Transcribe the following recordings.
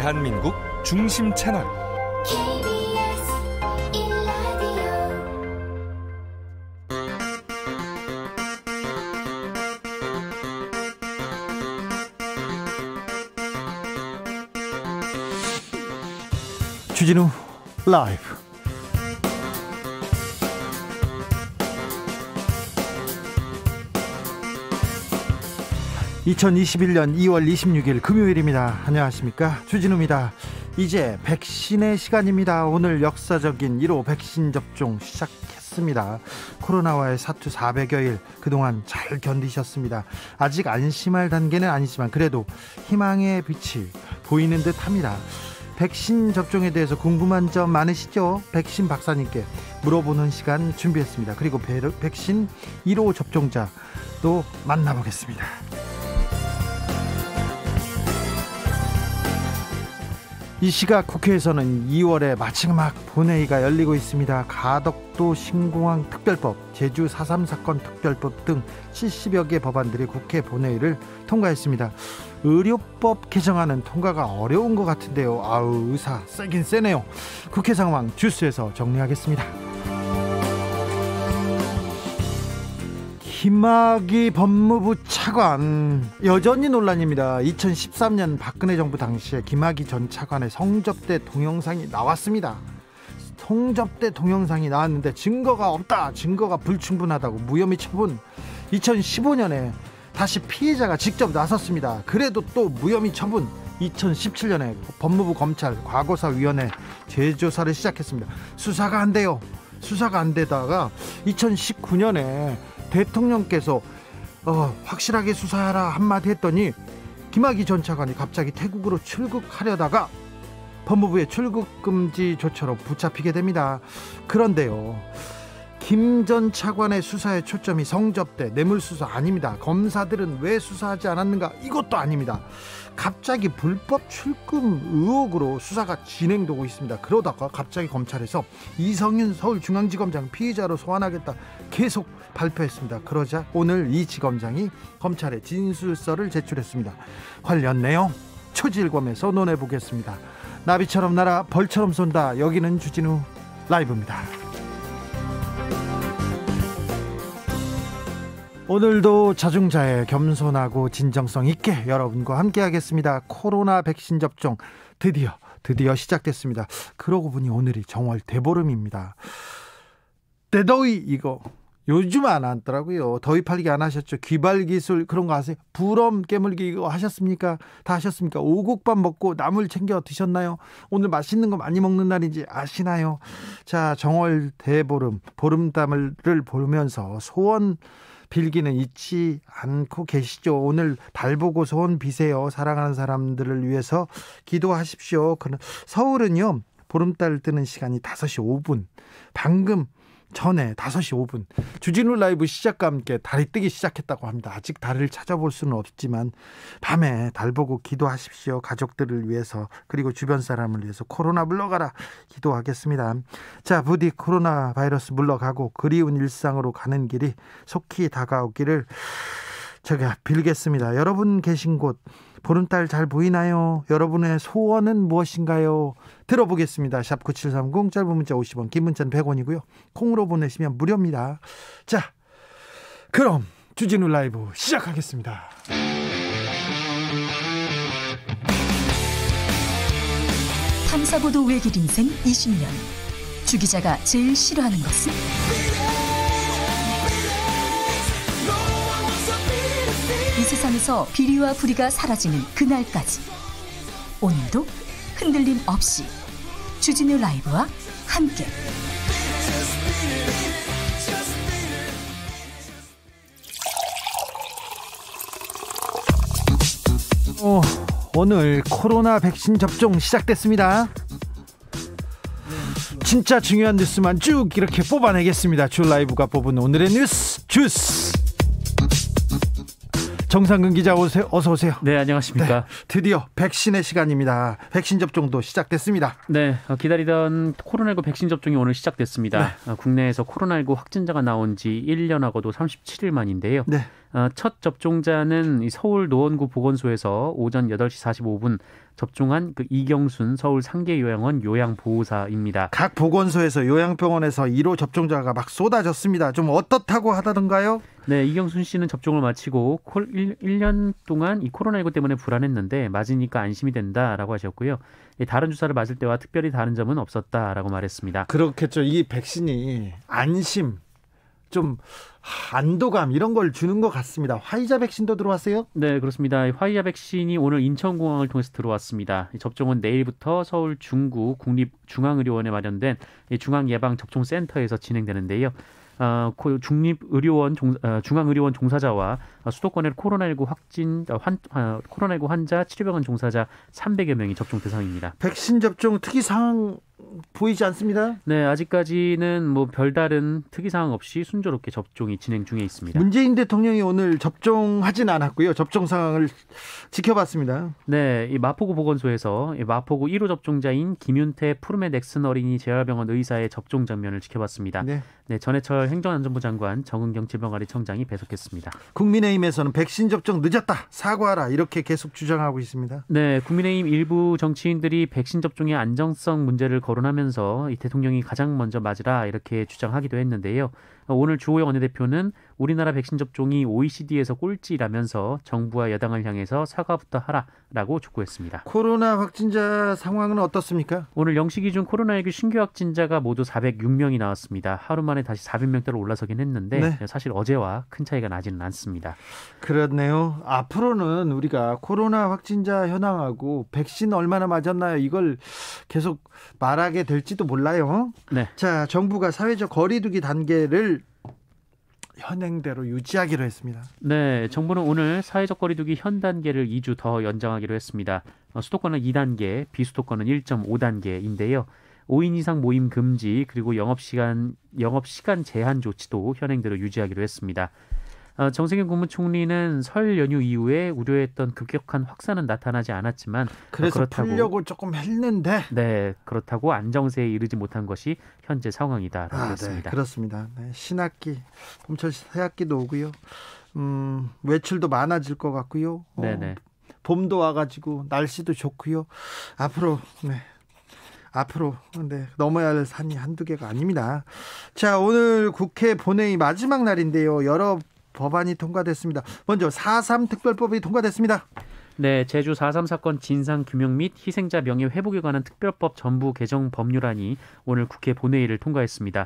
대한민국 중심 채널 KBS 1라디오. 주진우 라이브. (2021년 2월 26일) 금요일입니다. 안녕하십니까, 주진우입니다. 이제 백신의 시간입니다. 오늘 역사적인 1호 백신 접종 시작했습니다. 코로나와의 사투 400여일 그동안 잘 견디셨습니다. 아직 안심할 단계는 아니지만 그래도 희망의 빛이 보이는 듯 합니다. 백신 접종에 대해서 궁금한 점 많으시죠? 백신 박사님께 물어보는 시간 준비했습니다. 그리고 백신 1호 접종자도 만나보겠습니다. 이 시각 국회에서는 2월에 마지막 본회의가 열리고 있습니다. 가덕도 신공항 특별법, 제주 4.3 사건 특별법 등 70여 개 법안들이 국회 본회의를 통과했습니다. 의료법 개정안은 통과가 어려운 것 같은데요. 아우, 의사 세긴 세네요. 국회 상황 주스에서 정리하겠습니다. 김학의 법무부 차관 여전히 논란입니다. 2013년 박근혜 정부 당시에 김학의 전 차관의 성접대 동영상이 나왔습니다. 성접대 동영상이 나왔는데 증거가 없다, 증거가 불충분하다고 무혐의 처분. 2015년에 다시 피해자가 직접 나섰습니다. 그래도 또 무혐의 처분. 2017년에 법무부 검찰 과거사위원회 재조사를 시작했습니다. 수사가 안 돼요. 수사가 안 되다가 2019년에 대통령께서 확실하게 수사하라 한마디 했더니 김학의 전 차관이 갑자기 태국으로 출국하려다가 법무부의 출국금지 조처로 붙잡히게 됩니다. 그런데요, 김 전 차관의 수사의 초점이 성접대, 뇌물수수 아닙니다. 검사들은 왜 수사하지 않았는가? 이것도 아닙니다. 갑자기 불법 출금 의혹으로 수사가 진행되고 있습니다. 그러다가 갑자기 검찰에서 이성윤 서울중앙지검장 피의자로 소환하겠다 계속 발표했습니다. 그러자 오늘 이 지검장이 검찰에 진술서를 제출했습니다. 관련 내용 초지일검에서 논해보겠습니다. 나비처럼 날아 벌처럼 쏜다. 여기는 주진우 라이브입니다. 오늘도 자중자애, 겸손하고 진정성 있게 여러분과 함께 하겠습니다. 코로나 백신 접종 드디어 시작됐습니다. 그러고 보니 오늘이 정월 대보름입니다. 대더위 이거 요즘 안 하더라고요. 더위 팔기 안 하셨죠? 귀발기술 그런 거 아세요? 부럼 깨물기 이거 하셨습니까? 다 하셨습니까? 오곡밥 먹고 나물 챙겨 드셨나요? 오늘 맛있는 거 많이 먹는 날인지 아시나요? 자, 정월 대보름, 보름달을 보면서 소원 빌기는 잊지 않고 계시죠? 오늘 달 보고 소원 비세요. 사랑하는 사람들을 위해서 기도하십시오. 서울은요, 보름달 뜨는 시간이 5시 5분. 방금 전에 5시 5분 주진우 라이브 시작과 함께 달이 뜨기 시작했다고 합니다. 아직 달을 찾아볼 수는 없지만 밤에 달 보고 기도하십시오. 가족들을 위해서, 그리고 주변 사람을 위해서. 코로나 물러가라 기도하겠습니다. 자, 부디 코로나 바이러스 물러가고 그리운 일상으로 가는 길이 속히 다가오기를 제가 빌겠습니다. 여러분 계신 곳 보름달 잘 보이나요? 여러분의 소원은 무엇인가요? 들어보겠습니다. 샵9730, 짧은 문자 50원, 긴 문자는 100원이고요. 콩으로 보내시면 무료입니다. 자, 그럼 주진우 라이브 시작하겠습니다. 탐사보도 외길 인생 20년. 주 기자가 제일 싫어하는 것은? 이 세상에서 비리와 부리가 사라지는 그날까지 오늘도 흔들림 없이 주진우 라이브와 함께 오늘 코로나 백신 접종 시작됐습니다. 진짜 중요한 뉴스만 쭉 이렇게 뽑아내겠습니다. 주 라이브가 뽑은 오늘의 뉴스 주스. 정상근 기자 어서 오세요. 네, 안녕하십니까. 네, 드디어 백신의 시간입니다. 백신 접종도 시작됐습니다. 네, 기다리던 코로나19 백신 접종이 오늘 시작됐습니다. 네. 국내에서 코로나19 확진자가 나온 지 1년하고도 37일 만인데요. 네. 첫 접종자는 이 서울 노원구 보건소에서 오전 8시 45분 접종한 그 이경순 서울 상계요양원 요양보호사입니다. 각 보건소에서 요양병원에서 1호 접종자가 막 쏟아졌습니다. 좀 어떻다고 하다던가요? 네, 이경순 씨는 접종을 마치고 1년 동안 이 코로나19 때문에 불안했는데 맞으니까 안심이 된다라고 하셨고요. 다른 주사를 맞을 때와 특별히 다른 점은 없었다라고 말했습니다. 그렇겠죠. 이 백신이 안심, 좀 안도감 이런 걸 주는 것 같습니다. 화이자 백신도 들어왔어요? 네, 그렇습니다. 화이자 백신이 오늘 인천공항을 통해서 들어왔습니다. 접종은 내일부터 서울 중구 국립중앙의료원에 마련된 중앙예방접종센터에서 진행되는데요. 중앙의료원 종사자와 수도권의 코로나19 환자 치료병원 종사자 300여 명이 접종 대상입니다. 백신 접종 특이사항 보이지 않습니다. 네, 아직까지는 뭐 별다른 특이사항 없이 순조롭게 접종이 진행 중에 있습니다. 문재인 대통령이 오늘 접종하진 않았고요. 접종 상황을 지켜봤습니다. 네, 이 마포구 보건소에서 마포구 1호 접종자인 김윤태 푸르메 넥슨 어린이 재활병원 의사의 접종 장면을 지켜봤습니다. 네, 전해철 행정안전부 장관, 정은경 질병관리청장이 배석했습니다. 국민의힘에서는 백신 접종 늦었다, 사과하라 이렇게 계속 주장하고 있습니다. 네, 국민의힘 일부 정치인들이 백신 접종의 안정성 문제를 거론하면서 이 대통령이 가장 먼저 맞으라 이렇게 주장하기도 했는데요. 오늘 주호영 원내대표는 우리나라 백신 접종이 OECD에서 꼴찌라면서 정부와 여당을 향해서 사과부터 하라라고 촉구했습니다. 코로나 확진자 상황은 어떻습니까? 오늘 0시 기준 코로나19 신규 확진자가 모두 406명이 나왔습니다. 하루 만에 다시 400명대로 올라서긴 했는데 네. 사실 어제와 큰 차이가 나지는 않습니다. 그렇네요. 앞으로는 우리가 코로나 확진자 현황하고 백신 얼마나 맞았나요? 이걸 계속 말하게 될지도 몰라요. 네. 자, 정부가 사회적 거리두기 단계를 현행대로 유지하기로 했습니다. 네, 정부는 오늘 사회적 거리두기 현 단계를 2주 더 연장하기로 했습니다. 수도권은 2단계, 비수도권은 1.5단계인데요. 5인 이상 모임 금지 그리고 영업시간 제한 조치도 현행대로 유지하기로 했습니다. 정세균 국무총리는 설 연휴 이후에 우려했던 급격한 확산은 나타나지 않았지만 그래서 그렇다고 풀려고 조금 했는데 네, 그렇다고 안정세에 이르지 못한 것이 현재 상황이다라고 했습니다. 네, 그렇습니다. 네, 신학기, 봄철 새학기도 오고요. 외출도 많아질 것 같고요. 네네. 봄도 와가지고 날씨도 좋고요. 앞으로 넘어야 할 산이 한두 개가 아닙니다. 자, 오늘 국회 본회의 마지막 날인데요. 여러 법안이 통과됐습니다. 먼저 4.3 특별법이 통과됐습니다. 네, 제주 4.3 사건 진상규명 및 희생자 명예회복에 관한 특별법 전부 개정 법률안이 오늘 국회 본회의를 통과했습니다.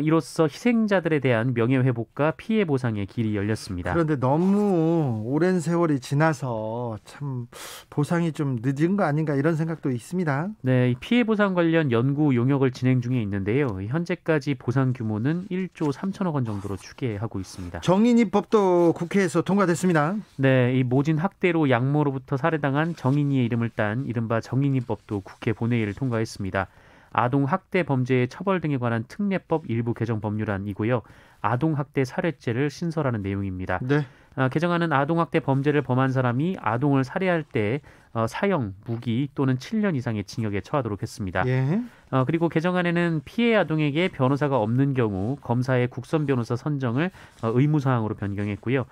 이로써 희생자들에 대한 명예회복과 피해 보상의 길이 열렸습니다. 그런데 너무 오랜 세월이 지나서 참 보상이 좀 늦은 거 아닌가 이런 생각도 있습니다. 네, 이 피해 보상 관련 연구 용역을 진행 중에 있는데요. 현재까지 보상 규모는 1조 3천억 원 정도로 추계하고 있습니다. 정인이법도 국회에서 통과됐습니다. 네, 이 모진 학대로 양모로부터 살해당한 정인이의 이름을 딴 이른바 정인이법도 국회 본회의를 통과했습니다. 아동 학대 범죄의 처벌 등에 관한 특례법 일부 개정 법률안이고요. 아동 학대 살해죄를 신설하는 내용입니다. 네. 개정안은 아동 학대 범죄를 범한 사람이 아동을 살해할 때 사형, 무기 또는 7년 이상의 징역에 처하도록 했습니다. 예. 그리고 개정안에는 피해 아동에게 변호사가 없는 경우 검사의 국선 변호사 선정을 의무사항으로 변경했고요.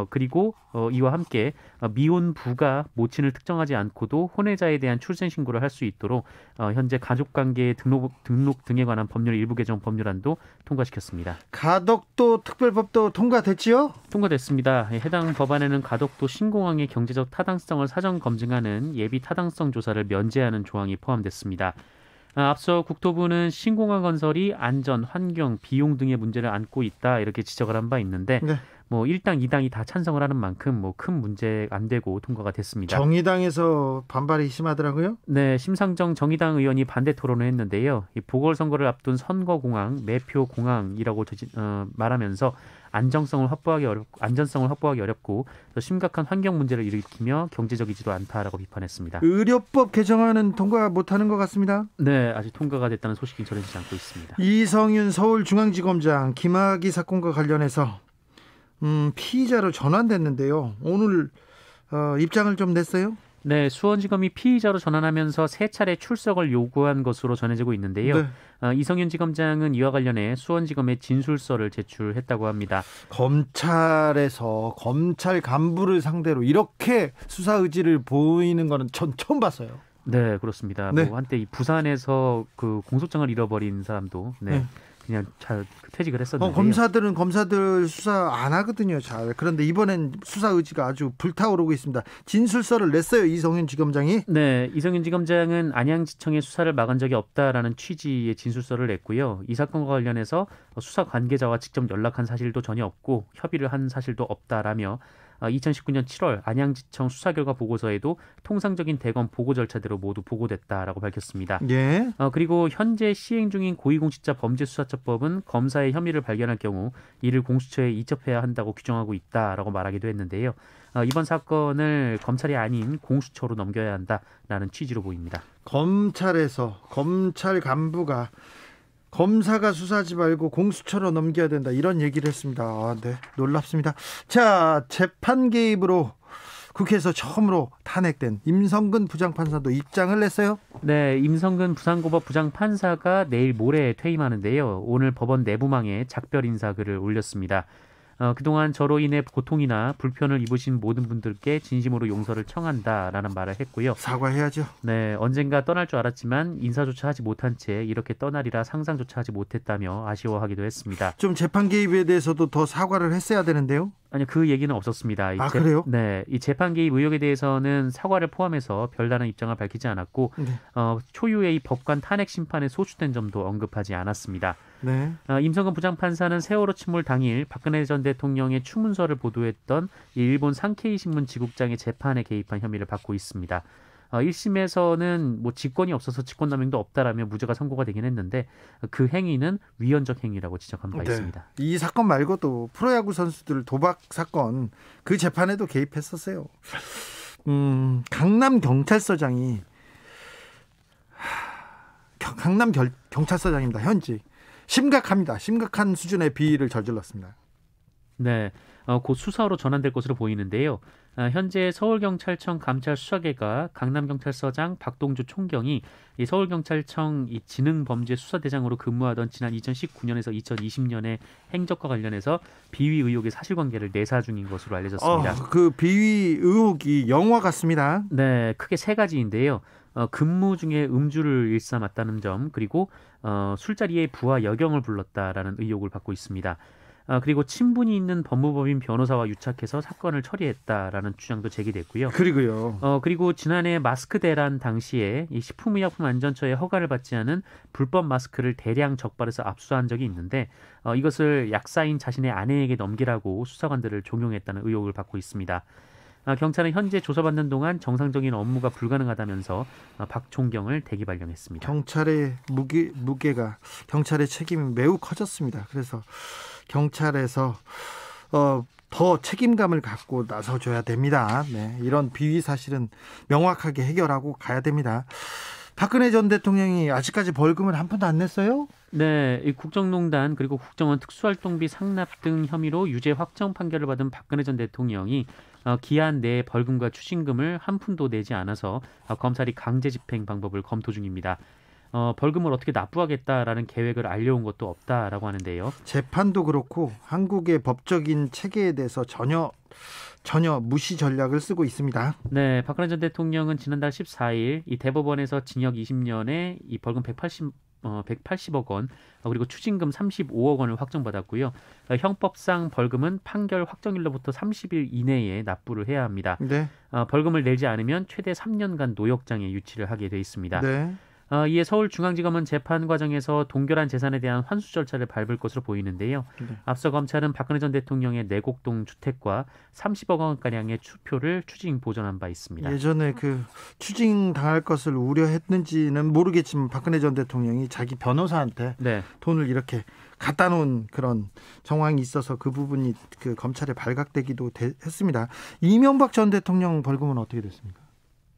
그리고 이와 함께 미혼 부가 모친을 특정하지 않고도 혼외자에 대한 출생 신고를 할 수 있도록 현재 가족관계 등록 등에 관한 법률 일부 개정 법률안도 통과시켰습니다. 가덕도 특별법도 통과됐지요? 통과됐습니다. 해당 법안에는 가덕도 신공항의 경제적 타당성을 사전 검증하는 예비 타당성 조사를 면제하는 조항이 포함됐습니다. 앞서 국토부는 신공항 건설이 안전, 환경, 비용 등의 문제를 안고 있다 이렇게 지적을 한 바 있는데 네. 1당 2당이 다 찬성을 하는 만큼 큰 문제 안 되고 통과가 됐습니다. 정의당에서 반발이 심하더라고요. 네, 심상정 정의당 의원이 반대 토론을 했는데요. 이 보궐선거를 앞둔 선거공항, 매표공항이라고 말하면서 안전성을 확보하기 어렵고 심각한 환경 문제를 일으키며 경제적이지도 않다라고 비판했습니다. 의료법 개정안은 통과 못하는 것 같습니다. 네, 아직 통과가 됐다는 소식이 전해지지 않고 있습니다. 이성윤 서울중앙지검장 김학의 사건과 관련해서 피의자로 전환됐는데요. 오늘 입장을 좀 냈어요? 네, 수원지검이 피의자로 전환하면서 3차례 출석을 요구한 것으로 전해지고 있는데요. 네. 이성윤 지검장은 이와 관련해 수원지검에 진술서를 제출했다고 합니다. 검찰에서 검찰 간부를 상대로 이렇게 수사 의지를 보이는 거는 전 처음 봤어요. 네, 그렇습니다. 네. 뭐 한때 이 부산에서 그 공소장을 잃어버린 사람도 네. 그냥 잘 퇴직을 했었는데요. 검사들은 검사들 수사 안 하거든요. 잘. 그런데 이번엔 수사 의지가 아주 불타오르고 있습니다. 진술서를 냈어요. 이성윤 지검장이. 네, 이성윤 지검장은 안양지청의 수사를 막은 적이 없다라는 취지의 진술서를 냈고요. 이 사건과 관련해서 수사 관계자와 직접 연락한 사실도 전혀 없고 협의를 한 사실도 없다라며 2019년 7월 안양지청 수사 결과 보고서에도 통상적인 대검 보고 절차대로 모두 보고됐다라고 밝혔습니다. 예. 그리고 현재 시행 중인 고위공직자 범죄수사처법은 검사의 혐의를 발견할 경우 이를 공수처에 이첩해야 한다고 규정하고 있다라고 말하기도 했는데요. 이번 사건을 검찰이 아닌 공수처로 넘겨야 한다라는 취지로 보입니다. 검찰에서 검찰 간부가 검사가 수사하지 말고 공수처로 넘겨야 된다 이런 얘기를 했습니다. 네, 놀랍습니다. 자, 재판 개입으로 국회에서 처음으로 탄핵된 임성근 부장판사도 입장을 냈어요. 네, 임성근 부산고법 부장판사가 내일 모레 퇴임하는데요. 오늘 법원 내부망에 작별 인사글을 올렸습니다. 그동안 저로 인해 고통이나 불편을 입으신 모든 분들께 진심으로 용서를 청한다라는 말을 했고요. 사과해야죠. 네, 언젠가 떠날 줄 알았지만 인사조차 하지 못한 채 이렇게 떠나리라 상상조차 하지 못했다며 아쉬워하기도 했습니다. 좀 재판 개입에 대해서도 더 사과를 했어야 되는데요. 아니요, 그 얘기는 없었습니다. 그래요? 네, 이 재판 개입 의혹에 대해서는 사과를 포함해서 별다른 입장을 밝히지 않았고 네. 초유의 법관 탄핵 심판에 소추된 점도 언급하지 않았습니다. 네. 임성근 부장판사는 세월호 침몰 당일 박근혜 전 대통령의 추문서를 보도했던 일본 산케이 신문 지국장의 재판에 개입한 혐의를 받고 있습니다. 1심에서는 뭐 직권이 없어서 직권남용도 없다라며 무죄가 선고가 되긴 했는데 그 행위는 위헌적 행위라고 지적한 바 있습니다. 이 사건 말고도 프로야구 선수들 도박 사건 그 재판에도 개입했었어요. 강남 경찰서장이 경찰서장입니다. 현직 심각합니다. 심각한 수준의 비위를 저질렀습니다. 네, 곧 수사로 전환될 것으로 보이는데요. 현재 서울경찰청 감찰수사계가 강남경찰서장 박동주 총경이 이 서울경찰청 이 지능범죄수사대장으로 근무하던 지난 2019년에서 2020년의 행적과 관련해서 비위 의혹의 사실관계를 내사 중인 것으로 알려졌습니다. 그 비위 의혹이 영화 같습니다. 네, 크게 3가지인데요. 근무 중에 음주를 일삼았다는 점, 그리고 술자리에 부하 여경을 불렀다라는 의혹을 받고 있습니다. 그리고 친분이 있는 법무법인 변호사와 유착해서 사건을 처리했다라는 주장도 제기됐고요. 그리고 지난해 마스크 대란 당시에 이 식품의약품안전처의 허가를 받지 않은 불법 마스크를 대량 적발해서 압수한 적이 있는데 이것을 약사인 자신의 아내에게 넘기라고 수사관들을 종용했다는 의혹을 받고 있습니다. 경찰은 현재 조사받는 동안 정상적인 업무가 불가능하다면서 박 총경을 대기 발령했습니다. 경찰의 무게가 경찰의 책임이 매우 커졌습니다. 그래서 경찰에서 더 책임감을 갖고 나서줘야 됩니다. 네, 이런 비위 사실은 명확하게 해결하고 가야 됩니다. 박근혜 전 대통령이 아직까지 벌금을 한 푼도 안 냈어요? 네, 이 국정농단 그리고 국정원 특수활동비 상납 등 혐의로 유죄 확정 판결을 받은 박근혜 전 대통령이 기한 내에 벌금과 추징금을 한 푼도 내지 않아서 검찰이 강제 집행 방법을 검토 중입니다. 벌금을 어떻게 납부하겠다라는 계획을 알려온 것도 없다라고 하는데요. 재판도 그렇고 한국의 법적인 체계에 대해서 전혀 무시 전략을 쓰고 있습니다. 네, 박근혜 전 대통령은 지난달 14일 이 대법원에서 징역 20년에 이 벌금 180억 원 그리고 추징금 35억 원을 확정받았고요. 형법상 벌금은 판결 확정일로부터 30일 이내에 납부를 해야 합니다. 네. 벌금을 내지 않으면 최대 3년간 노역장에 유치를 하게 돼 있습니다. 네. 이에 서울중앙지검은 재판 과정에서 동결한 재산에 대한 환수 절차를 밟을 것으로 보이는데요. 네. 앞서 검찰은 박근혜 전 대통령의 내곡동 주택과 30억 원가량의 추표를 추징 보전한 바 있습니다. 예전에 그 추징 당할 것을 우려했는지는 모르겠지만 박근혜 전 대통령이 자기 변호사한테 돈을 이렇게 갖다 놓은 그런 정황이 있어서 그 부분이 그 검찰에 발각되기도 했습니다. 이명박 전 대통령 벌금은 어떻게 됐습니까?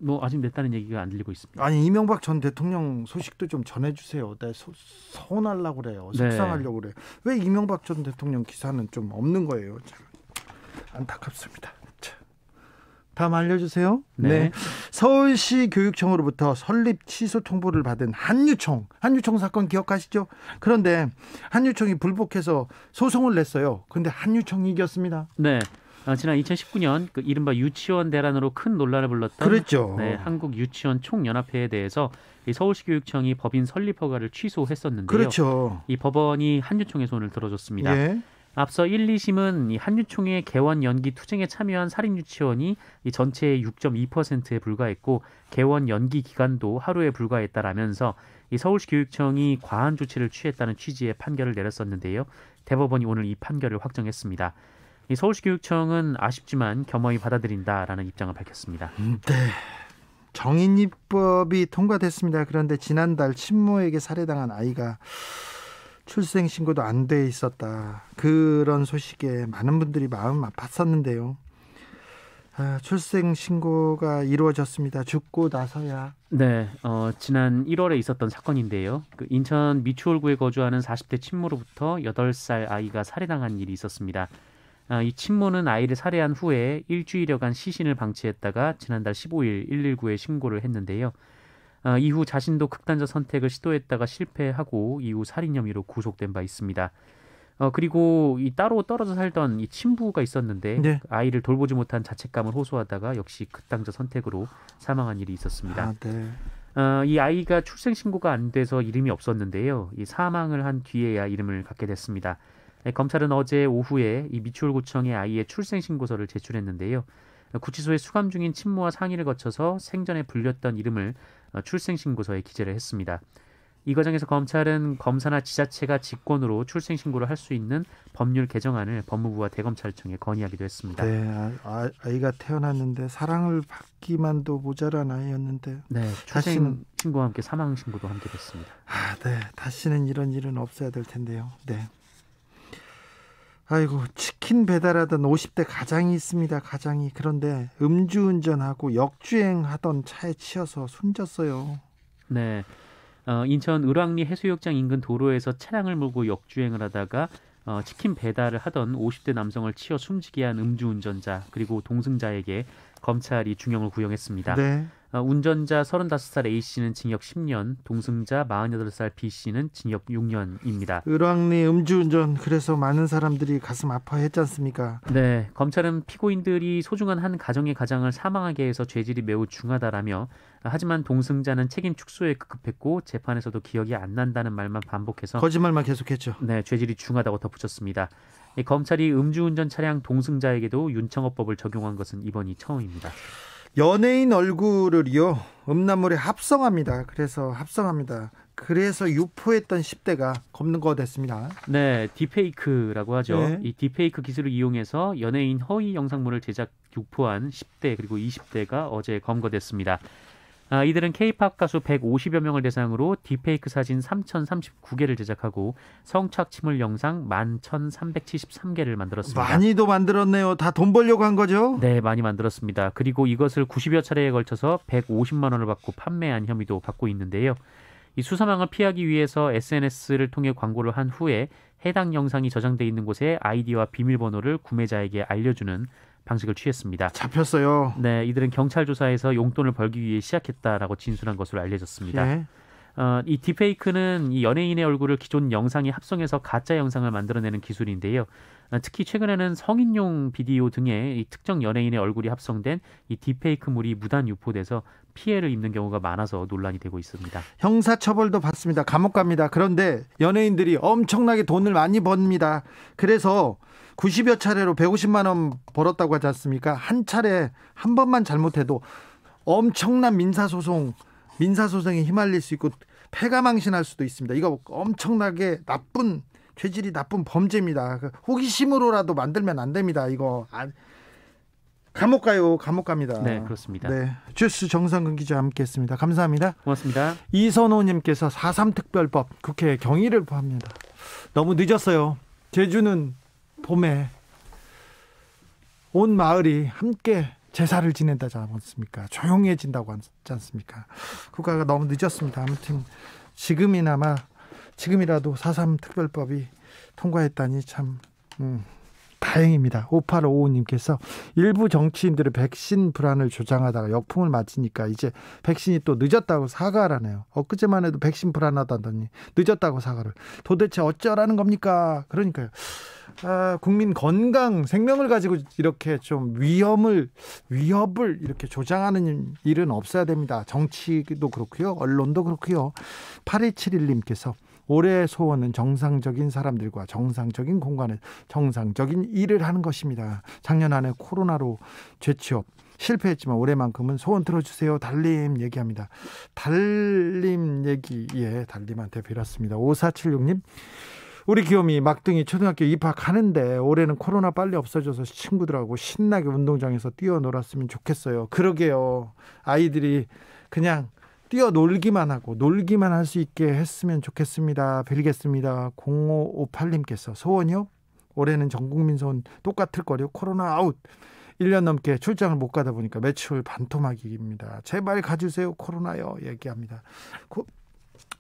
뭐 아직 냈다는 얘기가 안 들리고 있습니다. 아니 이명박 전 대통령 소식도 좀 전해주세요. 내가 서운하려고 그래요. 속상하려고 그래요. 왜 이명박 전 대통령 기사는 좀 없는 거예요? 참 안타깝습니다. 참 다음 알려주세요. 네. 서울시 교육청으로부터 설립 취소 통보를 받은 한유총 사건 기억하시죠? 그런데 한유총이 불복해서 소송을 냈어요. 그런데 한유총이 이겼습니다. 네. 지난 2019년 그 이른바 유치원 대란으로 큰 논란을 불렀던 그랬죠. 네, 한국 유치원 총연합회에 대해서 이 서울시 교육청이 법인 설립 허가를 취소했었는데요. 그렇죠. 이 법원이 한유총의 손을 들어줬습니다. 예. 앞서 1, 2심은 이 한유총의 개원 연기 투쟁에 참여한 사립 유치원이 이 전체의 6.2%에 불과했고 개원 연기 기간도 하루에 불과했다라면서 이 서울시 교육청이 과한 조치를 취했다는 취지의 판결을 내렸었는데요. 대법원이 오늘 이 판결을 확정했습니다. 이 서울시 교육청은 아쉽지만 겸허히 받아들인다라는 입장을 밝혔습니다. 네. 정인입법이 통과됐습니다. 그런데 지난달 친모에게 살해당한 아이가 출생신고도 안 돼 있었다. 그런 소식에 많은 분들이 마음 아팠었는데요. 출생신고가 이루어졌습니다. 죽고 나서야. 네, 지난 1월에 있었던 사건인데요. 그 인천 미추홀구에 거주하는 40대 친모로부터 8살 아이가 살해당한 일이 있었습니다. 이 친모는 아이를 살해한 후에 일주일여간 시신을 방치했다가 지난달 15일 119에 신고를 했는데요. 이후 자신도 극단적 선택을 시도했다가 실패하고 이후 살인 혐의로 구속된 바 있습니다. 그리고 이 따로 떨어져 살던 이 친부가 있었는데 네. 아이를 돌보지 못한 자책감을 호소하다가 역시 극단적 선택으로 사망한 일이 있었습니다. 네. 이 아이가 출생 신고가 안 돼서 이름이 없었는데요. 이 사망을 한 뒤에야 이름을 갖게 됐습니다. 검찰은 어제 오후에 이 미추홀구청에 아이의 출생 신고서를 제출했는데요. 구치소에 수감 중인 친모와 상의를 거쳐서 생전에 불렸던 이름을 출생신고서에 기재를 했습니다. 이 과정에서 검찰은 검사나 지자체가 직권으로 출생신고를 할 수 있는 법률 개정안을 법무부와 대검찰청에 건의하기도 했습니다. 네, 아이가 태어났는데 사랑을 받기만도 모자란 아이였는데 네, 다시는 출생신고와 함께 사망신고도 함께 됐습니다. 네, 다시는 이런 일은 없어야 될 텐데요. 네. 아이고, 치킨 배달하던 50대 가장이 있습니다. 가장이. 그런데 음주운전하고 역주행하던 차에 치여서 숨졌어요. 네, 인천 을왕리 해수욕장 인근 도로에서 차량을 몰고 역주행을 하다가 치킨 배달을 하던 50대 남성을 치어 숨지게 한 음주운전자 그리고 동승자에게 검찰이 중형을 구형했습니다. 네. 운전자 35살 A씨는 징역 10년, 동승자 48살 B씨는 징역 6년입니다. 을왕리 음주운전, 그래서 많은 사람들이 가슴 아파했지 않습니까? 네, 검찰은 피고인들이 소중한 한 가정의 가장을 사망하게 해서 죄질이 매우 중하다라며 하지만 동승자는 책임 축소에 급급했고 재판에서도 기억이 안 난다는 말만 반복해서 거짓말만 계속했죠. 네, 죄질이 중하다고 덧붙였습니다. 검찰이 음주운전 차량 동승자에게도 윤창호법을 적용한 것은 이번이 처음입니다. 연예인 얼굴을요 음란물에 합성합니다. 그래서 유포했던 10대가 검거됐습니다. 네, 딥페이크라고 하죠. 네. 이 딥페이크 기술을 이용해서 연예인 허위 영상물을 제작 유포한 10대 그리고 20대가 어제 검거됐습니다. 이들은 K-팝 가수 150여 명을 대상으로 딥페이크 사진 3,039개를 제작하고 성착취물 영상 11,373개를 만들었습니다. 많이도 만들었네요. 다 돈 벌려고 한 거죠? 네, 많이 만들었습니다. 그리고 이것을 90여 차례에 걸쳐서 150만 원을 받고 판매한 혐의도 받고 있는데요. 이 수사망을 피하기 위해서 SNS를 통해 광고를 한 후에 해당 영상이 저장돼 있는 곳에 아이디와 비밀번호를 구매자에게 알려주는 방식을 취했습니다. 잡혔어요. 네, 이들은 경찰 조사에서 용돈을 벌기 위해 시작했다라고 진술한 것으로 알려졌습니다. 네. 이 딥페이크는 이 연예인의 얼굴을 기존 영상에 합성해서 가짜 영상을 만들어내는 기술인데요. 특히 최근에는 성인용 비디오 등의 이 특정 연예인의 얼굴이 합성된 이 딥페이크물이 무단 유포돼서 피해를 입는 경우가 많아서 논란이 되고 있습니다. 형사처벌도 받습니다. 감옥 갑니다. 그런데 연예인들이 엄청나게 돈을 많이 법니다. 그래서 90여 차례로 150만 원 벌었다고 하지 않습니까? 한 차례 한 번만 잘못해도 엄청난 민사소송에 휘말릴 수 있고 패가망신할 수도 있습니다. 이거 엄청나게 죄질이 나쁜 범죄입니다. 호기심으로라도 만들면 안 됩니다. 이거 감옥 가요. 감옥 갑니다. 네, 그렇습니다. 네, 주스 정상근 기자와 함께했습니다. 감사합니다. 고맙습니다. 이선호님께서 4.3 특별법 국회에 경의를 표합니다. 너무 늦었어요. 제주는 봄에 온 마을이 함께 제사를 지낸다지 않습니까? 조용해진다고 하지 않습니까? 국가가 너무 늦었습니다. 아무튼 지금이라도 4.3 특별법이 통과했다니 참 다행입니다. 5855님께서 일부 정치인들은 백신 불안을 조장하다가 역풍을 맞으니까 이제 백신이 또 늦었다고 사과하라네요. 엊그제만 해도 백신 불안하다더니 늦었다고 사과를. 도대체 어쩌라는 겁니까? 그러니까요. 국민 건강, 생명을 가지고 이렇게 좀 위협을 이렇게 조장하는 일은 없어야 됩니다. 정치도 그렇고요. 언론도 그렇고요. 8271님께서 올해의 소원은 정상적인 사람들과 정상적인 공간에 정상적인 일을 하는 것입니다. 작년 안에 코로나로 재취업 실패했지만 올해만큼은 소원 들어주세요. 달님 얘기합니다. 달님 얘기, 예, 달님한테 빌었습니다. 5476님, 우리 귀요미 막둥이 초등학교 입학하는데 올해는 코로나 빨리 없어져서 친구들하고 신나게 운동장에서 뛰어놀았으면 좋겠어요. 그러게요. 아이들이 그냥 뛰어놀기만 하고 놀기만 할 수 있게 했으면 좋겠습니다. 빌겠습니다. 0558님께서 소원이요? 올해는 전국민 소원 똑같을 거요. 코로나 아웃. 1년 넘게 출장을 못 가다 보니까 매출 반토막입니다. 제발 가주세요. 코로나요. 얘기합니다.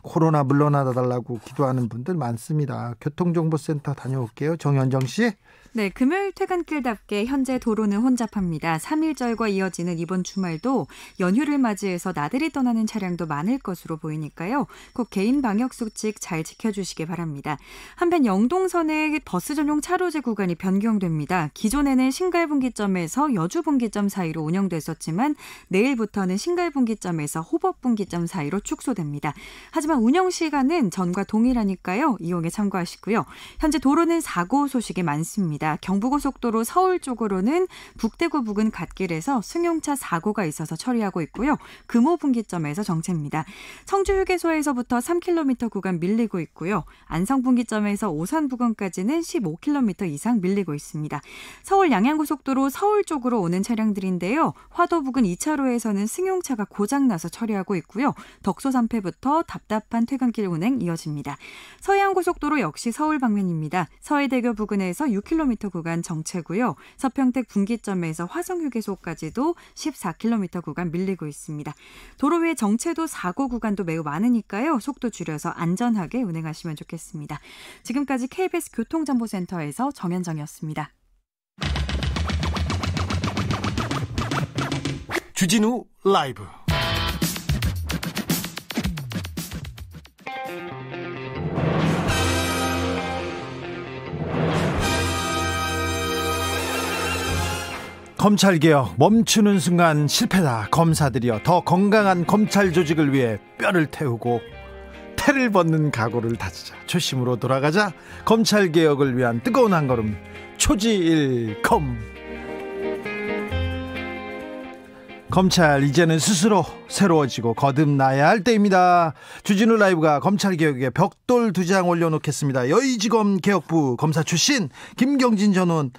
코로나 물러나다 달라고 기도하는 분들 많습니다. 교통정보센터 다녀올게요. 정현정 씨. 네, 금요일 퇴근길답게 현재 도로는 혼잡합니다. 3일절과 이어지는 이번 주말도 연휴를 맞이해서 나들이 떠나는 차량도 많을 것으로 보이니까요. 꼭 개인 방역수칙 잘 지켜주시기 바랍니다. 한편 영동선의 버스 전용 차로제 구간이 변경됩니다. 기존에는 신갈분기점에서 여주분기점 사이로 운영됐었지만 내일부터는 신갈분기점에서 호법분기점 사이로 축소됩니다. 하지만 운영 시간은 전과 동일하니까요. 이용에 참고하시고요. 현재 도로는 사고 소식이 많습니다. 경부고속도로 서울 쪽으로는 북대구 부근 갓길에서 승용차 사고가 있어서 처리하고 있고요. 금호 분기점에서 정체입니다. 청주 휴게소에서부터 3km 구간 밀리고 있고요. 안성 분기점에서 오산 부근까지는 15km 이상 밀리고 있습니다. 서울 양양고속도로 서울 쪽으로 오는 차량들인데요. 화도 부근 2차로에서는 승용차가 고장나서 처리하고 있고요. 덕소 3패부터 답답한 퇴근길 운행 이어집니다. 서해안고속도로 역시 서울 방면입니다. 서해대교 부근에서 6km 구간 정체고요. 서평택 분기점에서 화성휴게소까지도 14km 구간 밀리고 있습니다. 도로 위에 정체도 사고 구간도 매우 많으니까요. 속도 줄여서 안전하게 운행하시면 좋겠습니다. 지금까지 KBS 교통정보센터에서 정현정이었습니다. 주진우 라이브. 검찰개혁 멈추는 순간 실패다. 검사들이여 더 건강한 검찰 조직을 위해 뼈를 태우고 태를 벗는 각오를 다지자. 초심으로 돌아가자. 검찰개혁을 위한 뜨거운 한걸음 초지일검. 검찰 이제는 스스로 새로워지고 거듭나야 할 때입니다. 주진우 라이브가 검찰개혁에 벽돌 2장 올려놓겠습니다. 여의지검 개혁부 검사 출신 김경진 전 의원,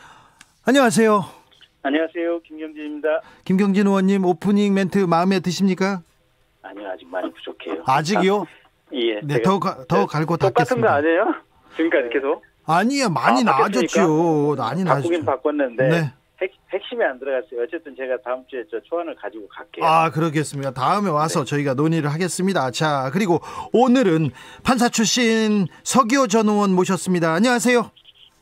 안녕하세요. 안녕하세요. 김경진입니다. 김경진 의원님, 오프닝 멘트 마음에 드십니까? 아니요, 아직 많이 부족해요. 아직이요? 예. 네, 더 갈고 닦겠습니다. 똑같은 거 아니에요? 지금까지 계속? 아니요, 많이 나아졌죠. 많이 나아졌죠. 바꾸긴 바꿨는데 네. 핵심이 안 들어갔어요. 어쨌든 제가 다음 주에 저 초안을 가지고 갈게요. 그러겠습니다. 다음에 와서 네. 저희가 논의를 하겠습니다. 자, 그리고 오늘은 판사 출신 서기호 전 의원 모셨습니다. 안녕하세요.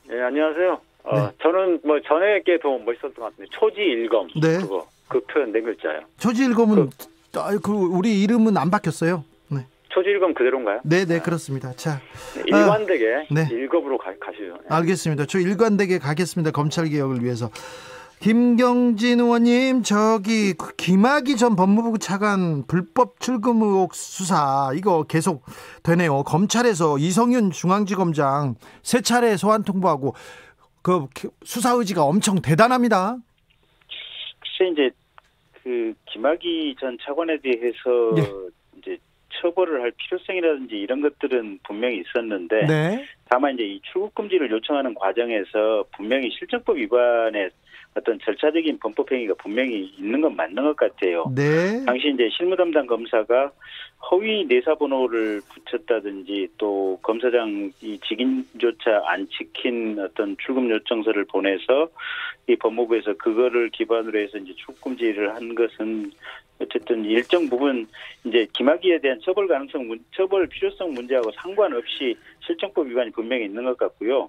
네, 안녕하세요. 네. 저는 뭐 전에 게 더 멋있었던 것 같은데 초지일검. 네. 그 표현 네 글자요. 초지일검은 우리 이름은 안 바뀌었어요. 네. 초지일검 그대로인가요? 네, 그렇습니다. 자, 일관되게 네. 일검으로 가시죠. 네. 알겠습니다. 저 일관되게 가겠습니다. 검찰 개혁을 위해서. 김경진 의원님, 저기 김학의 전 법무부 차관 불법 출금 의혹 수사 이거 계속 되네요. 검찰에서 이성윤 중앙지검장 3차례 소환 통보하고 그 수사 의지가 엄청 대단합니다. 글쎄 이제 그 김학의 전 차관에 대해서 네. 이제 처벌을 할 필요성이라든지 이런 것들은 분명히 있었는데 네. 다만 이제 이 출국 금지를 요청하는 과정에서 분명히 실정법 위반의 어떤 절차적인 범법 행위가 분명히 있는 건 맞는 것 같아요. 네. 당시 이제 실무 담당 검사가 허위 내사 번호를 붙였다든지 또 검사장이 직인조차 안 지킨 어떤 출금 요청서를 보내서 이 법무부에서 그거를 기반으로 해서 이제 출국 금지를 한 것은 어쨌든 일정 부분 이제 김학의에 대한 처벌 필요성 문제하고 상관없이 실정법 위반이 분명히 있는 것 같고요.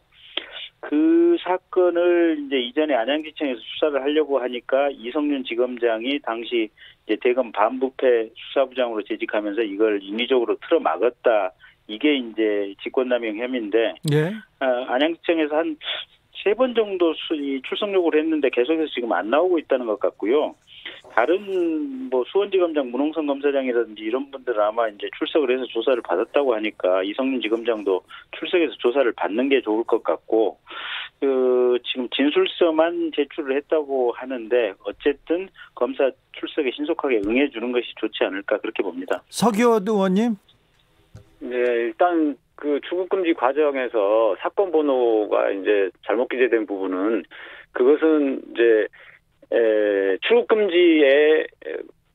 그 사건을 이제 이전에 안양지청에서 수사를 하려고 하니까 이성윤 지검장이 당시 이제 대검 반부패 수사부장으로 재직하면서 이걸 인위적으로 틀어막았다. 이게 이제 직권남용 혐의인데 예. 안양지청에서 한 3번 정도 출석 요구를 했는데 계속해서 지금 안 나오고 있다는 것 같고요. 다른 뭐 수원지검장, 문홍선 검사장이라든지 이런 분들은 아마 이제 출석을 해서 조사를 받았다고 하니까 이성윤 지검장도 출석해서 조사를 받는 게 좋을 것 같고, 지금 진술서만 제출을 했다고 하는데 어쨌든 검사 출석에 신속하게 응해주는 것이 좋지 않을까 그렇게 봅니다. 서기호 의원님. 네, 일단 그 출국금지 과정에서 사건 번호가 이제 잘못 기재된 부분은 그것은 이제 출국금지의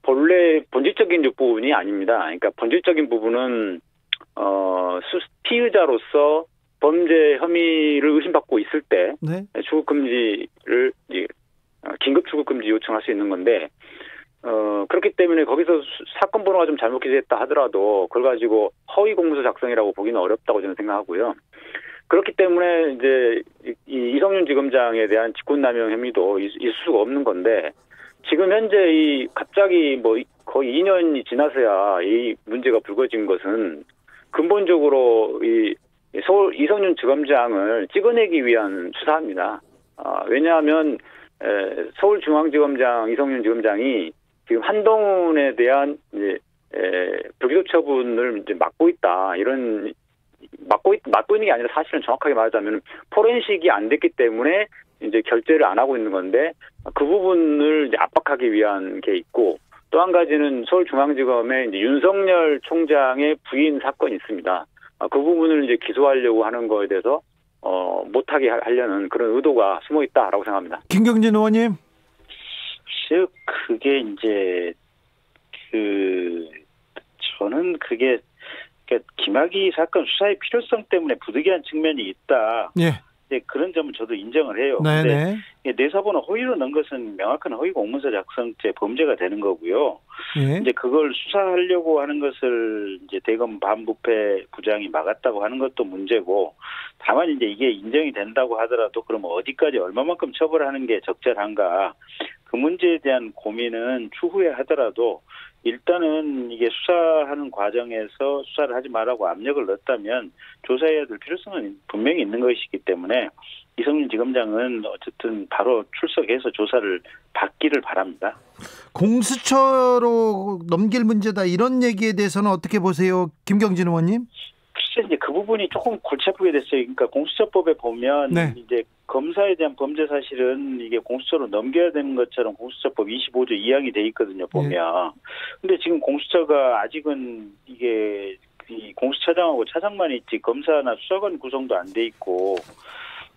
본래 본질적인 부분이 아닙니다. 그러니까 본질적인 부분은 피의자로서 범죄 혐의를 의심받고 있을 때 네. 출국금지를 긴급 출국금지 요청할 수 있는 건데 그렇기 때문에 거기서 사건 번호가 좀 잘못 기재했다 하더라도 그걸 가지고 허위 공문서 작성이라고 보기는 어렵다고 저는 생각하고요. 그렇기 때문에 이제 이성윤 지검장에 대한 직권남용 혐의도 있을 수가 없는 건데 지금 현재 갑자기 뭐 거의 2년이 지나서야 이 문제가 불거진 것은 근본적으로 서울 이성윤 지검장을 찍어내기 위한 수사입니다. 왜냐하면 서울중앙지검장 이성윤 지검장이 지금 한동훈에 대한 이제 불기소 처분을 이제 막고 있다 이런 막고 있는 게 아니라 사실은 정확하게 말하자면 포렌식이 안 됐기 때문에 이제 결재를 안 하고 있는 건데 그 부분을 이제 압박하기 위한 게 있고 또 한 가지는 서울중앙지검에 이제 윤석열 총장의 부인 사건이 있습니다. 그 부분을 이제 기소하려고 하는 거에 대해서 못하게 하려는 그런 의도가 숨어 있다라고 생각합니다. 김경진 의원님. 글쎄요, 그게 이제 저는 그게 그러니까 김학의 사건 수사의 필요성 때문에 부득이한 측면이 있다. 예. 네, 그런 점은 저도 인정을 해요. 네네. 내사번호 허위로 넣은 것은 명확한 허위 공문서 작성죄 범죄가 되는 거고요. 예. 이제 그걸 수사하려고 하는 것을 이제 대검 반부패 부장이 막았다고 하는 것도 문제고, 다만 이제 이게 인정이 된다고 하더라도 그럼 어디까지 얼마만큼 처벌하는 게 적절한가, 그 문제에 대한 고민은 추후에 하더라도 일단은 이게 수사하는 과정에서 수사를 하지 말라고 압력을 넣었다면 조사해야 될 필요성은 분명히 있는 것이기 때문에 이성윤 지검장은 어쨌든 바로 출석해서 조사를 받기를 바랍니다. 공수처로 넘길 문제다 이런 얘기에 대해서는 어떻게 보세요, 김경진 의원님? 글쎄 이제 그 부분이 조금 골치 아프게 됐어요. 그러니까 공수처법에 보면 네. 이제 검사에 대한 범죄 사실은 이게 공수처로 넘겨야 되는 것처럼 공수처법 25조 2항이 돼 있거든요, 보면. 근데 지금 공수처가 아직은 이게 이 공수처장하고 차장만 있지 검사나 수사관 구성도 안 돼 있고,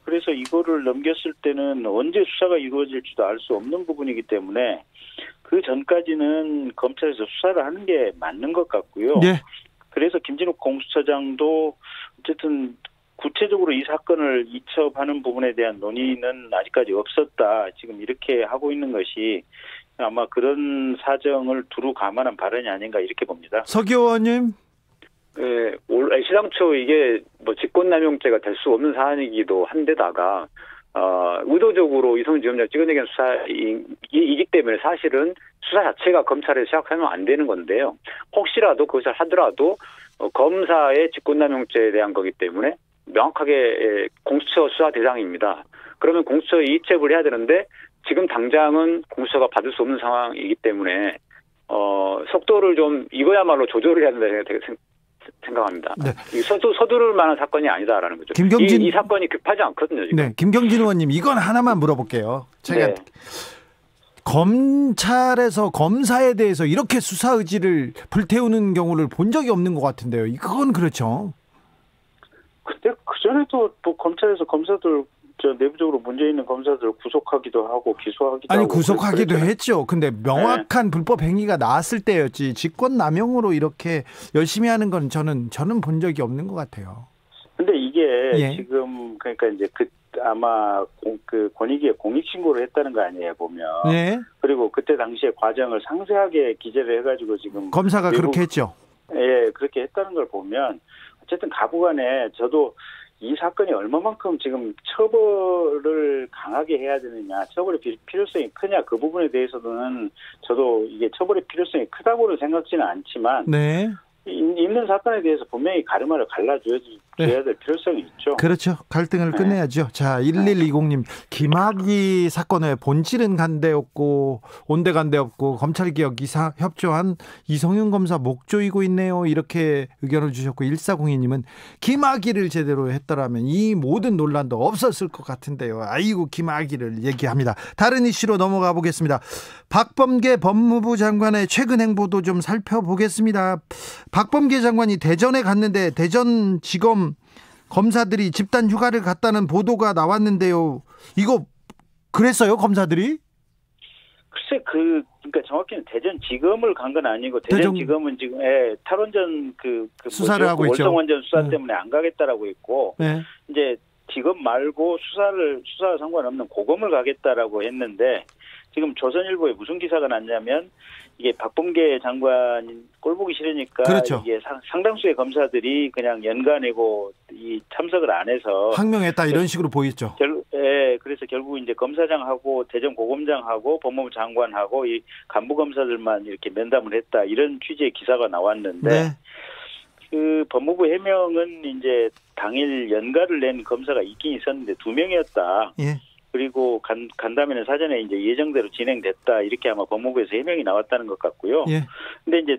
그래서 이거를 넘겼을 때는 언제 수사가 이루어질지도 알 수 없는 부분이기 때문에 그 전까지는 검찰에서 수사를 하는 게 맞는 것 같고요. 네. 그래서 김진욱 공수처장도 어쨌든 구체적으로 이 사건을 이첩하는 부분에 대한 논의는 아직까지 없었다. 지금 이렇게 하고 있는 것이 아마 그런 사정을 두루 감안한 발언이 아닌가 이렇게 봅니다. 서기호 의원님. 네, 시장초 이게 뭐 직권남용죄가 될 수 없는 사안이기도 한데다가 의도적으로 이성윤 지검장 찍어내기 위한 수사이기 때문에 사실은 수사 자체가 검찰에 시작하면 안 되는 건데요. 혹시라도 그것을 하더라도 검사의 직권남용죄에 대한 거기 때문에 명확하게 공수처 수사 대상입니다. 그러면 공수처에 이첩을 해야 되는데 지금 당장은 공수처가 받을 수 없는 상황이기 때문에 속도를 좀 이거야말로 조절을 해야 된다 생각합니다. 네. 서두를 만한 사건이 아니다라는 거죠. 이 사건이 급하지 않거든요. 지금. 네, 김경진 의원님 이건 하나만 물어볼게요. 제가 검찰에서 검사에 대해서 이렇게 수사 의지를 불태우는 경우를 본 적이 없는 것 같은데요. 그건 그렇죠. 근데 그전에도 뭐 검찰에서 검사들 내부적으로 문제 있는 검사들 구속하기도 하고 기소하기도 하고. 구속하기도 했죠. 근데 명확한 불법 행위가 나왔을 때였지 직권남용으로 이렇게 열심히 하는 건 저는 본 적이 없는 것 같아요. 근데 이게 지금 그러니까 이제 아마 그 권익위에 공익신고를 했다는 거 아니에요, 보면. 네. 그리고 그때 당시에 과정을 상세하게 기재를 해가지고 지금 검사가 그렇게 했죠. 예, 그렇게 했다는 걸 보면 어쨌든 가부간에 저도 이 사건이 얼마만큼 지금 처벌을 강하게 해야 되느냐, 처벌의 필요성이 크냐, 그 부분에 대해서는 저도 이게 처벌의 필요성이 크다고는 생각지는 않지만 네. 있는 사건에 대해서 분명히 가르마를 갈라줘야 될 필요성이 있죠. 그렇죠. 갈등을 끝내야죠. 자, 1120님, 김학의 사건의 본질은 간데없고 온데간데없고 검찰개혁 협조한 이성윤 검사 목 조이고 있네요. 이렇게 의견을 주셨고, 1402님은 김학의를 제대로 했더라면 이 모든 논란도 없었을 것 같은데요. 아이고, 김학의를 얘기합니다. 다른 이슈로 넘어가 보겠습니다. 박범계 법무부 장관의 최근 행보도 좀 살펴보겠습니다. 박범계 장관이 대전에 갔는데 대전지검 검사들이 집단 휴가를 갔다는 보도가 나왔는데요. 이거 그랬어요, 검사들이? 글쎄, 그러니까 정확히는 대전지검을 간 건 아니고 대전지검은 지금 탈원전 수사를 하고 있죠. 월성원전 수사 때문에 안 가겠다라고 했고, 네. 이제 지검 말고 수사와 상관없는 고검을 가겠다라고 했는데, 지금 조선일보에 무슨 기사가 났냐면, 이게 박범계 장관 꼴보기 싫으니까, 그렇죠. 이게 상당수의 검사들이 그냥 연가내고 이 참석을 안 해서 항명했다, 이런 식으로 보였죠. 그래서 결국 이제 검사장하고 대전 고검장하고 법무부 장관하고 이 간부 검사들만 이렇게 면담을 했다, 이런 취지의 기사가 나왔는데, 네. 그 법무부 해명은 이제 당일 연가를 낸 검사가 있긴 있었는데 2명이었다. 예. 그리고 간담회는 사전에 이제 예정대로 진행됐다, 이렇게 아마 법무부에서 해명이 나왔다는 것 같고요. 예. 근데 이제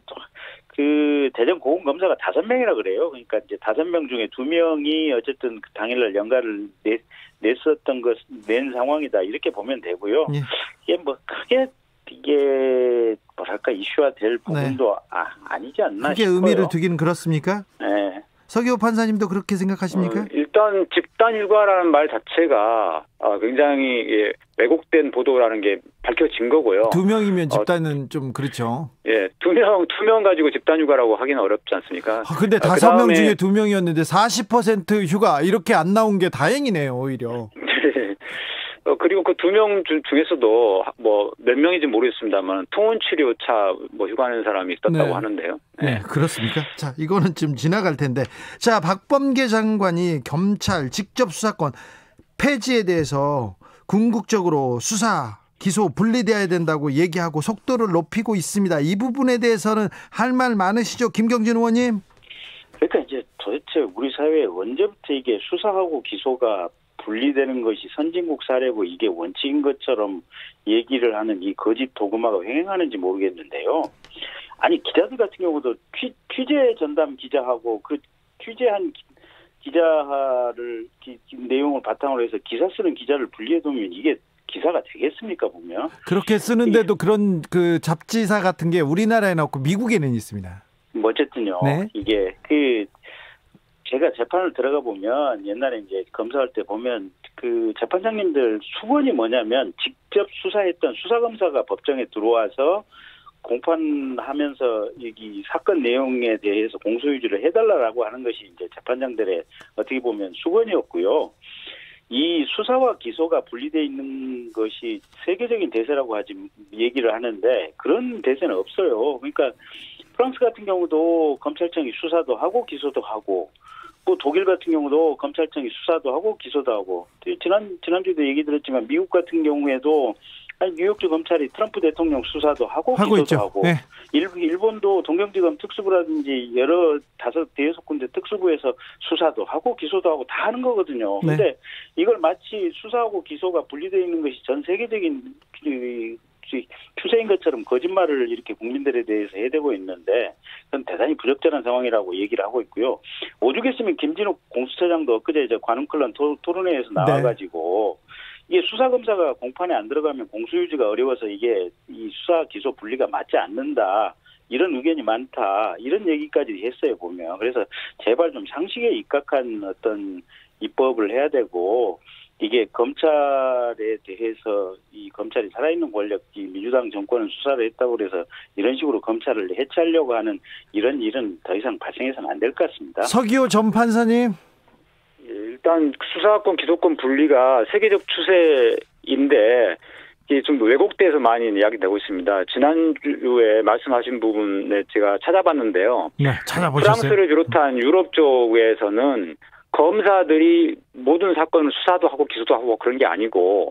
그 대전 고검 검사가 5명이라 그래요. 그러니까 이제 5명 중에 2명이 어쨌든 그 당일날 연가를 낸 상황이다, 이렇게 보면 되고요. 예. 이게 뭐 크게 이게 뭐랄까 이슈화될 부분도 아니지 않나 크게 싶어요. 의미를 두기는 그렇습니까? 네. 서기호 판사님도 그렇게 생각하십니까? 일단 집단 휴가라는 말 자체가 굉장히 왜곡된 보도라는 게 밝혀진 거고요. 2명이면 집단은 좀 그렇죠. 예, 2명 가지고 집단 휴가라고 하기는 어렵지 않습니까? 근데 5명 중에 2명이었는데 40% 휴가, 이렇게 안 나온 게 다행이네요, 오히려. 그리고 그 2명 중에서도 뭐 몇 명인지 모르겠습니다만 통원치료차 휴가하는 사람이 있었다고 하는데요. 네, 그렇습니까? 자, 이거는 좀 지나갈 텐데. 자, 박범계 장관이 검찰 직접 수사권 폐지에 대해서 궁극적으로 수사, 기소 분리돼야 된다고 얘기하고 속도를 높이고 있습니다. 이 부분에 대해서는 할 말 많으시죠, 김경진 의원님? 그러니까 이제 도대체 우리 사회에 언제부터 이게 수사하고 기소가 분리되는 것이 선진국 사례고 이게 원칙인 것처럼 얘기를 하는 이 거짓 도그마가 횡행하는지 모르겠는데요. 아니, 기자들 같은 경우도 취재 전담 기자하고 그 취재한 기자를 내용을 바탕으로 해서 기사 쓰는 기자를 분리해두면 이게 기사가 되겠습니까, 보면? 그렇게 쓰는데도 그런 그 잡지사 같은 게 우리나라에는 없고 미국에는 있습니다. 뭐 어쨌든요. 네. 이게 제가 재판을 들어가 보면 옛날에 이제 검사할 때 보면 그 재판장님들 수건이 뭐냐면 직접 수사했던 수사검사가 법정에 들어와서 공판하면서 이 사건 내용에 대해서 공소유지를 해달라고 하는 것이 이제 재판장들의 어떻게 보면 수건이었고요. 이 수사와 기소가 분리되어 있는 것이 세계적인 대세라고 얘기를 하는데 그런 대세는 없어요. 그러니까 프랑스 같은 경우도 검찰청이 수사도 하고 기소도 하고, 뭐 독일 같은 경우도 검찰청이 수사도 하고 기소도 하고, 지난주에도 얘기 들었지만 미국 같은 경우에도 뉴욕주 검찰이 트럼프 대통령 수사도 하고 기소도 있죠. 하고, 네. 일본도 동경지검 특수부라든지 여러 5-6군데 특수부에서 수사도 하고 기소도 하고 다 하는 거거든요. 네. 근데 이걸 마치 수사하고 기소가 분리되어 있는 것이 전 세계적인 추세인 것처럼 거짓말을 이렇게 국민들에 대해서 해대고 있는데 그건 대단히 부적절한 상황이라고 얘기를 하고 있고요. 오죽했으면 김진욱 공수처장도 엊그제 관훈클럽 토론회에서 나와가지고 이게 수사검사가 공판에 안 들어가면 공소유지가 어려워서 이게 이 수사 기소 분리가 맞지 않는다, 이런 의견이 많다, 이런 얘기까지 했어요, 보면. 그래서 제발 좀 상식에 입각한 어떤 입법을 해야 되고, 이게 검찰에 대해서 이 검찰이 살아있는 권력, 이 민주당 정권은 수사를 했다고 그래서 이런 식으로 검찰을 해체하려고 하는 이런 일은 더 이상 발생해서는 안 될 것 같습니다. 서기호 전 판사님. 일단 수사권, 기소권 분리가 세계적 추세인데 이게 좀 왜곡돼서 많이 이야기되고 있습니다. 지난주에 말씀하신 부분에 제가 찾아봤는데요. 네, 찾아보셨어요? 프랑스를 비롯한 유럽 쪽에서는 검사들이 모든 사건을 수사도 하고 기소도 하고 그런 게 아니고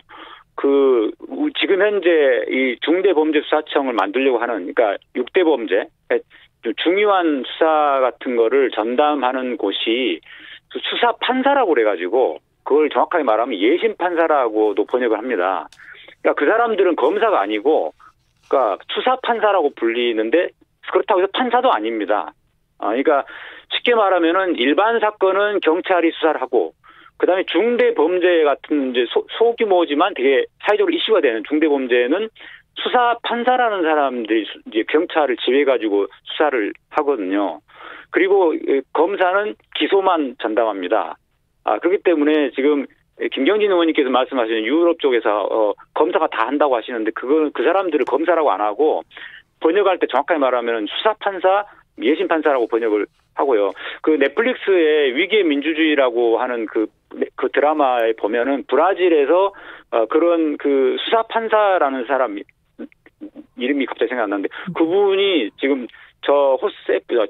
지금 현재 이 중대범죄수사청을 만들려고 하는, 그러니까 6대 범죄 중요한 수사 같은 거를 전담하는 곳이 수사 판사라고 그래가지고 그걸 정확하게 말하면 예심 판사라고도 번역을 합니다. 그러니까 그 사람들은 검사가 아니고, 그러니까 수사 판사라고 불리는데 그렇다고 해서 판사도 아닙니다. 그러니까 쉽게 말하면은 일반 사건은 경찰이 수사를 하고, 그다음에 중대 범죄 같은 이제 소규모지만 되게 사회적으로 이슈가 되는 중대 범죄는 수사 판사라는 사람들이 이제 경찰을 지휘해가지고 수사를 하거든요. 그리고 검사는 기소만 전담합니다. 그렇기 때문에 지금 김경진 의원님께서 말씀하시는 유럽 쪽에서 검사가 다 한다고 하시는데 그 사람들을 검사라고 안 하고 번역할 때 정확하게 말하면 수사 판사, 예심 판사라고 번역을 하고요. 그 넷플릭스의 위기의 민주주의라고 하는 그 드라마에 보면은 브라질에서 그런 그 수사 판사라는 사람 이름이 갑자기 생각 안 나는데 그분이 지금 저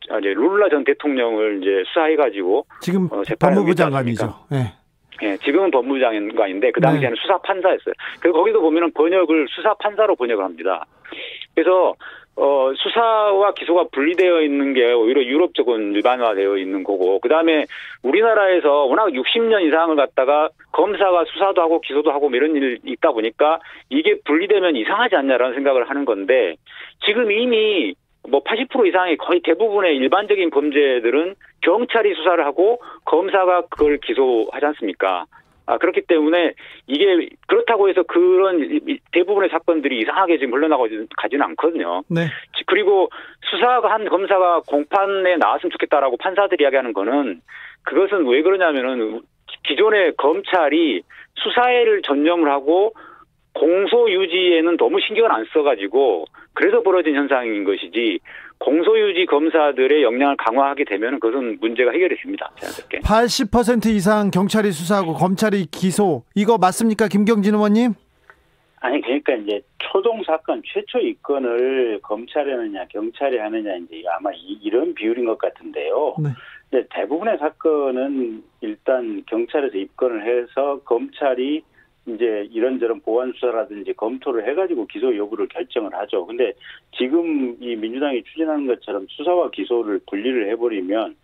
룰라 전 대통령을 이제 수사해가지고 지금 법무부 장관이죠. 네. 예, 지금은 법무부 장관인데 그 당시에는 네. 수사 판사였어요. 그래서 거기서 보면은 번역을 수사 판사로 번역을 합니다. 그래서 수사와 기소가 분리되어 있는 게 오히려 유럽 쪽은 일반화되어 있는 거고, 그 다음에 우리나라에서 워낙 60년 이상을 갖다가 검사가 수사도 하고 기소도 하고 이런 일이 있다 보니까 이게 분리되면 이상하지 않냐라는 생각을 하는 건데, 지금 이미 뭐 80% 이상의 거의 대부분의 일반적인 범죄들은 경찰이 수사를 하고 검사가 그걸 기소하지 않습니까? 그렇기 때문에 이게 그렇다고 해서 그런 대부분의 사건들이 이상하게 지금 흘러나가지는 않거든요. 네. 그리고 수사가 한 검사가 공판에 나왔으면 좋겠다라고 판사들이 이야기하는 거는, 그것은 왜 그러냐면은 기존의 검찰이 수사에를 전념을 하고 공소 유지에는 너무 신경을 안 써가지고 그래서 벌어진 현상인 것이지, 공소유지 검사들의 역량을 강화하게 되면 그것은 문제가 해결이 됩니다. 자연스럽게. 80% 이상 경찰이 수사하고 검찰이 기소, 이거 맞습니까, 김경진 의원님? 아니, 그러니까 이제 초동 사건 최초 입건을 검찰이 하느냐 경찰이 하느냐 이제 아마 이런 비율인 것 같은데요. 네. 이제 대부분의 사건은 일단 경찰에서 입건을 해서 검찰이 이제 이런저런 보완 수사라든지 검토를 해가지고 기소 여부를 결정을 하죠. 근데 지금 이 민주당이 추진하는 것처럼 수사와 기소를 분리를 해버리면,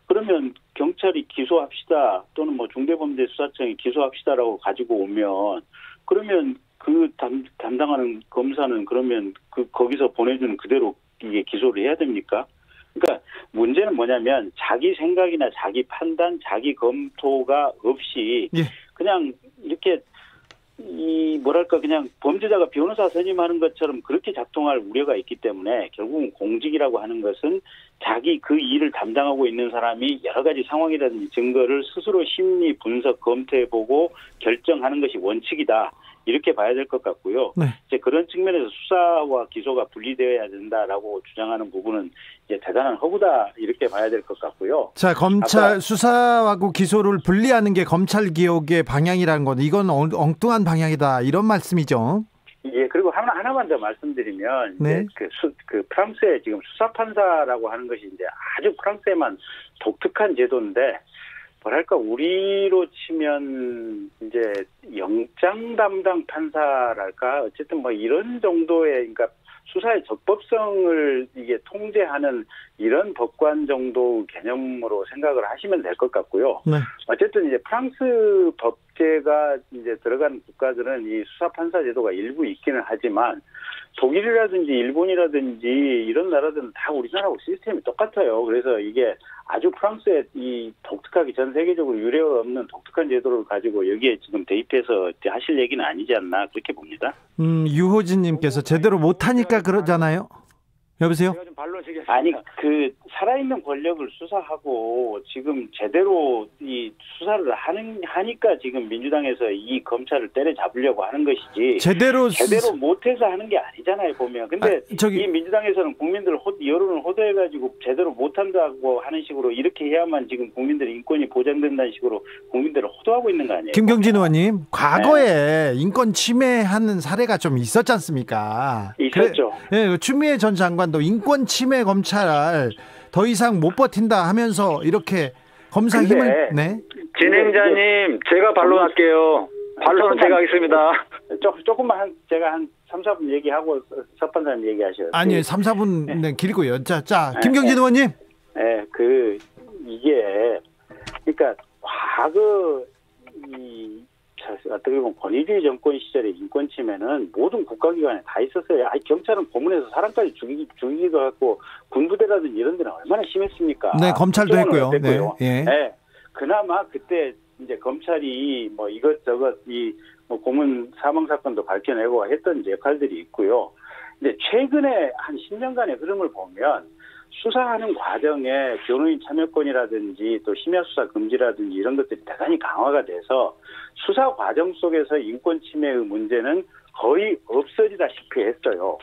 그러면 경찰이 기소합시다 또는 뭐 중대범죄수사청이 기소합시다라고 가지고 오면, 그러면 그 담당하는 검사는 그러면 거기서 보내주는 그대로 이게 기소를 해야 됩니까? 그러니까 문제는 뭐냐면 자기 생각이나 자기 판단, 자기 검토가 없이 그냥 이렇게 그냥 범죄자가 변호사 선임하는 것처럼 그렇게 작동할 우려가 있기 때문에, 결국은 공직이라고 하는 것은 자기 그 일을 담당하고 있는 사람이 여러 가지 상황이라든지 증거를 스스로 심리 분석 검토해보고 결정하는 것이 원칙이다, 이렇게 봐야 될 것 같고요. 네. 이제 그런 측면에서 수사와 기소가 분리되어야 된다라고 주장하는 부분은 이제 대단한 허구다, 이렇게 봐야 될 것 같고요. 자, 검찰 수사하고 기소를 분리하는 게 검찰 개혁의 방향이라는 건, 이건 엉뚱한 방향이다, 이런 말씀이죠. 예, 그리고 하나만 더 말씀드리면, 네. 이제 그 프랑스의 지금 수사판사라고 하는 것이 이제 아주 프랑스에만 독특한 제도인데, 뭐랄까, 우리로 치면 이제 영장 담당 판사랄까, 어쨌든 뭐 이런 정도의, 그러니까 수사의 적법성을 이게 통제하는 이런 법관 정도 개념으로 생각을 하시면 될 것 같고요. 네. 어쨌든 이제 프랑스 법제가 이제 들어간 국가들은 이 수사 판사 제도가 일부 있기는 하지만, 독일이라든지 일본이라든지 이런 나라들은 다 우리나라하고 시스템이 똑같아요. 그래서 이게 아주 프랑스의 이 독특하게 전 세계적으로 유례가 없는 독특한 제도를 가지고 여기에 지금 대입해서 하실 얘기는 아니지 않나, 그렇게 봅니다. 유호진님께서 제대로 못하니까 그러잖아요. 여보세요? 아니, 그 살아있는 권력을 수사하고 지금 제대로 이 수사를 하니까 지금 민주당에서 이 검찰을 때려잡으려고 하는 것이지, 제대로 못해서 하는 게 아니잖아요, 보면. 근데 이 민주당에서는 국민들 여론을 호도해가지고 제대로 못한다고 하는 식으로 이렇게 해야만 지금 국민들의 인권이 보장된다는 식으로 국민들을 호도하고 있는 거 아니에요? 김경진 의원님, 과거에 인권 침해하는 사례가 좀 있었지 않습니까? 있었죠. 네, 추미애 전 장관도 인권 침해 검찰 더 이상 못 버틴다 하면서 이렇게 검사 힘을. 네. 진행자님, 제가 반론할게요. 반론은 제가 하겠습니다. 조금만 제가 한 3, 4분 얘기하고 석판사님 얘기하셔요. 아니요, 3, 4분 네, 길고요. 자, 김경진 의원님. 네, 이게 그러니까 과거 어떻게 보면 권위주의 정권 시절의 인권 침해는 모든 국가기관에 다 있었어요. 경찰은 고문해서 사람까지 죽이기도 하고 군부대라든지 이런 데는 얼마나 심했습니까? 네, 검찰도 했고요. 네. 네. 그나마 그때 이제 검찰이 뭐 이것저것 뭐 고문 사망 사건도 밝혀내고 했던 역할들이 있고요. 근데 최근에 한 10년간의 흐름을 보면 수사하는 과정에 변호인 참여권이라든지 또 심야 수사 금지라든지 이런 것들이 대단히 강화가 돼서 수사 과정 속에서 인권 침해의 문제는 거의 없어지다시피 했어요.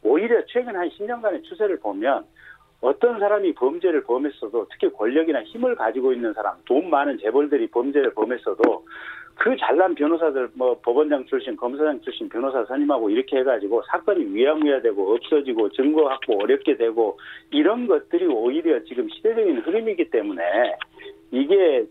오히려 최근 한 10년간의 추세를 보면 어떤 사람이 범죄를 범했어도 특히 권력이나 힘을 가지고 있는 사람, 돈 많은 재벌들이 범죄를 범했어도 그 잘난 변호사들 뭐 법원장 출신, 검사장 출신 변호사 선임하고 이렇게 해가지고 사건이 위야무야되고 없어지고 증거 확보 어렵게 되고 이런 것들이 오히려 지금 시대적인 흐름이기 때문에 이게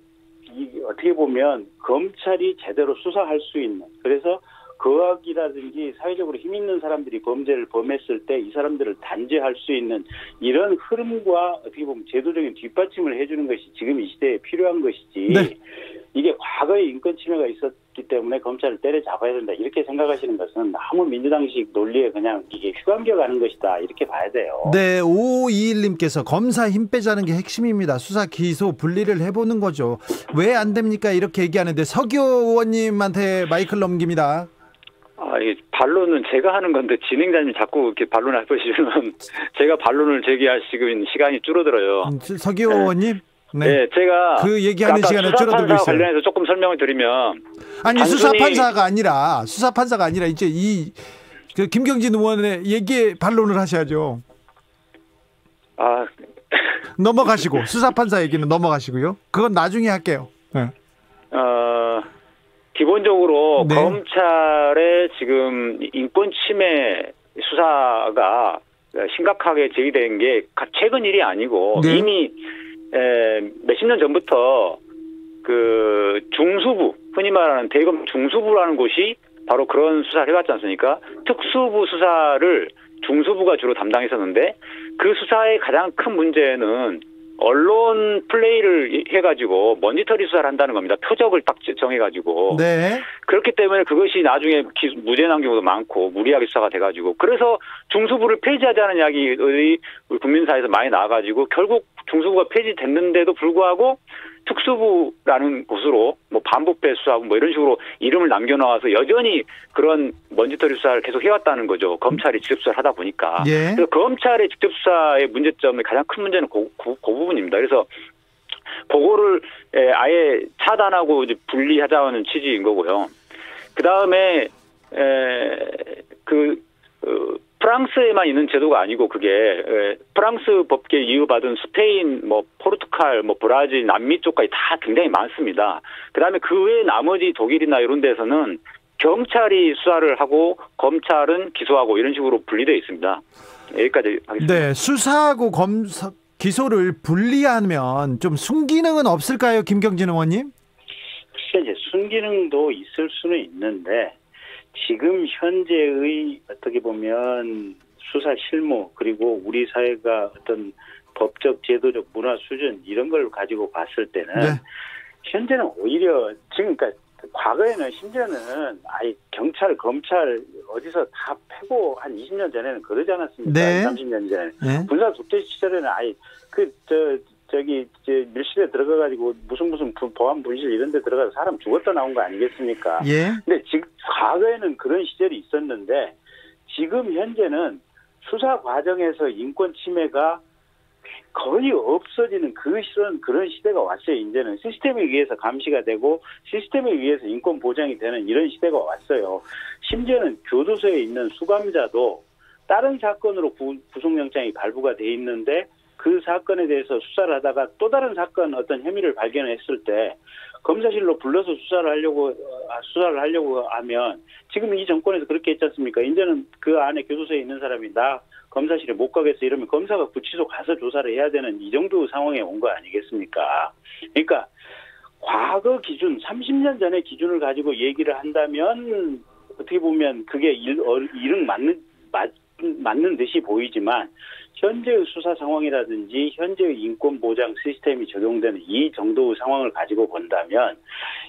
어떻게 보면 검찰이 제대로 수사할 수 있는 그래서 거학이라든지 사회적으로 힘 있는 사람들이 범죄를 범했을 때 이 사람들을 단죄할 수 있는 이런 흐름과 어떻게 보면 제도적인 뒷받침을 해주는 것이 지금 이 시대에 필요한 것이지 네. 이게 과거에 인권 침해가 있었기 때문에 검찰을 때려잡아야 된다 이렇게 생각하시는 것은 너무 민주당식 논리에 그냥 이게 휘감겨 가는 것이다 이렇게 봐야 돼요. 네, 5521님께서 검사 힘 빼자는 게 핵심입니다. 수사 기소 분리를 해보는 거죠. 왜 안 됩니까? 이렇게 얘기하는데 서기호 의원님한테 마이크를 넘깁니다. 이 반론은 제가 하는 건데 진행자님 자꾸 이렇게 반론을 해보시면 제가 반론을 제기할 시간이 줄어들어요. 서기호 의원님? 네, 제가 그 얘기하는 시간에 줄어들고 있어요. 관련해서 조금 설명을 드리면 아니 수사판사가 아니라 이제 그 김경진 의원의 얘기에 반론을 하셔야죠. 넘어가시고 수사판사 얘기는 넘어가시고요. 그건 나중에 할게요. 네. 기본적으로 네. 검찰의 지금 인권 침해 수사가 심각하게 제기된 게 최근 일이 아니고 네. 이미 몇십 년 전부터 그 중수부, 흔히 말하는 대검 중수부라는 곳이 바로 그런 수사를 해왔지 않습니까? 특수부 수사를 중수부가 주로 담당했었는데 그 수사의 가장 큰 문제는 언론 플레이를 해가지고 먼지털이 수사를 한다는 겁니다. 표적을 딱 정해가지고. 네. 그렇기 때문에 그것이 나중에 무죄 난 경우도 많고 무리하게 수사가 돼가지고 그래서 중수부를 폐지하자는 이야기들이 우리 국민사회에서 많이 나와가지고 결국 중수부가 폐지됐는데도 불구하고 특수부라는 곳으로 뭐 반부패 수사하고 뭐 이런 식으로 이름을 남겨놓아서 여전히 그런 먼지털이 수사를 계속 해왔다는 거죠. 검찰이 직접 수사를 하다 보니까. 예. 그래서 검찰의 직접 수사의 문제점의 가장 큰 문제는 그 부분입니다. 그래서 그거를 아예 차단하고 이제 분리하자는 취지인 거고요. 그 다음에 프랑스에만 있는 제도가 아니고 그게 프랑스 법계에 이어받은 스페인, 뭐 포르투갈, 뭐 브라질, 남미 쪽까지 다 굉장히 많습니다. 그다음에 그 외에 나머지 독일이나 이런 데서는 경찰이 수사를 하고 검찰은 기소하고 이런 식으로 분리되어 있습니다. 여기까지 하겠습니다. 네, 수사하고 기소를 분리하면 좀 순기능은 없을까요, 김경진 의원님? 글쎄 이제 순기능도 있을 수는 있는데. 지금 현재의 어떻게 보면 수사 실무 그리고 우리 사회가 어떤 법적 제도적 문화 수준 이런 걸 가지고 봤을 때는 네. 현재는 오히려 지금 그러니까 과거에는 심지어는 경찰 검찰 어디서 다 패고 한 20년 전에는 그러지 않았습니까? 네. 30년 전에 네. 군사 독재 시절에는 밀실에 들어가가지고 무슨 보안 분실 이런 데 들어가서 사람 죽었다 나온 거 아니겠습니까? 예. 근데 지금 과거에는 그런 시절이 있었는데 지금 현재는 수사 과정에서 인권 침해가 거의 없어지는 그런 시대가 왔어요. 이제는 시스템에 의해서 감시가 되고 시스템에 의해서 인권 보장이 되는 이런 시대가 왔어요. 심지어는 교도소에 있는 수감자도 다른 사건으로 구속영장이 발부가 돼 있는데 그 사건에 대해서 수사를 하다가 또 다른 사건 어떤 혐의를 발견했을 때 검사실로 불러서 수사를 하려고 하면 지금 이 정권에서 그렇게 했지 않습니까? 이제는 그 안에 교도소에 있는 사람이 나 검사실에 못 가겠어 이러면 검사가 구치소 가서 조사를 해야 되는 이 정도 상황에 온 거 아니겠습니까? 그러니까 과거 기준, 30년 전의 기준을 가지고 얘기를 한다면 어떻게 보면 그게 일은 맞는 듯이 보이지만 현재의 수사 상황이라든지 현재의 인권 보장 시스템이 적용되는 이 정도의 상황을 가지고 본다면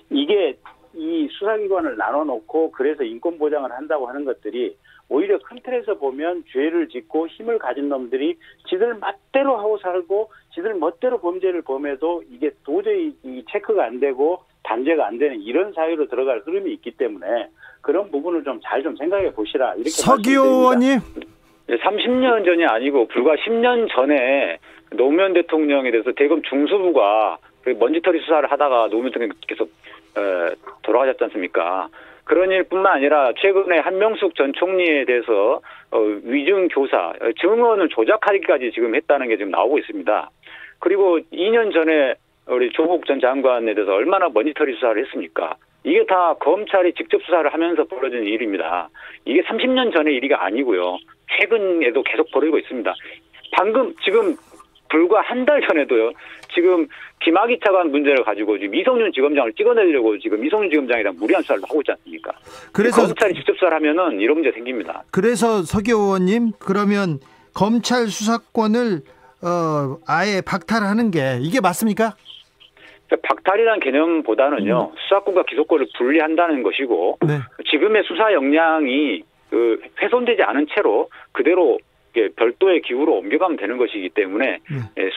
이게 이 수사기관을 나눠놓고 그래서 인권 보장을 한다고 하는 것들이 오히려 큰 틀에서 보면 죄를 짓고 힘을 가진 놈들이 지들 멋대로 하고 살고 지들 멋대로 범죄를 범해도 이게 도저히 이 체크가 안 되고 단죄가 안 되는 이런 사회로 들어갈 흐름이 있기 때문에 그런 부분을 좀 잘 좀 생각해 보시라. 이렇게 서기호 의원님. 30년 전이 아니고 불과 10년 전에 노무현 대통령에 대해서 대검 중수부가 먼지털이 수사를 하다가 노무현 대통령께서 돌아가셨지 않습니까? 그런 일뿐만 아니라 최근에 한명숙 전 총리에 대해서 위증 교사, 증언을 조작하기까지 지금 했다는 게 지금 나오고 있습니다. 그리고 2년 전에 우리 조국 전 장관에 대해서 얼마나 먼지털이 수사를 했습니까? 이게 다 검찰이 직접 수사를 하면서 벌어진 일입니다. 이게 30년 전의 일이 아니고요. 최근에도 계속 벌어지고 있습니다. 방금 지금 불과 한 달 전에도요. 지금 김학의 차관 문제를 가지고 지금 이성윤 지검장을 찍어내려고 지금 이성윤 지검장이랑 무리한 수사를 하고 있지 않습니까? 그래서 검찰이 직접 수사를 하면은 이런 문제 생깁니다. 그래서 서기호 의원님 그러면 검찰 수사권을 아예 박탈하는 게 이게 맞습니까? 박탈이라는 개념보다는요. 수사권과 기소권을 분리한다는 것이고 네. 지금의 수사 역량이 훼손되지 않은 채로 그대로 별도의 기구로 옮겨가면 되는 것이기 때문에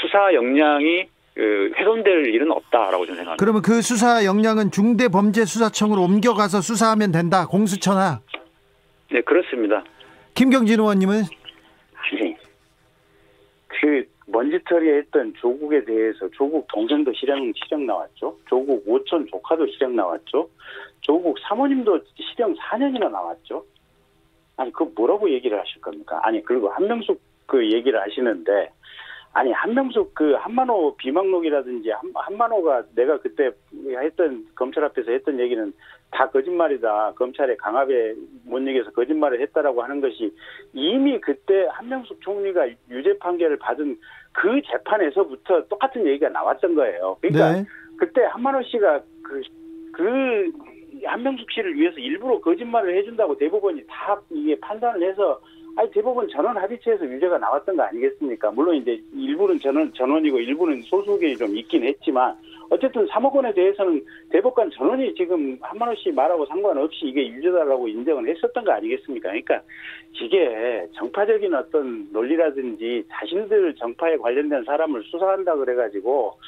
수사 역량이 훼손될 일은 없다라고 저는 생각합니다. 그러면 그 수사 역량은 중대범죄수사청으로 옮겨가서 수사하면 된다. 공수처나. 네, 그렇습니다. 김경진 의원님은? 아니, 그 먼지털이에 했던 조국에 대해서 조국 동생도 실형 나왔죠. 조국 오촌 조카도 실형 나왔죠. 조국 사모님도 실형 4년이나 나왔죠. 아니, 그 뭐라고 얘기를 하실 겁니까? 아니, 그리고 한명숙 그 얘기를 하시는데, 아니, 한명숙 그 한만호 비망록이라든지 한만호가 내가 그때 했던, 검찰 앞에서 했던 얘기는 다 거짓말이다. 검찰의 강압에 못 이겨서 거짓말을 했다라고 하는 것이 이미 그때 한명숙 총리가 유죄 판결을 받은 그 재판에서부터 똑같은 얘기가 나왔던 거예요. 그러니까 네. 그때 한만호 씨가 한명숙 씨를 위해서 일부러 거짓말을 해준다고 대법원이 다 이게 판단을 해서 대법원 전원 합의체에서 유죄가 나왔던 거 아니겠습니까? 물론 이제 일부는 전원이고 일부는 소수 의견이 좀 있긴 했지만 어쨌든 3억 원에 대해서는 대법관 전원이 지금 한만호 씨 말하고 상관없이 이게 유죄다라고 인정을 했었던 거 아니겠습니까? 그러니까 이게 정파적인 어떤 논리라든지 자신들 정파에 관련된 사람을 수사한다 그래가지고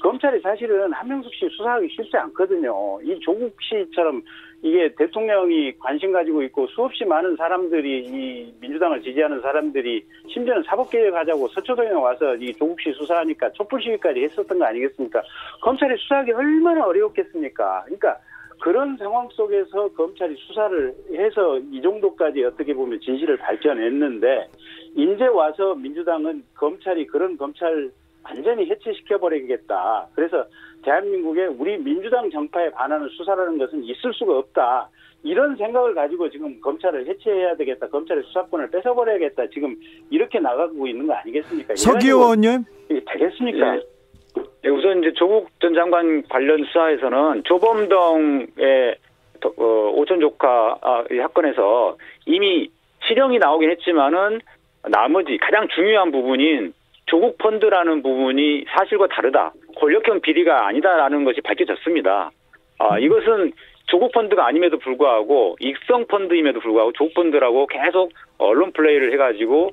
검찰이 사실은 한명숙 씨 수사하기 쉽지 않거든요. 이 조국 씨처럼 이게 대통령이 관심 가지고 있고 수없이 많은 사람들이 이 민주당을 지지하는 사람들이 심지어는 사법개혁하자고 서초동에 와서 이 조국 씨 수사하니까 촛불 시위까지 했었던 거 아니겠습니까? 검찰이 수사하기 얼마나 어려웠겠습니까? 그러니까 그런 상황 속에서 검찰이 수사를 해서 이 정도까지 어떻게 보면 진실을 밝혀냈는데 이제 와서 민주당은 검찰이 그런 검찰 완전히 해체시켜버리겠다. 그래서 대한민국에 우리 민주당 정파에 반하는 수사라는 것은 있을 수가 없다. 이런 생각을 가지고 지금 검찰을 해체해야 되겠다. 검찰의 수사권을 뺏어버려야겠다. 지금 이렇게 나가고 있는 거 아니겠습니까? 서기호 의원님. 이게 되겠습니까? 네, 우선 이제 조국 전 장관 관련 수사에서는 조범동의 오촌 조카 사건에서 이미 실형이 나오긴 했지만은 나머지 가장 중요한 부분인 조국 펀드라는 부분이 사실과 다르다. 권력형 비리가 아니다라는 것이 밝혀졌습니다. 이것은 조국 펀드가 아님에도 불구하고 익성 펀드임에도 불구하고 조국 펀드라고 계속 언론 플레이를 해가지고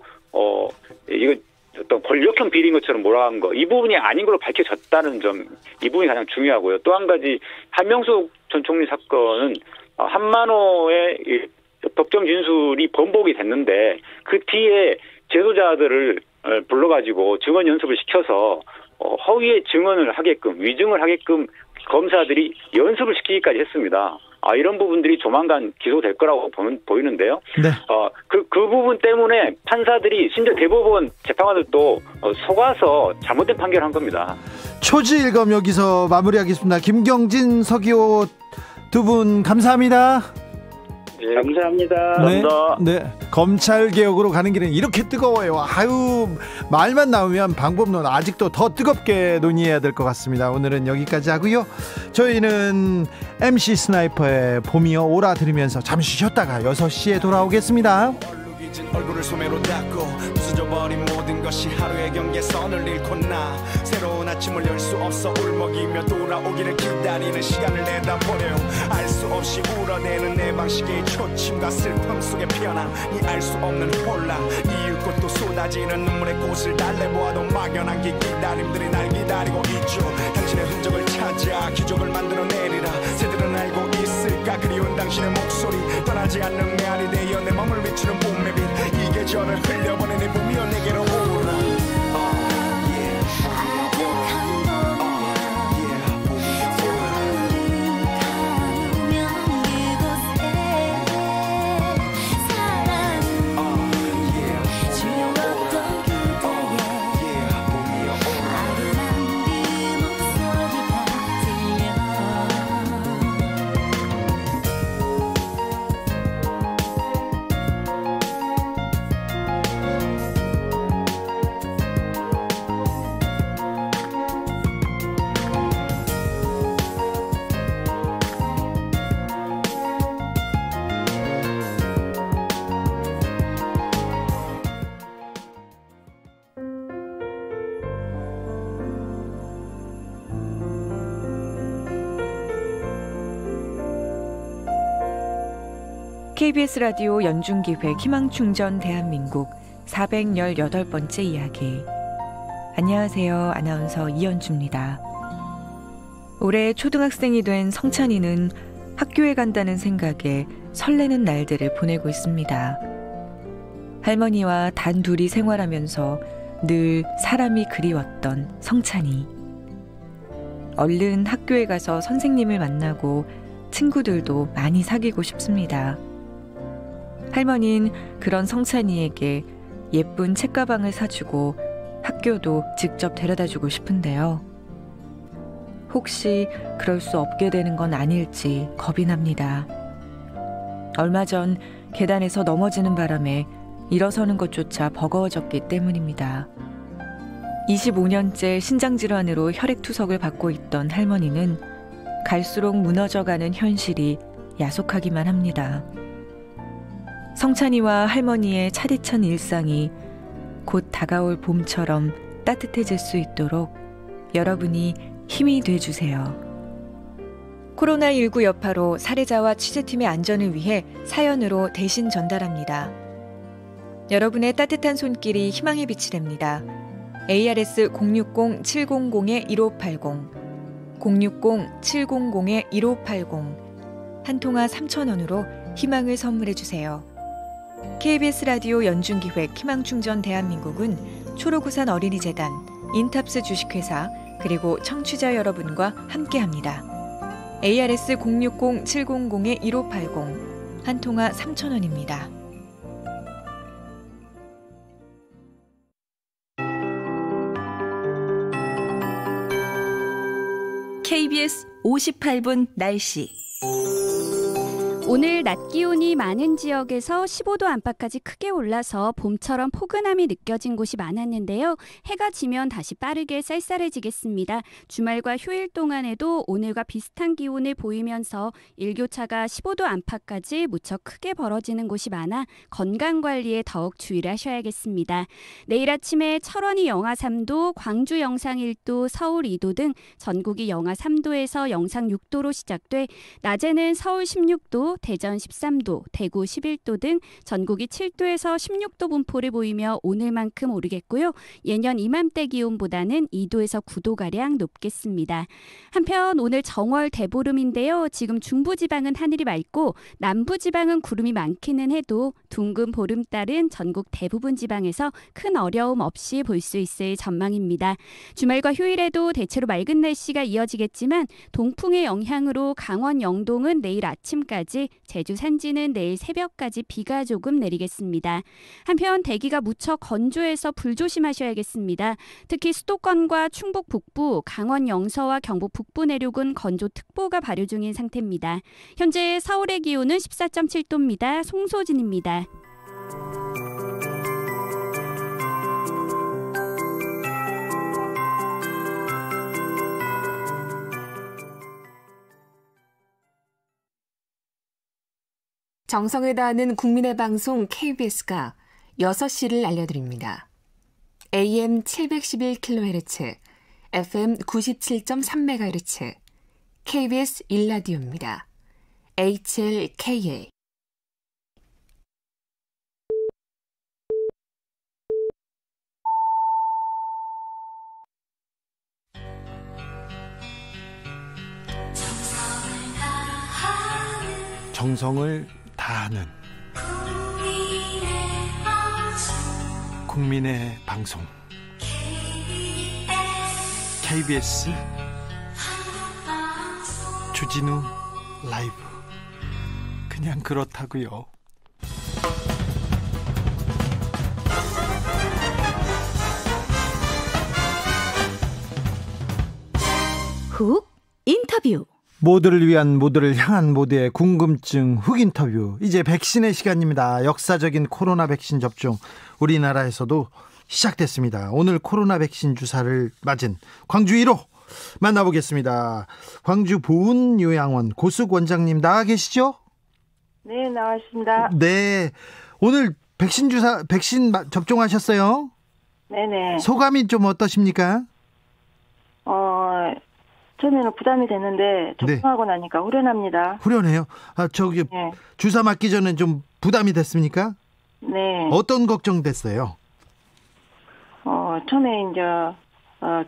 이거 어떤 권력형 비리인 것처럼 몰아간 거. 이 부분이 아닌 걸로 밝혀졌다는 점. 이 부분이 가장 중요하고요. 또 한 가지 한명숙 전 총리 사건은 한만호의 법정 진술이 번복이 됐는데 그 뒤에 제소자들을 불러가지고 증언 연습을 시켜서 허위의 증언을 하게끔 위증을 하게끔 검사들이 연습을 시키기까지 했습니다. 이런 부분들이 조만간 기소될 거라고 보이는데요. 네. 그 부분 때문에 판사들이 심지어 대법원 재판관들도 속아서 잘못된 판결을 한 겁니다. 초지일검 여기서 마무리하겠습니다. 김경진, 서기호 두 분 감사합니다. 예. 감사합니다. 네, 네. 검찰 개혁으로 가는 길은 이렇게 뜨거워요. 아유, 말만 나오면 방법론 아직도 더 뜨겁게 논의해야 될 것 같습니다. 오늘은 여기까지 하고요. 저희는 MC 스나이퍼의 봄이여 오라 들으면서 잠시 쉬었다가 6시에 돌아오겠습니다. 얼굴을 소매로 닦고 부서져버린 모든 것이 하루의 경계선을 잃고 나 새로운 아침을 열 수 없어 울먹이며 돌아오기를 기다리는 시간을 내다버려요. 알 수 없이 울어대는 내 방식의 초침과 슬픔 속에 피어난 이 알 수 없는 혼란, 이윽고 또 쏟아지는 눈물의 꽃을 달래보아도 막연한 기다림들이 날 기다리고 있죠. 당신의 흔적을 찾아 기적을 만들어내리라. 새들은 알고 있을까 그리운 당신의 목소리, 떠나지 않는 메아리 되어 내 맘을 비추는 봄의 빛, 이 계절을 흘려보내 내 봄이여 내게로 오라. KBS 라디오 연중기획 희망충전 대한민국 418번째 이야기. 안녕하세요. 아나운서 이연주입니다. 올해 초등학생이 된 성찬이는 학교에 간다는 생각에 설레는 날들을 보내고 있습니다. 할머니와 단둘이 생활하면서 늘 사람이 그리웠던 성찬이. 얼른 학교에 가서 선생님을 만나고 친구들도 많이 사귀고 싶습니다. 할머니는 그런 성찬이에게 예쁜 책가방을 사주고 학교도 직접 데려다주고 싶은데요. 혹시 그럴 수 없게 되는 건 아닐지 겁이 납니다. 얼마 전 계단에서 넘어지는 바람에 일어서는 것조차 버거워졌기 때문입니다. 25년째 신장질환으로 혈액투석을 받고 있던 할머니는 갈수록 무너져가는 현실이 야속하기만 합니다. 성찬이와 할머니의 차디찬 일상이 곧 다가올 봄처럼 따뜻해질 수 있도록 여러분이 힘이 돼주세요. 코로나19 여파로 사례자와 취재팀의 안전을 위해 사연으로 대신 전달합니다. 여러분의 따뜻한 손길이 희망의 빛이 됩니다. ARS 060-700-1580 060-700-1580 한 통화 3,000원으로 희망을 선물해주세요. KBS 라디오 연중기획 희망충전 대한민국은 초록우산 어린이재단, 인탑스 주식회사 그리고 청취자 여러분과 함께합니다. ARS 060-700-1580 한 통화 3,000원입니다. KBS 58분 날씨. 오늘 낮 기온이 많은 지역에서 15도 안팎까지 크게 올라서 봄처럼 포근함이 느껴진 곳이 많았는데요. 해가 지면 다시 빠르게 쌀쌀해지겠습니다. 주말과 휴일 동안에도 오늘과 비슷한 기온을 보이면서 일교차가 15도 안팎까지 무척 크게 벌어지는 곳이 많아 건강관리에 더욱 주의를 하셔야겠습니다. 내일 아침에 철원이 영하 3도, 광주 영상 1도, 서울 2도 등 전국이 영하 3도에서 영상 6도로 시작돼 낮에는 서울 16도, 대전 13도, 대구 11도 등 전국이 7도에서 16도 분포를 보이며 오늘만큼 오르겠고요. 예년 이맘때 기온보다는 2도에서 9도가량 높겠습니다. 한편 오늘 정월 대보름인데요. 지금 중부지방은 하늘이 맑고 남부지방은 구름이 많기는 해도 둥근 보름달은 전국 대부분 지방에서 큰 어려움 없이 볼 수 있을 전망입니다. 주말과 휴일에도 대체로 맑은 날씨가 이어지겠지만 동풍의 영향으로 강원 영동은 내일 아침까지, 제주 산지는 내일 새벽까지 비가 조금 내리겠습니다. 한편 대기가 무척 건조해서 불조심하셔야겠습니다. 특히 수도권과 충북 북부, 강원 영서와 경북 북부 내륙은 건조특보가 발효 중인 상태입니다. 현재 서울의 기온은 14.7도입니다. 송소진입니다. 정성을 다하는 국민의 방송 KBS가 6시를 알려드립니다. AM 711kHz, FM 97.3MHz, KBS 1라디오입니다. HLKA. 정성을 다하는 국민의 방송 KBS 주진우 라이브. 그냥 그렇다고요. 훅 인터뷰. 모두를 위한, 모두를 향한 모두의 궁금증 훅 인터뷰. 이제 백신의 시간입니다. 역사적인 코로나 백신 접종, 우리나라에서도 시작됐습니다. 오늘 코로나 백신 주사를 맞은 광주 1호 만나보겠습니다. 광주 보은요양원 고숙 원장님 나와 계시죠? 네, 나와 있습니다. 네, 오늘 백신 접종하셨어요? 네네. 소감이 좀 어떠십니까? 처음에는 부담이 됐는데 접종하고 나니까 후련합니다. 후련해요? 네. 주사 맞기 전에 좀 부담이 됐습니까? 네. 어떤 걱정 됐어요? 처음에 이제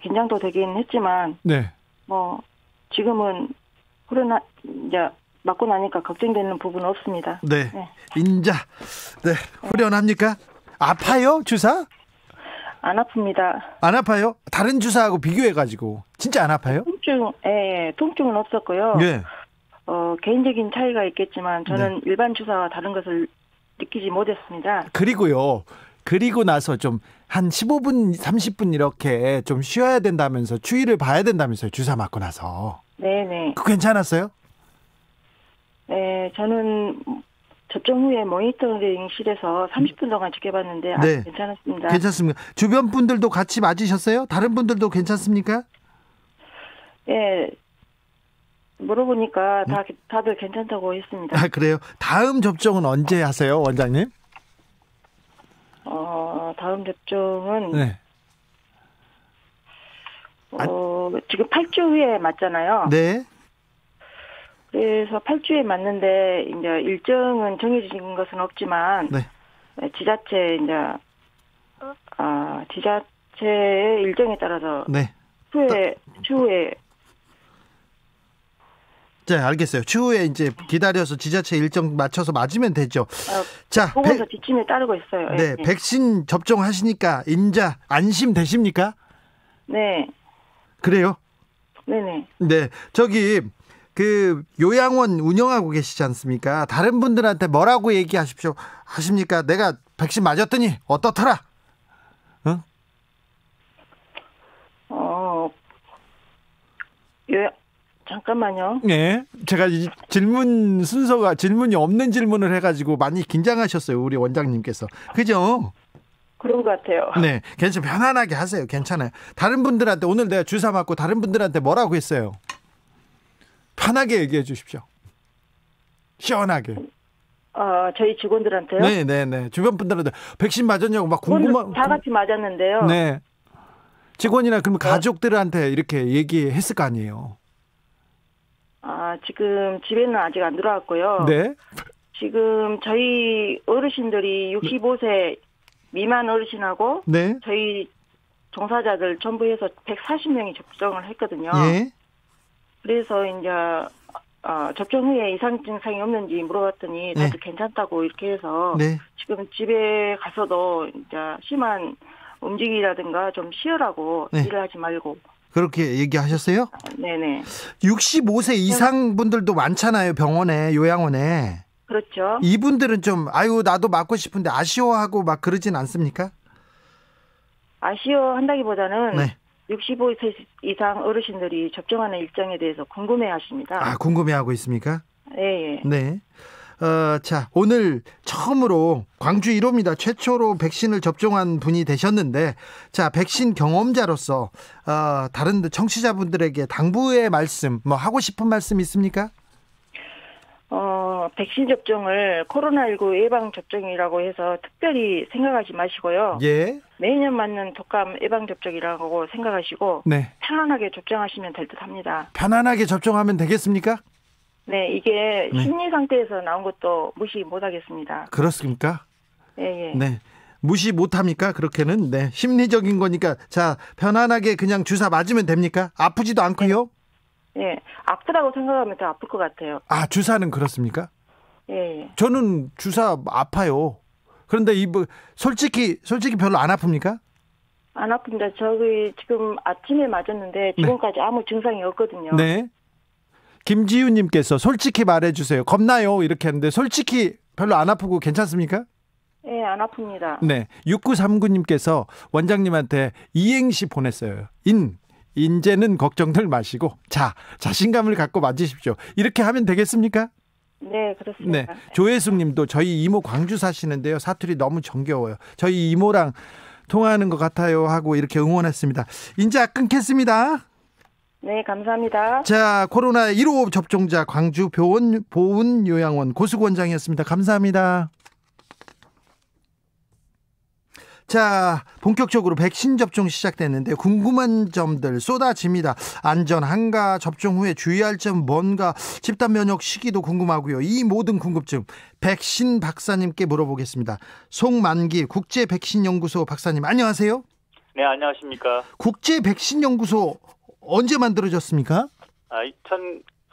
긴장도 되긴 했지만, 네. 지금은 이제 맞고 나니까 걱정되는 부분은 없습니다. 네. 네. 후련합니까? 아파요, 주사? 안 아픕니다. 안 아파요? 다른 주사하고 비교해가지고 진짜 안 아파요? 통증은 없었고요. 네. 개인적인 차이가 있겠지만 저는 일반 주사와 다른 것을 느끼지 못했습니다. 그리고 나서 좀 한 15분, 30분 이렇게 좀 쉬어야 된다면서 추위를 봐야 된다면서요, 주사 맞고 나서. 네네. 괜찮았어요? 네, 저는 접종 후에 모니터링실에서 30분 동안 지켜봤는데 아주 괜찮았습니다. 괜찮습니다. 주변 분들도 같이 맞으셨어요? 다른 분들도 괜찮습니까? 네, 물어보니까 다들 괜찮다고 했습니다. 아, 그래요? 다음 접종은 언제 하세요, 원장님? 다음 접종은 네. 지금 8주 후에 맞잖아요. 네. 그래서 8주에 맞는데 이제 일정은 정해진 것은 없지만 지자체의 일정에 따라서 추후에 네, 알겠어요. 추후에 이제 기다려서 지자체 일정 맞춰서 맞으면 되죠. 자, 보건소 지침에 따르고 있어요. 네, 백신 접종하시니까 인자 안심 되십니까? 네. 그래요? 네네. 네, 저기 그 요양원 운영하고 계시지 않습니까? 다른 분들한테 뭐라고 하십니까? 내가 백신 맞았더니 어떻더라? 응? 잠깐만요. 네, 제가 이 질문 순서가 질문이 없는 질문을 해가지고 많이 긴장하셨어요, 우리 원장님께서. 그죠? 그런 것 같아요. 네, 편안하게 하세요. 괜찮아요. 다른 분들한테 오늘 내가 주사 맞고 다른 분들한테 뭐라고 했어요? 편하게 얘기해 주십시오. 시원하게. 저희 직원들한테요? 네. 주변 분들한테 백신 맞았냐고 막 궁금한. 다 같이 맞았는데요. 네. 직원이나 그러면 가족들한테 이렇게 얘기했을 거 아니에요. 지금 집에는 아직 안 들어왔고요. 네. 지금 저희 어르신들이 65세 미만 어르신하고 저희 종사자들 전부 해서 140명이 접종을 했거든요. 예. 그래서 이제 접종 후에 이상 증상이 없는지 물어봤더니 다들 괜찮다고 이렇게 해서 지금 집에 가서도 이제 심한 움직이라든가 좀 쉬으라고 일을 하지 말고 그렇게 얘기하셨어요? 네네. 65세 이상 분들도 많잖아요. 병원에, 요양원에. 그렇죠. 이분들은 좀 나도 맞고 싶은데 아쉬워하고 막 그러진 않습니까? 아쉬워한다기보다는 65세 이상 어르신들이 접종하는 일정에 대해서 궁금해하십니다. 궁금해하고 있습니까? 네. 네. 자, 오늘 처음으로 광주 1호입니다. 최초로 백신을 접종한 분이 되셨는데, 자, 백신 경험자로서 다른 청취자분들에게 당부의 말씀, 하고 싶은 말씀 있습니까? 백신 접종을 코로나19 예방 접종이라고 해서 특별히 생각하지 마시고요. 예. 매년 맞는 독감 예방 접종이라고 생각하시고 편안하게 접종하시면 될 듯합니다. 편안하게 접종하면 되겠습니까? 네, 이게 심리 상태에서 나온 것도 무시 못하겠습니다. 그렇습니까? 예. 네. 무시 못합니까? 그렇게는. 네. 심리적인 거니까. 자, 편안하게 그냥 주사 맞으면 됩니까? 아프지도 않고요? 네. 아프다고 생각하면 더 아플 것 같아요. 주사는 그렇습니까? 예. 저는 주사 아파요. 그런데 솔직히 별로 안 아픕니까? 안 아픕니다. 저기 지금 아침에 맞았는데 지금까지 아무 증상이 없거든요. 네. 김지윤님께서 솔직히 말해주세요. 겁나요? 이렇게 하는데 솔직히 별로 안 아프고 괜찮습니까? 네, 안 아픕니다. 네, 6939님께서 원장님한테 이행시 보냈어요. 인제는 걱정들 마시고 자신감을 갖고 맞으십시오. 이렇게 하면 되겠습니까? 네, 그렇습니다. 네, 조혜숙님도 저희 이모 광주 사시는데요. 사투리 너무 정겨워요. 저희 이모랑 통화하는 것 같아요 하고 이렇게 응원했습니다. 인자 끊겠습니다. 네, 감사합니다. 자, 코로나 1호 접종자 광주 보훈요양원 고숙 원장이었습니다. 감사합니다. 자, 본격적으로 백신 접종 시작됐는데 궁금한 점들 쏟아집니다. 안전한가, 접종 후에 주의할 점 뭔가, 집단 면역 시기도 궁금하고요. 이 모든 궁금증 백신 박사님께 물어보겠습니다. 송만기 국제백신연구소 박사님, 안녕하세요. 네, 안녕하십니까. 국제백신연구소 언제 만들어졌습니까?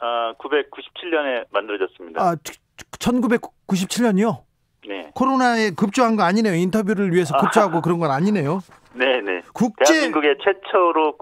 1997년에 만들어졌습니다. 1997년이요? 네. 코로나에 급조한 거 아니네요. 인터뷰를 위해서 급조하고 그런 건 아니네요. 네네. 대한민국의 최초로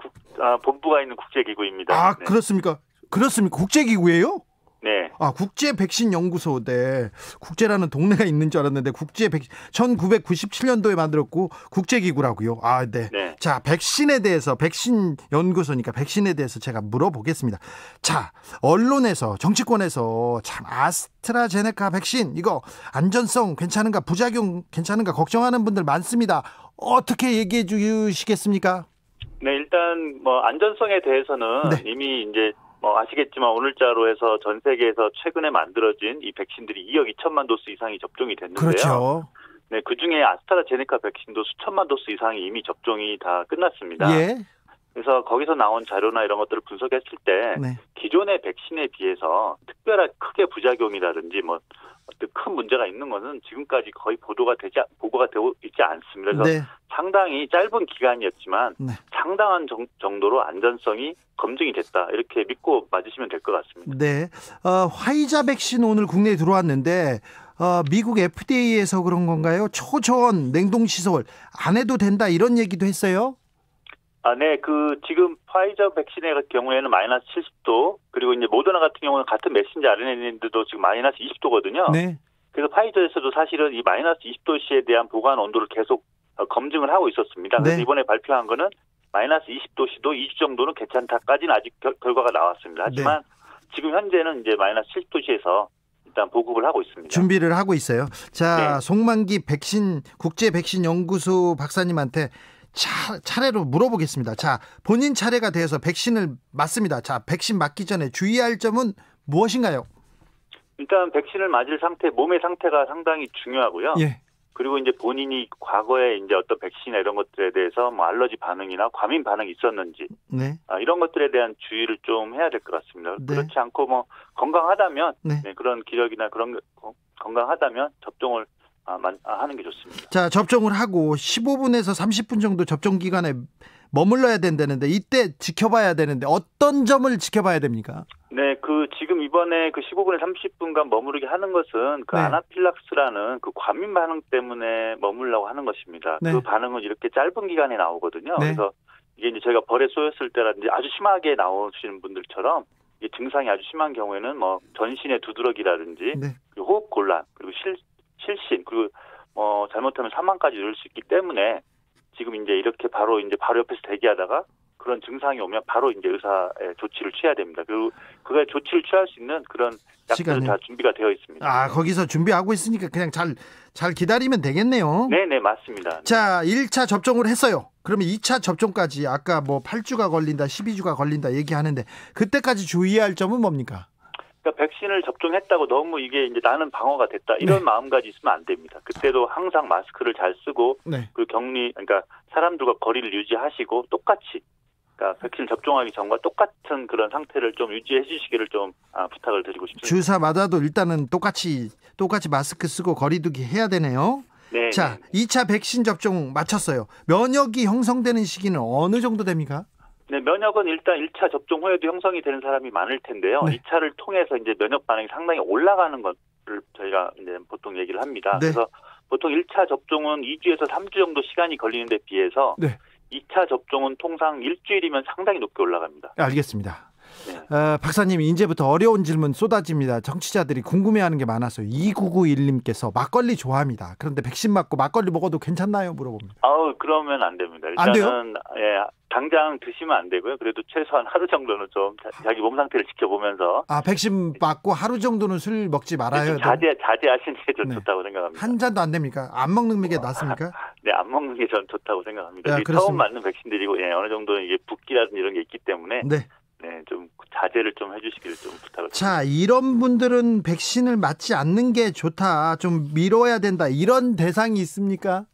본부가 있는 국제기구입니다. 네. 그렇습니까? 국제기구예요? 네. 국제백신연구소. 네. 국제라는 동네가 있는 줄 알았는데 1997년도에 만들었고 국제기구라고요. 네. 자, 백신에 대해서 백신연구소니까 백신에 대해서 제가 물어보겠습니다. 자, 언론에서 정치권에서 참 아스트라제네카 백신 이거 안전성 괜찮은가, 부작용 괜찮은가 걱정하는 분들 많습니다. 어떻게 얘기해 주시겠습니까? 네, 일단 안전성에 대해서는 이미 이제 아시겠지만 오늘자로 해서 전 세계에서 최근에 만들어진 이 백신들이 2억 2천만 도스 이상이 접종이 됐는데요. 그렇죠. 네, 그중에 아스트라제네카 백신도 수천만 도스 이상이 이미 접종이 다 끝났습니다. 예. 그래서 거기서 나온 자료나 이런 것들을 분석했을 때 기존의 백신에 비해서 특별하게 크게 부작용이라든지 어떤 큰 문제가 있는 것은 지금까지 거의 보고가 되고 있지 않습니다. 그래서 상당히 짧은 기간이었지만 상당한 정도로 안전성이 검증이 됐다. 이렇게 믿고 맞으시면 될 것 같습니다. 네, 화이자 백신 오늘 국내에 들어왔는데 미국 FDA에서 그런 건가요? 초저온 냉동시설 안 해도 된다 이런 얘기도 했어요? 네, 지금 파이저 백신의 경우에는 마이너스 70도, 그리고 이제 모더나 같은 경우는 같은 메신저 RNA인데도 지금 마이너스 20도거든요. 네. 그래서 파이저에서도 사실은 이 마이너스 20도씨에 대한 보관 온도를 계속 검증을 하고 있었습니다. 그래서 이번에 발표한 거는 마이너스 20도씨도 2주 정도는 괜찮다까지는 아직 결과가 나왔습니다. 하지만 지금 현재는 이제 마이너스 70도씨에서 일단 보급을 하고 있습니다. 준비를 하고 있어요. 자, 송만기 국제백신연구소 박사님한테 차례로 물어보겠습니다. 자, 본인 차례가 되어서 백신을 맞습니다. 자, 백신 맞기 전에 주의할 점은 무엇인가요? 일단 백신을 맞을 몸의 상태가 상당히 중요하고요. 그리고 이제 본인이 과거에 이제 어떤 백신이나 이런 것들에 대해서 알러지 반응이나 과민 반응이 있었는지 이런 것들에 대한 주의를 좀 해야 될 것 같습니다. 그렇지 않고 건강하다면 그런 기력이나 그런 건강하다면 접종을 하는 게 좋습니다. 자, 접종을 하고 15분에서 30분 정도 접종 기간에 머물러야 된다는데 이때 지켜봐야 되는데 어떤 점을 지켜봐야 됩니까? 네, 지금 이번에 15분에 30분간 머무르게 하는 것은 네. 아나필락스라는 과민 반응 때문에 머물라고 하는 것입니다. 네. 그 반응은 이렇게 짧은 기간에 나오거든요. 네. 그래서 이게 이제 저희가 벌에 쏘였을 때라든지 아주 심하게 나오시는 분들처럼 이게 증상이 아주 심한 경우에는 전신의 두드러기라든지 네. 호흡 곤란 그리고 실신 그리고 잘못하면 사망까지 이룰 수 있기 때문에 지금 이제 이렇게 바로 옆에서 대기하다가 그런 증상이 오면 바로 이제 의사의 조치를 취해야 됩니다. 그리고 그거에 조치를 취할 수 있는 그런 약들은 다 준비가 되어 있습니다. 아, 거기서 준비하고 있으니까 그냥 잘 기다리면 되겠네요. 네, 맞습니다. 자, 1차 접종을 했어요. 그러면 2차 접종까지 아까 8주가 걸린다, 12주가 걸린다 얘기하는데 그때까지 주의해야 할 점은 뭡니까? 그러니까 백신을 접종했다고 너무 이게 이제 나는 방어가 됐다 이런 마음가지 있으면 안 됩니다. 그때도 항상 마스크를 잘 쓰고 그 그러니까 사람들과 거리를 유지하시고 똑같이 그러니까 백신을 접종하기 전과 똑같은 그런 상태를 좀 유지해 주시기를 좀 부탁을 드리고 싶습니다. 주사 맞아도 일단은 똑같이 마스크 쓰고 거리두기 해야 되네요. 네. 자, 2차 백신 접종 마쳤어요. 면역이 형성되는 시기는 어느 정도 됩니까? 네, 면역은 일단 1차 접종 후에도 형성이 되는 사람이 많을 텐데요. 2차를 통해서 이제 면역 반응이 상당히 올라가는 것을 저희가 이제 보통 얘기를 합니다. 그래서 보통 1차 접종은 2주에서 3주 정도 시간이 걸리는 데 비해서 2차 접종은 통상 일주일이면 상당히 높게 올라갑니다. 알겠습니다. 박사님, 이제부터 어려운 질문 쏟아집니다. 정치자들이 궁금해하는 게 많아서요. 2991님께서 막걸리 좋아합니다. 그런데 백신 맞고 막걸리 먹어도 괜찮나요? 물어봅니다. 그러면 안 됩니다. 안 돼요? 일단은 당장 드시면 안 되고요. 그래도 최소한 하루 정도는 좀 자기 몸 상태를 지켜보면서. 백신 맞고 하루 정도는 술 먹지 말아요. 자제하시는 게 좀 좋다고 생각합니다. 한 잔도 안 됩니까? 안 먹는 게 낫습니까? 네, 안 먹는 게 전 좋다고 생각합니다. 처음 맞는 백신들이고 어느 정도는 이게 붓기라든지 이런 게 있기 때문에. 좀 자제를 좀 해주시기를 좀 부탁을 드립니다. 자, 이런 분들은 백신을 맞지 않는 게 좋다, 좀 미뤄야 된다, 이런 대상이 있습니까?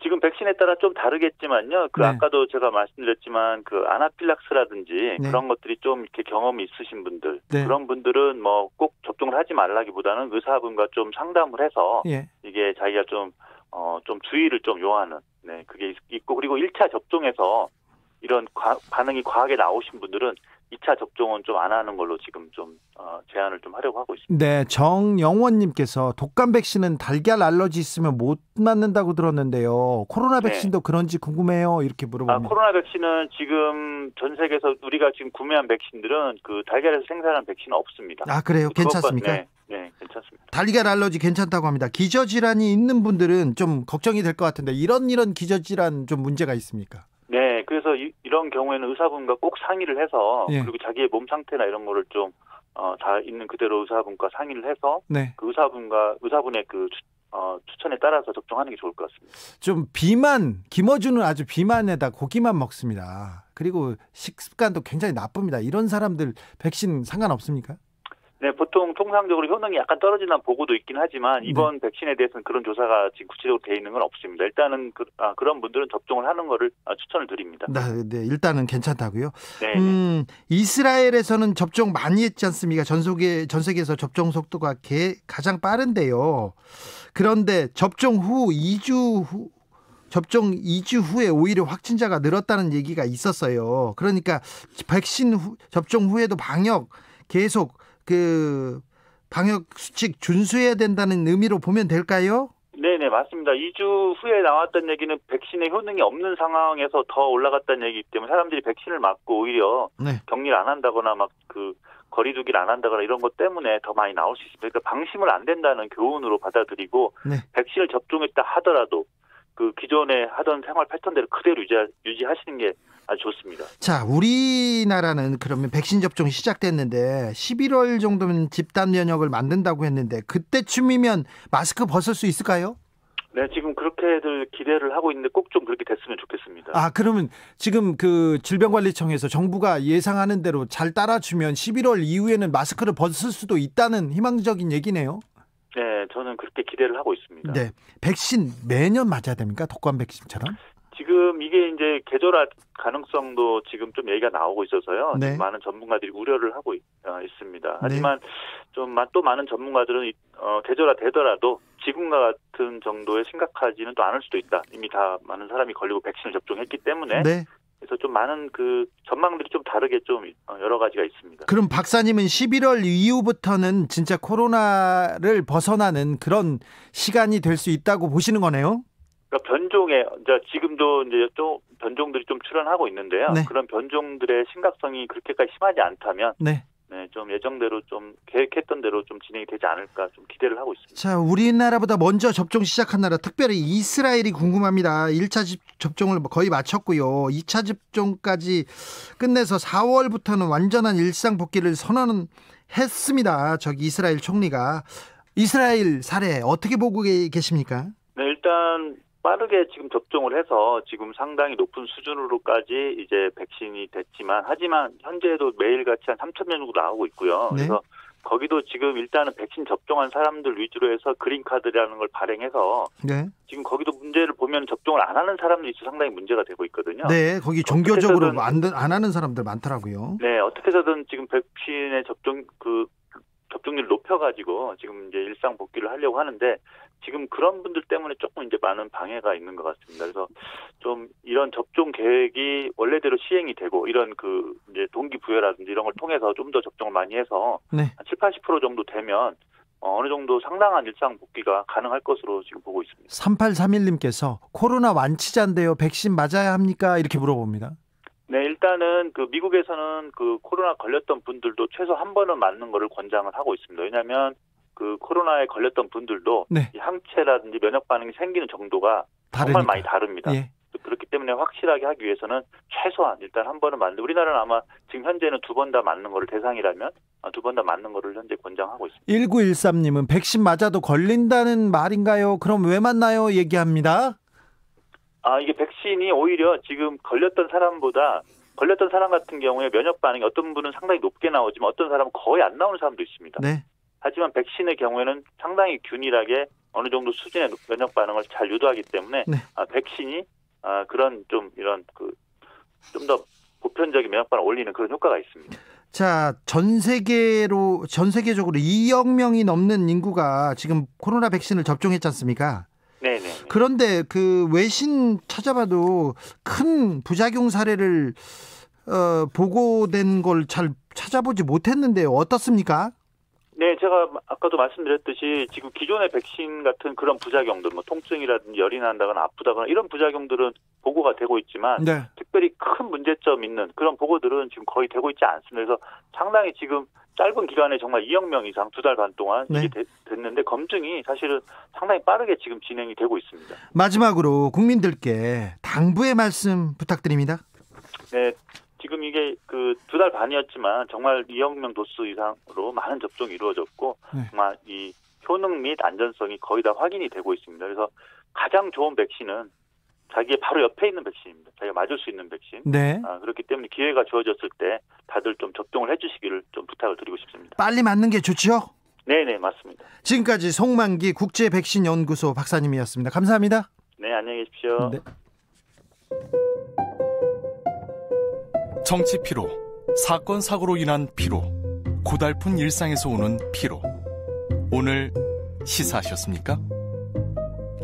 지금 백신에 따라 좀 다르겠지만요. 아까도 제가 말씀드렸지만 아나필락스라든지 그런 것들이 좀 이렇게 경험이 있으신 분들, 그런 분들은 꼭 접종을 하지 말라기보다는 의사분과 좀 상담을 해서 이게 자기가 좀 주의를 좀 요하는 그게 있고, 그리고 1차 접종에서 이런 반응이 과하게 나오신 분들은 2차 접종은 좀 안 하는 걸로 지금 좀 제안을 좀 하려고 하고 있습니다. 네, 정영원님께서 독감 백신은 달걀 알러지 있으면 못 맞는다고 들었는데요. 코로나 백신도 그런지 궁금해요. 이렇게 물어봅니다. 코로나 백신은 지금 전 세계에서 우리가 지금 구매한 백신들은 달걀에서 생산한 백신은 없습니다. 그래요? 괜찮습니까? 네, 괜찮습니다. 달걀 알러지 괜찮다고 합니다. 기저질환이 있는 분들은 좀 걱정이 될 것 같은데 이런 기저질환 좀 문제가 있습니까? 네, 그래서 이런 경우에는 의사분과 꼭 상의를 해서 그리고 자기의 몸 상태나 이런 거를 좀 다 있는 그대로 의사분과 상의를 해서 그 의사분의 추천에 따라서 접종하는 게 좋을 것 같습니다. 좀 김어준은 아주 비만에다 고기만 먹습니다. 그리고 식습관도 굉장히 나쁩니다. 이런 사람들 백신 상관없습니까? 네, 보통 통상적으로 효능이 약간 떨어진다는 보고도 있긴 하지만 이번 백신에 대해서는 그런 조사가 지금 구체적으로 되어 있는 건 없습니다. 일단은 그런 분들은 접종을 하는 거를 추천을 드립니다. 네, 일단은 괜찮다고요. 이스라엘에서는 접종 많이 했지 않습니까? 전 세계에서 접종 속도가 가장 빠른데요. 그런데 접종 2주 후에 오히려 확진자가 늘었다는 얘기가 있었어요. 그러니까 백신 접종 후에도 계속 방역 수칙 준수해야 된다는 의미로 보면 될까요? 네네, 맞습니다. 2주 후에 나왔던 얘기는 백신의 효능이 없는 상황에서 더 올라갔다는 얘기이기 때문에 사람들이 백신을 맞고 오히려 격리를 안 한다거나 거리두기를 안 한다거나 이런 것 때문에 더 많이 나올 수 있습니다. 그러니까 방심을 안 된다는 교훈으로 받아들이고 백신을 접종했다 하더라도 기존에 하던 생활 패턴대로 그대로 유지하시는 게 아주 좋습니다. 자, 우리나라는 그러면 백신 접종이 시작됐는데 11월 정도면 집단 면역을 만든다고 했는데 그때쯤이면 마스크 벗을 수 있을까요? 네, 지금 그렇게들 기대를 하고 있는데 꼭 좀 그렇게 됐으면 좋겠습니다. 그러면 지금 질병관리청에서 정부가 예상하는 대로 잘 따라주면 11월 이후에는 마스크를 벗을 수도 있다는 희망적인 얘기네요. 네, 저는 그렇게 기대를 하고 있습니다. 네, 백신 매년 맞아야 됩니까? 독감 백신처럼? 지금 이게 이제 계절화 가능성도 지금 좀 얘기가 나오고 있어서요. 많은 전문가들이 우려를 하고 있습니다. 하지만 또 많은 전문가들은 계절화 되더라도 지금과 같은 정도의 심각하지는 또 않을 수도 있다. 이미 다 많은 사람이 걸리고 백신을 접종했기 때문에 그래서 좀 많은 그 전망들이 좀 다르게 좀 여러 가지가 있습니다. 그럼 박사님은 11월 이후부터는 진짜 코로나를 벗어나는 그런 시간이 될 수 있다고 보시는 거네요? 그러니까 변종에 이제 지금도 이제 좀 변종들이 좀 출현하고 있는데요. 네. 그런 변종들의 심각성이 그렇게까지 심하지 않다면 네, 좀 예정대로 좀 계획했던 대로 좀 진행이 되지 않을까 좀 기대를 하고 있습니다. 자, 우리나라보다 먼저 접종 시작한 나라 특별히 이스라엘이 궁금합니다. 1차 접종을 거의 마쳤고요. 2차 접종까지 끝내서 4월부터는 완전한 일상 복귀를 선언했습니다. 저기 이스라엘 총리가. 이스라엘 사례 어떻게 보고 계십니까? 네, 일단 빠르게 지금 접종을 해서 지금 상당히 높은 수준으로까지 이제 백신이 됐지만 하지만 현재도 매일같이 한 3,000명 정도 나오고 있고요. 네. 그래서 거기도 지금 일단은 백신 접종한 사람들 위주로 해서 그린카드라는 걸 발행해서 네. 지금 거기도 문제를 보면 접종을 안 하는 사람들이 상당히 문제가 되고 있거든요. 네, 거기 종교적으로 안 하는 사람들 많더라고요. 네, 어떻게 해서든 지금 백신의 접종률 높여가지고 지금 이제 일상 복귀를 하려고 하는데 지금 그런 분들 때문에 조금 이제 많은 방해가 있는 것 같습니다. 그래서 좀 이런 접종 계획이 원래대로 시행이 되고 이런 그 이제 동기부여라든지 이런 걸 통해서 좀 더 접종을 많이 해서 네. 70-80% 정도 되면 어느 정도 상당한 일상 복귀가 가능할 것으로 지금 보고 있습니다. 3831님께서 코로나 완치자인데요. 백신 맞아야 합니까? 이렇게 물어봅니다. 네, 일단은 그 미국에서는 그 코로나 걸렸던 분들도 최소 한 번은 맞는 거를 권장을 하고 있습니다. 왜냐하면 그 코로나에 걸렸던 분들도 이 항체라든지 면역 반응이 생기는 정도가 정말 많이 다릅니다. 예. 그렇기 때문에 확실하게 하기 위해서는 최소한 일단 한 번은 맞는. 우리나라는 아마 지금 현재는 2번 다 맞는 거를 대상이라면 2번 다 맞는 거를 현재 권장하고 있습니다. 1913님은 백신 맞아도 걸린다는 말인가요? 그럼 왜 맞나요? 얘기합니다. 이게 백신이 오히려 지금 걸렸던 사람 같은 경우에 면역 반응이 어떤 분은 상당히 높게 나오지만 어떤 사람은 거의 안 나오는 사람도 있습니다. 네. 하지만 백신의 경우에는 상당히 균일하게 어느 정도 수준의 면역 반응을 잘 유도하기 때문에 네. 백신이 그런 좀 이런 좀 더 보편적인 면역 반응을 올리는 그런 효과가 있습니다. 자, 전 세계적으로 2억 명이 넘는 인구가 지금 코로나 백신을 접종했지 않습니까? 네네. 그런데 그 외신 찾아봐도 큰 부작용 사례를 보고된 걸 잘 찾아보지 못했는데요. 어떻습니까? 네, 제가 아까도 말씀드렸듯이 지금 기존의 백신 같은 그런 부작용들, 뭐 통증이라든지 열이 난다거나 아프다거나 이런 부작용들은 보고가 되고 있지만 네. 특별히 큰 문제점 있는 그런 보고들은 지금 거의 되고 있지 않습니다. 그래서 상당히 지금 짧은 기간에 정말 2억 명 이상 2달 반 동안 네. 이게 됐는데 검증이 사실은 상당히 빠르게 지금 진행이 되고 있습니다. 마지막으로 국민들께 당부의 말씀 부탁드립니다. 네. 지금 이게 2달 반이었지만 정말 2억 명 도수 이상으로 많은 접종이 이루어졌고 네. 정말 이 효능 및 안전성이 거의 다 확인이 되고 있습니다. 그래서 가장 좋은 백신은 자기의 바로 옆에 있는 백신입니다. 자기가 맞을 수 있는 백신. 네. 그렇기 때문에 기회가 주어졌을 때 다들 좀 접종을 해주시기를 좀 부탁을 드리고 싶습니다. 빨리 맞는 게 좋죠? 네네 맞습니다. 지금까지 송만기 국제백신연구소 박사님이었습니다. 감사합니다. 네, 안녕히 계십시오. 네. 정치 피로, 사건 사고로 인한 피로, 고달픈 일상에서 오는 피로. 오늘 시사하셨습니까?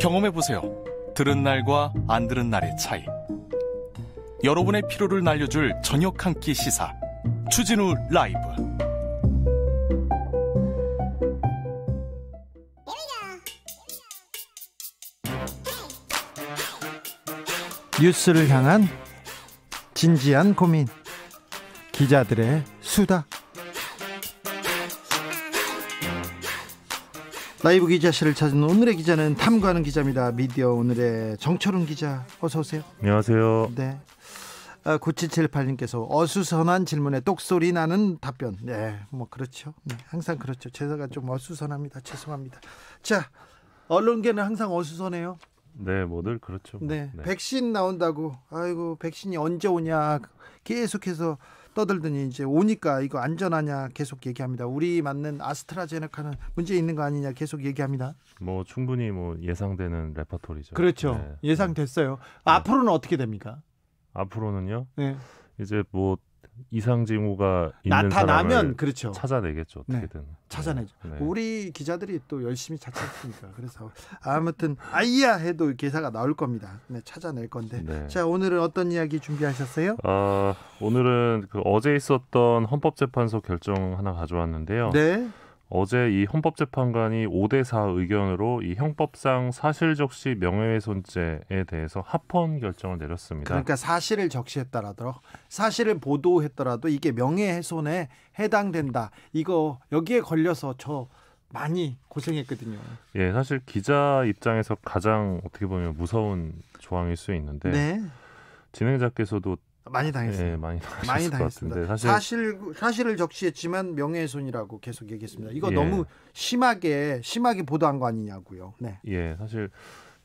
경험해보세요. 들은 날과 안 들은 날의 차이. 여러분의 피로를 날려줄 저녁 한 끼 시사 추진우 라이브. 뉴스를 향한 진지한 고민, 기자들의 수다. 라이브 기자실을 찾은 오늘의 기자는 탐구하는 기자입니다. 미디어 오늘의 정철훈 기자, 어서 오세요. 안녕하세요. 네. 9778님께서 어수선한 질문에 똑소리 나는 답변. 네, 뭐 그렇죠. 네, 항상 그렇죠. 제가 좀 어수선합니다. 죄송합니다. 자, 언론계는 항상 어수선해요. 네, 뭐늘 그렇죠. 네, 네, 백신 나온다고, 아이고 백신이 언제 오냐 계속해서 떠들더니 이제 오니까 이거 안전하냐 계속 얘기합니다. 우리 맞는 아스트라제네카는 문제 있는 거 아니냐 계속 얘기합니다. 뭐 충분히 뭐 예상되는 레퍼토리죠. 그렇죠. 네. 예상됐어요. 네. 앞으로는 어떻게 됩니까? 앞으로는요. 네. 이제 뭐 이상 징후가 있는 나타나면 사람을 그렇죠. 찾아내겠죠. 어떻게든. 네, 찾아내죠. 네. 우리 기자들이 또 열심히 찾지 않습니까? 그래서 아무튼 아이야 해도 기사가 나올 겁니다. 네, 찾아낼 건데. 네. 자, 오늘은 어떤 이야기 준비하셨어요? 오늘은 어제 있었던 헌법재판소 결정 하나 가져왔는데요. 네. 어제 이 헌법재판관이 5대4 의견으로 이 형법상 사실적시 명예훼손죄에 대해서 합헌 결정을 내렸습니다. 그러니까 사실을 적시했더라도, 사실을 보도했더라도 이게 명예훼손에 해당된다. 이거 여기에 걸려서 저 많이 고생했거든요. 예, 사실 기자 입장에서 가장 어떻게 보면 무서운 조항일 수 있는데 네. 진행자께서도 많이 당했어요. 네, 많이 당했습니다. 사실을 적시했지만 명예훼손이라고 계속 얘기했습니다. 이거 예. 너무 심하게 보도한 거 아니냐고요. 네. 예, 사실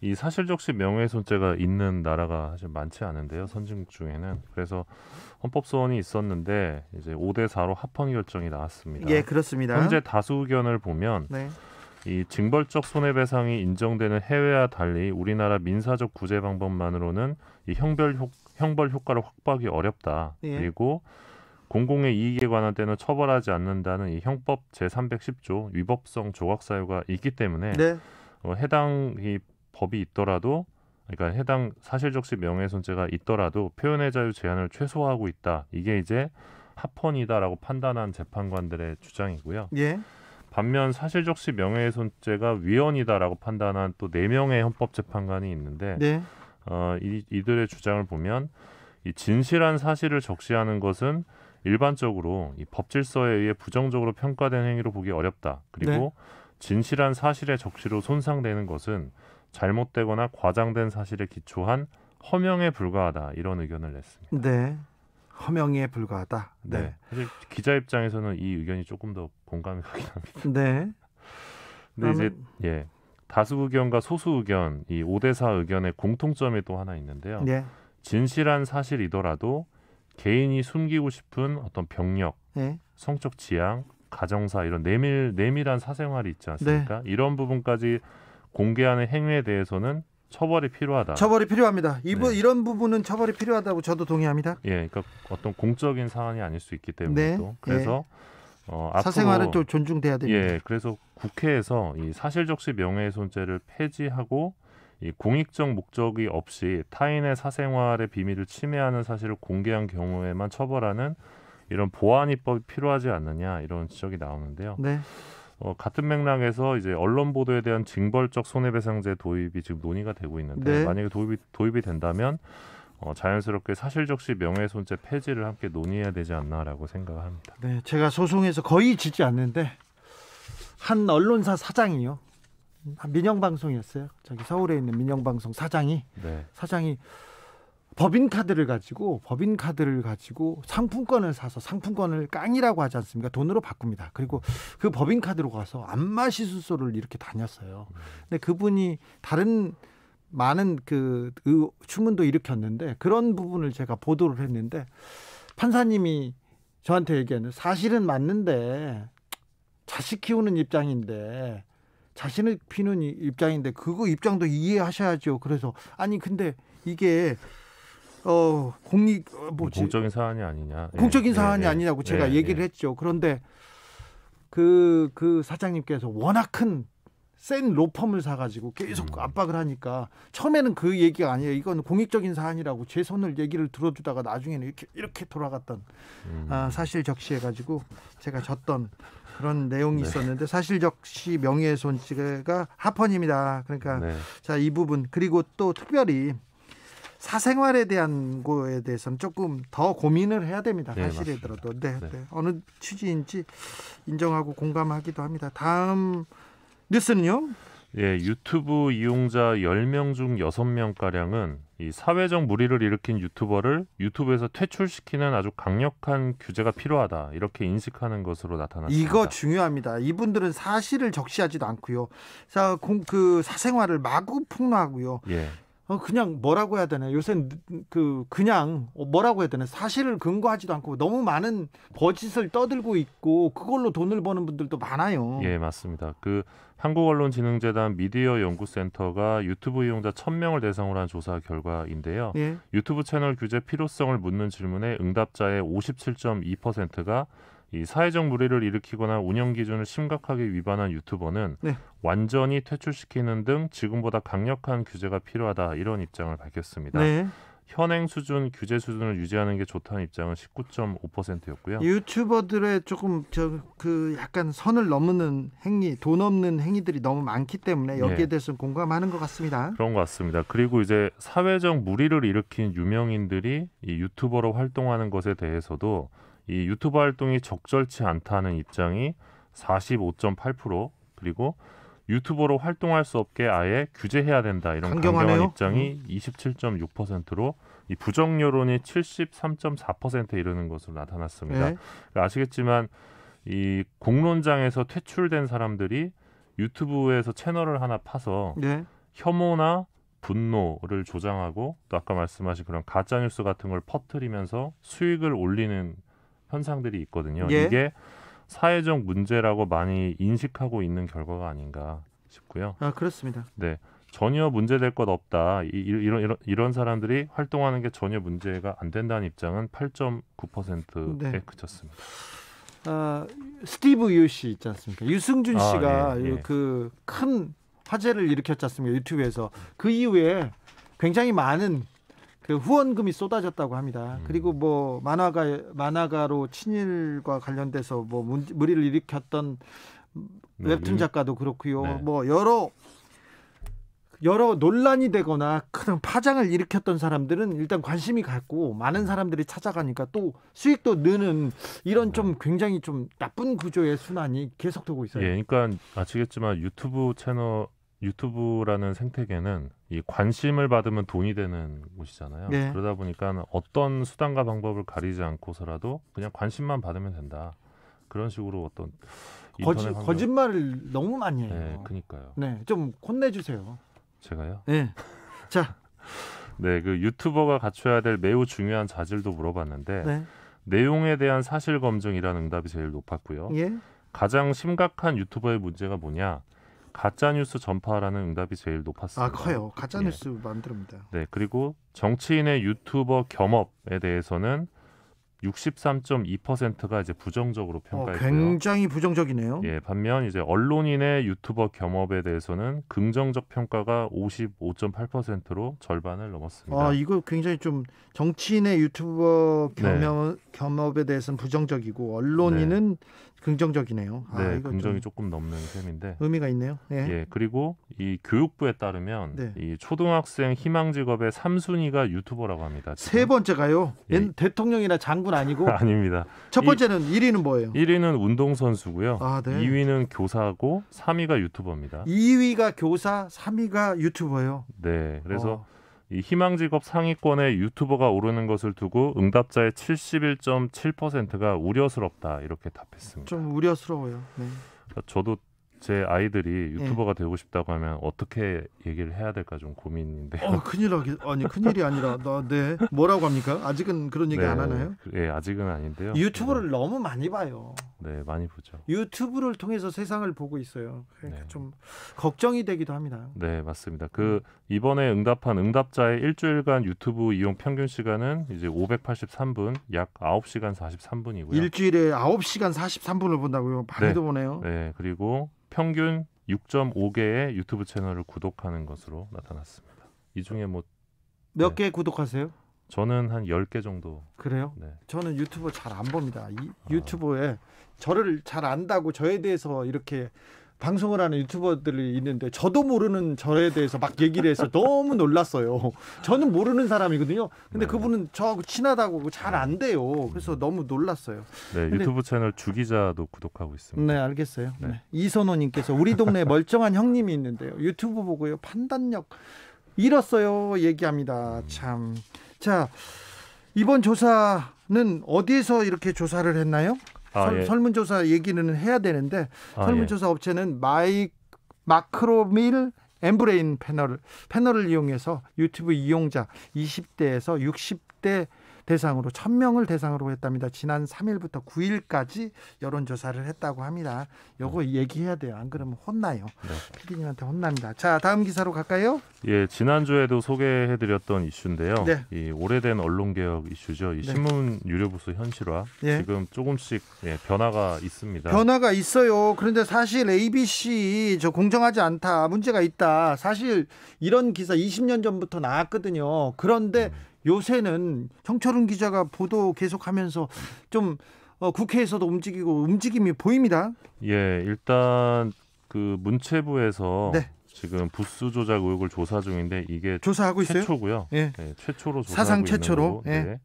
이 사실적시 명예훼손죄가 있는 나라가 사실 많지 않은데요. 선진국 중에는. 그래서 헌법소원이 있었는데 이제 5대4로 합헌 결정이 나왔습니다. 예, 그렇습니다. 현재 다수 의견을 보면 네. 이 징벌적 손해배상이 인정되는 해외와 달리 우리나라 민사적 구제 방법만으로는 이 형벌 효과를 확보하기 어렵다. 예. 그리고 공공의 이익에 관한 때는 처벌하지 않는다는 이 형법 제310조 위법성 조각 사유가 있기 때문에 네. 해당 이 법이 있더라도, 그러니까 해당 사실적시 명예훼손죄가 있더라도 표현의 자유 제한을 최소화하고 있다. 이게 이제 합헌이다라고 판단한 재판관들의 주장이고요. 예. 반면 사실적시 명예훼손죄가 위헌이다라고 판단한 또 4명의 헌법재판관이 있는데 네. 이들의 주장을 보면 이 진실한 사실을 적시하는 것은 일반적으로 이 법질서에 의해 부정적으로 평가된 행위로 보기 어렵다. 그리고 네. 진실한 사실의 적시로 손상되는 것은 잘못되거나 과장된 사실에 기초한 허명에 불과하다. 이런 의견을 냈습니다. 네. 허명에 불과하다. 네. 네. 사실 기자 입장에서는 이 의견이 조금 더 공감이 가긴 합니다. 네. 근데 이제 다수 의견과 소수 의견, 이 5대4 의견의 공통점이 또 하나 있는데요. 네. 진실한 사실이더라도 개인이 숨기고 싶은 어떤 병력, 네. 성적 지향, 가정사 이런 내밀한 사생활이 있지 않습니까? 네. 이런 부분까지 공개하는 행위에 대해서는 처벌이 필요하다. 처벌이 필요합니다. 이런 부분은 처벌이 필요하다고 저도 동의합니다. 예, 그러니까 어떤 공적인 사안이 아닐 수 있기 때문에 또 그래서 사생활은 좀 존중돼야 됩니다. 예, 그래서 국회에서 이 사실적시 명예훼손죄를 폐지하고 이 공익적 목적이 없이 타인의 사생활의 비밀을 침해하는 사실을 공개한 경우에만 처벌하는 이런 보안 입법이 필요하지 않느냐 이런 지적이 나오는데요. 네. 같은 맥락에서 이제 언론 보도에 대한 징벌적 손해배상제 도입이 지금 논의가 되고 있는데 네. 만약에 도입이 된다면 자연스럽게 사실적시 명예훼손죄 폐지를 함께 논의해야 되지 않나라고 생각합니다. 네, 제가 소송에서 거의 지지 않는데 한 언론사 사장이요. 민영방송이었어요. 저기 서울에 있는 민영방송 사장이 법인카드를 가지고 상품권을 사서 상품권을 깡이라고 하지 않습니까? 돈으로 바꿉니다. 그리고 그 법인카드로 가서 안마시술소를 이렇게 다녔어요. 근데 그분이 다른 많은 추문도 일으켰는데 그런 부분을 제가 보도를 했는데 판사님이 저한테 얘기하는 사실은 맞는데 자식 키우는 입장인데 자신을 피는 입장인데 그거 입장도 이해하셔야죠. 그래서 아니 근데 이게 공적인 사안이 아니냐. 공적인 사안이 아니냐고 제가 얘기를 했죠. 그런데 그 사장님께서 워낙 센 로펌을 사가지고 계속 압박을 하니까 처음에는 그 얘기가 아니에요. 이건 공익적인 사안이라고 제 손을 얘기를 들어주다가 나중에는 이렇게 돌아갔던 사실 적시해가지고 제가 졌던 그런 내용이 있었는데 사실적시 명예훼손죄가 합헌입니다. 그러니까 자, 이 부분 그리고 또 특별히 사생활에 대한 거에 대해서는 조금 더 고민을 해야 됩니다. 사실이더라도 어느 취지인지 인정하고 공감하기도 합니다. 다음 뉴스는요? 예, 유튜브 이용자 10명 중 6명가량은 이 사회적 물의를 일으킨 유튜버를 유튜브에서 퇴출시키는 아주 강력한 규제가 필요하다. 이렇게 인식하는 것으로 나타났습니다. 이거 중요합니다. 이분들은 사실을 적시하지도 않고요. 그 사생활을 마구 폭로하고요. 예. 그냥 뭐라고 해야 되나 요새 그냥 뭐라고 해야 되나 사실을 근거하지도 않고 너무 많은 거짓을 떠들고 있고 그걸로 돈을 버는 분들도 많아요. 예, 맞습니다. 그 한국언론진흥재단 미디어 연구센터가 유튜브 이용자 1,000명을 대상으로 한 조사 결과인데요. 예. 유튜브 채널 규제 필요성을 묻는 질문에 응답자의 57.2%가 이 사회적 물의를 일으키거나 운영 기준을 심각하게 위반한 유튜버는 네. 완전히 퇴출시키는 등 지금보다 강력한 규제가 필요하다 이런 입장을 밝혔습니다. 네. 현행 수준, 규제 수준을 유지하는 게 좋다는 입장은 19.5%였고요. 유튜버들의 조금 약간 선을 넘는 행위, 돈 없는 행위들이 너무 많기 때문에 여기에 대해서는 공감하는 것 같습니다. 그런 것 같습니다. 그리고 이제 사회적 물의를 일으킨 유명인들이 이 유튜버로 활동하는 것에 대해서도 이 유튜버 활동이 적절치 않다는 입장이 45.8%, 그리고 유튜버로 활동할 수 없게 아예 규제해야 된다 이런 강경한 입장이 27.6%로 이 부정 여론이 73.4%에 이르는 것으로 나타났습니다. 네. 아시겠지만 이 공론장에서 퇴출된 사람들이 유튜브에서 채널을 하나 파서 네. 혐오나 분노를 조장하고 또 아까 말씀하신 그런 가짜 뉴스 같은 걸 퍼뜨리면서 수익을 올리는 현상들이 있거든요. 예. 이게 사회적 문제라고 많이 인식하고 있는 결과가 아닌가 싶고요. 그렇습니다. 네, 전혀 문제될 것 없다. 이런 사람들이 활동하는 게 전혀 문제가 안 된다는 입장은 8.9%에 네. 그쳤습니다. 스티브 유 씨 있지 않습니까? 유승준 씨가 예. 그 큰 화제를 일으켰지 않습니까? 유튜브에서. 그 이후에 굉장히 많은 그 후원금이 쏟아졌다고 합니다. 그리고 뭐 만화가로 친일과 관련돼서 뭐 무리를 일으켰던 웹툰 작가도 그렇고요. 네. 뭐 여러 논란이 되거나 큰 파장을 일으켰던 사람들은 일단 관심이 갖고 많은 사람들이 찾아가니까 또 수익도 느는 이런 좀 굉장히 좀 나쁜 구조의 순환이 계속되고 있어요. 예, 그러니까 아시겠지만 유튜브라는 생태계는 이 관심을 받으면 돈이 되는 곳이잖아요. 네. 그러다 보니까 어떤 수단과 방법을 가리지 않고서라도 그냥 관심만 받으면 된다. 그런 식으로 어떤 거짓말을 너무 많이 해요. 네, 그러니까요. 네, 좀 혼내주세요. 제가요? 네. 자, 네, 그 유튜버가 갖춰야 될 매우 중요한 자질도 물어봤는데 네. 내용에 대한 사실 검증이라는 응답이 제일 높았고요. 예. 가장 심각한 유튜버의 문제가 뭐냐? 가짜뉴스 전파라는 응답이 제일 높았습니다. 커요. 가짜뉴스 만듭니다. 네, 그리고 정치인의 유튜버 겸업에 대해서는 63.2%가 이제 부정적으로 평가했고요. 굉장히 부정적이네요. 예, 반면 이제 언론인의 유튜버 겸업에 대해서는 긍정적 평가가 55.8%로 절반을 넘었습니다. 이거 굉장히 좀 정치인의 유튜버 겸업에 대해서는 부정적이고 언론인은 긍정적이네요. 네, 긍정이 조금 넘는 셈인데 의미가 있네요. 예. 예, 그리고 이 교육부에 따르면 이 초등학생 희망 직업의 3순위가 유튜버라고 합니다. 지금. 세 번째가요. 대통령이나 장군 아니고 아닙니다. 첫 번째는 1위는 뭐예요? 1위는 운동선수고요. 네. 2위는 교사고 3위가 유튜버입니다. 2위가 교사, 3위가 유튜버예요. 네, 그래서 이 희망 직업 상위권에 유튜버가 오르는 것을 두고 응답자의 71.7%가 우려스럽다 이렇게 답했습니다. 좀 우려스러워요. 네. 저도 제 아이들이 유튜버가 되고 싶다고 하면 어떻게 얘기를 해야 될까 좀 고민인데요. 큰일이 아니라 뭐라고 합니까? 아직은 그런 얘기 안 하나요? 예, 아직은 아닌데요. 유튜브를 너무 많이 봐요. 네, 많이 보죠. 유튜브를 통해서 세상을 보고 있어요. 그러니까 좀 걱정이 되기도 합니다. 네, 맞습니다. 이번에 응답한 응답자의 일주일간 유튜브 이용 평균 시간은 이제 583분, 약 9시간 43분이고요. 일주일에 9시간 43분을 본다고요? 많이도 보네요. 네, 그리고 평균 6.5개의 유튜브 채널을 구독하는 것으로 나타났습니다. 이 중에 몇 개 구독하세요? 저는 한 10개 정도. 그래요? 네. 저는 유튜브 잘 안 봅니다. 유튜브에 저를 잘 안다고 저에 대해서 이렇게 방송을 하는 유튜버들이 있는데 저도 모르는 저에 대해서 막 얘기를 해서 너무 놀랐어요. 저는 모르는 사람이거든요. 근데 그분은 저하고 친하다고 잘 안 돼요. 그래서 너무 놀랐어요. 네, 유튜브 채널 주기자도 구독하고 있습니다. 네, 알겠어요. 네. 이선호님께서 우리 동네에 멀쩡한 형님이 있는데요. 유튜브 보고요. 판단력 잃었어요. 얘기합니다. 참. 자, 이번 조사는 어디에서 이렇게 조사를 했나요? 설문조사 얘기는 해야 되는데 설문조사 업체는 마크로밀 엠브레인 패널을 이용해서 유튜브 이용자 20대에서 60대 대상으로 1000명을 대상으로 했답니다. 지난 3일부터 9일까지 여론조사를 했다고 합니다. 요거 얘기해야 돼요. 안 그러면 혼나요. PD님한테 혼납니다. 자, 다음 기사로 갈까요? 예, 지난주에도 소개해드렸던 이슈인데요. 네. 이 오래된 언론개혁 이슈죠. 이 신문 유료부수 현실화. 예. 지금 조금씩 변화가 있습니다. 변화가 있어요. 그런데 사실 ABC 공정하지 않다, 문제가 있다. 사실 이런 기사 20년 전부터 나왔거든요. 그런데 요새는 정철훈 기자가 보도 계속하면서 좀 국회에서도 움직임이 보입니다. 예, 일단 그 문체부에서 지금 부수 조작 의혹을 조사 중인데 이게 조사하고 있어요? 최초고요. 예. 네, 최초로 조사하고 사상 있는 최초로. 거고. 네.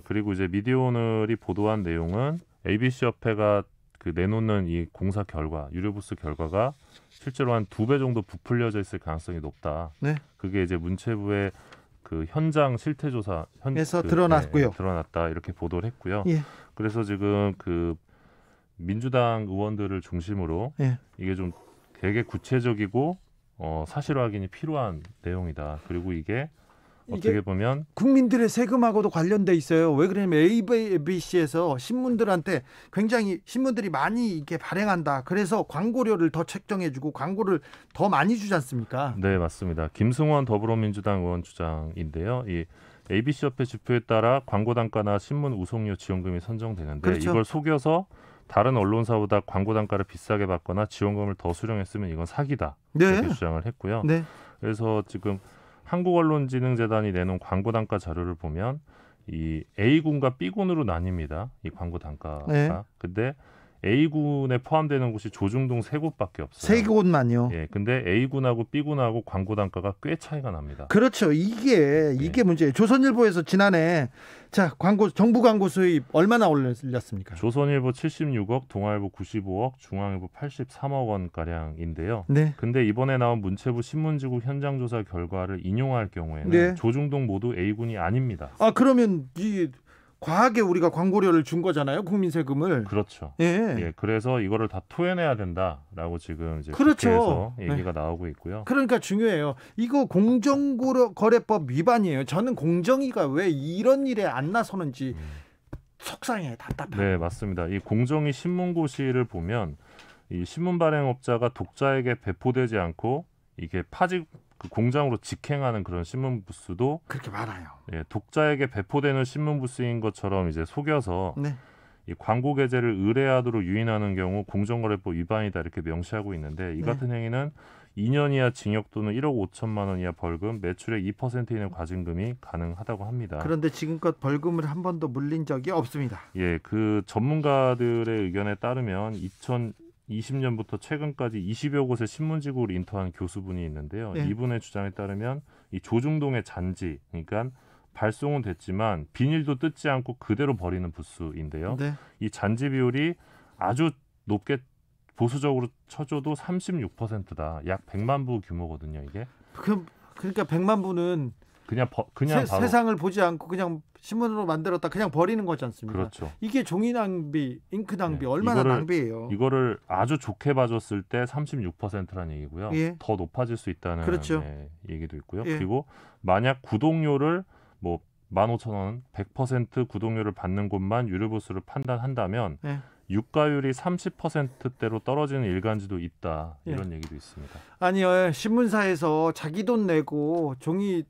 그리고 이제 미디어오늘이 보도한 내용은 ABC 협회가 그 내놓는 이 공사 결과, 유료부수 결과가 실제로 한 2배 정도 부풀려져 있을 가능성이 높다. 네. 그게 이제 문체부의 그 현장 실태 조사에서 드러났고요. 드러났다 이렇게 보도를 했고요. 예. 그래서 지금 그 민주당 의원들을 중심으로 이게 좀 되게 구체적이고 사실 확인이 필요한 내용이다. 그리고 이게 어떻게 보면 국민들의 세금하고도 관련돼 있어요. 왜 그러냐면 ABC에서 신문들한테 굉장히 신문들이 많이 이렇게 발행한다. 그래서 광고료를 더 책정해주고 광고를 더 많이 주지 않습니까? 네, 맞습니다. 김승원 더불어민주당 의원 주장인데요. 이 ABC 협회 지표에 따라 광고 단가나 신문 우송료 지원금이 선정되는데 그렇죠. 이걸 속여서 다른 언론사보다 광고 단가를 비싸게 받거나 지원금을 더 수령했으면 이건 사기다. 이렇게 주장을 했고요. 네. 그래서 지금 한국언론진흥재단이 내놓은 광고 단가 자료를 보면 이 A군과 B군으로 나뉩니다. 이 광고 단가가. 네. 근데 A군에 포함되는 곳이 조중동 3곳밖에 없어요. 3곳만요. 예. 근데 A군하고 B군하고 광고 단가가 꽤 차이가 납니다. 그렇죠. 이게 문제예요. 조선일보에서 지난해 정부 광고 수입 얼마나 올렸습니까? 조선일보 76억, 동아일보 95억, 중앙일보 83억 원 가량인데요. 네. 근데 이번에 나온 문체부 신문지구 현장 조사 결과를 인용할 경우에는 조중동 모두 A군이 아닙니다. 그러면 과하게 우리가 광고료를 준 거잖아요, 국민 세금을. 그렇죠. 예. 그래서 이거를 다 토해내야 된다라고 지금 이제 그렇죠. 국회에서 얘기가 나오고 있고요. 그러니까 중요해요. 이거 공정거래법 위반이에요. 저는 공정위가 왜 이런 일에 안 나서는지 속상해요, 답답해요. 네, 맞습니다. 이 공정위 신문고시를 보면 이 신문 발행업자가 독자에게 배포되지 않고 이게 그 공장으로 직행하는 그런 신문 부수도 그렇게 많아요. 예, 독자에게 배포되는 신문 부수인 것처럼 이제 속여서 이 광고 게재를 의뢰하도록 유인하는 경우 공정거래법 위반이다 이렇게 명시하고 있는데 이 같은 행위는 2년 이하 징역 또는 1억 5천만 원 이하 벌금, 매출의 2% 이내 과징금이 가능하다고 합니다. 그런데 지금껏 벌금을 한 번도 물린 적이 없습니다. 예, 그 전문가들의 의견에 따르면 2020년부터 최근까지 20여 곳의 신문지구를 인터한 교수분이 있는데요. 이분의 주장에 따르면 이 조중동의 잔지, 그러니까 발송은 됐지만 비닐도 뜯지 않고 그대로 버리는 부수인데요. 이 잔지 비율이 아주 높게 보수적으로 쳐줘도 36%다. 약 100만 부 규모거든요, 이게. 그러니까 100만 부는 그냥 바로 세상을 보지 않고 그냥 신문으로 만들었다 그냥 버리는 거지 않습니까? 그렇죠. 이게 종이 낭비, 잉크 낭비 얼마나 낭비예요. 이거를 아주 좋게 봐줬을 때 36%라는 얘기고요. 더 높아질 수 있다는 얘기도 있고요. 그리고 만약 구독료를 15,000원 100% 구독료를 받는 곳만 유료부수를 판단한다면 유가율이 30%대로 떨어지는 일간지도 있다. 이런 얘기도 있습니다. 아니요. 신문사에서 자기 돈 내고 종이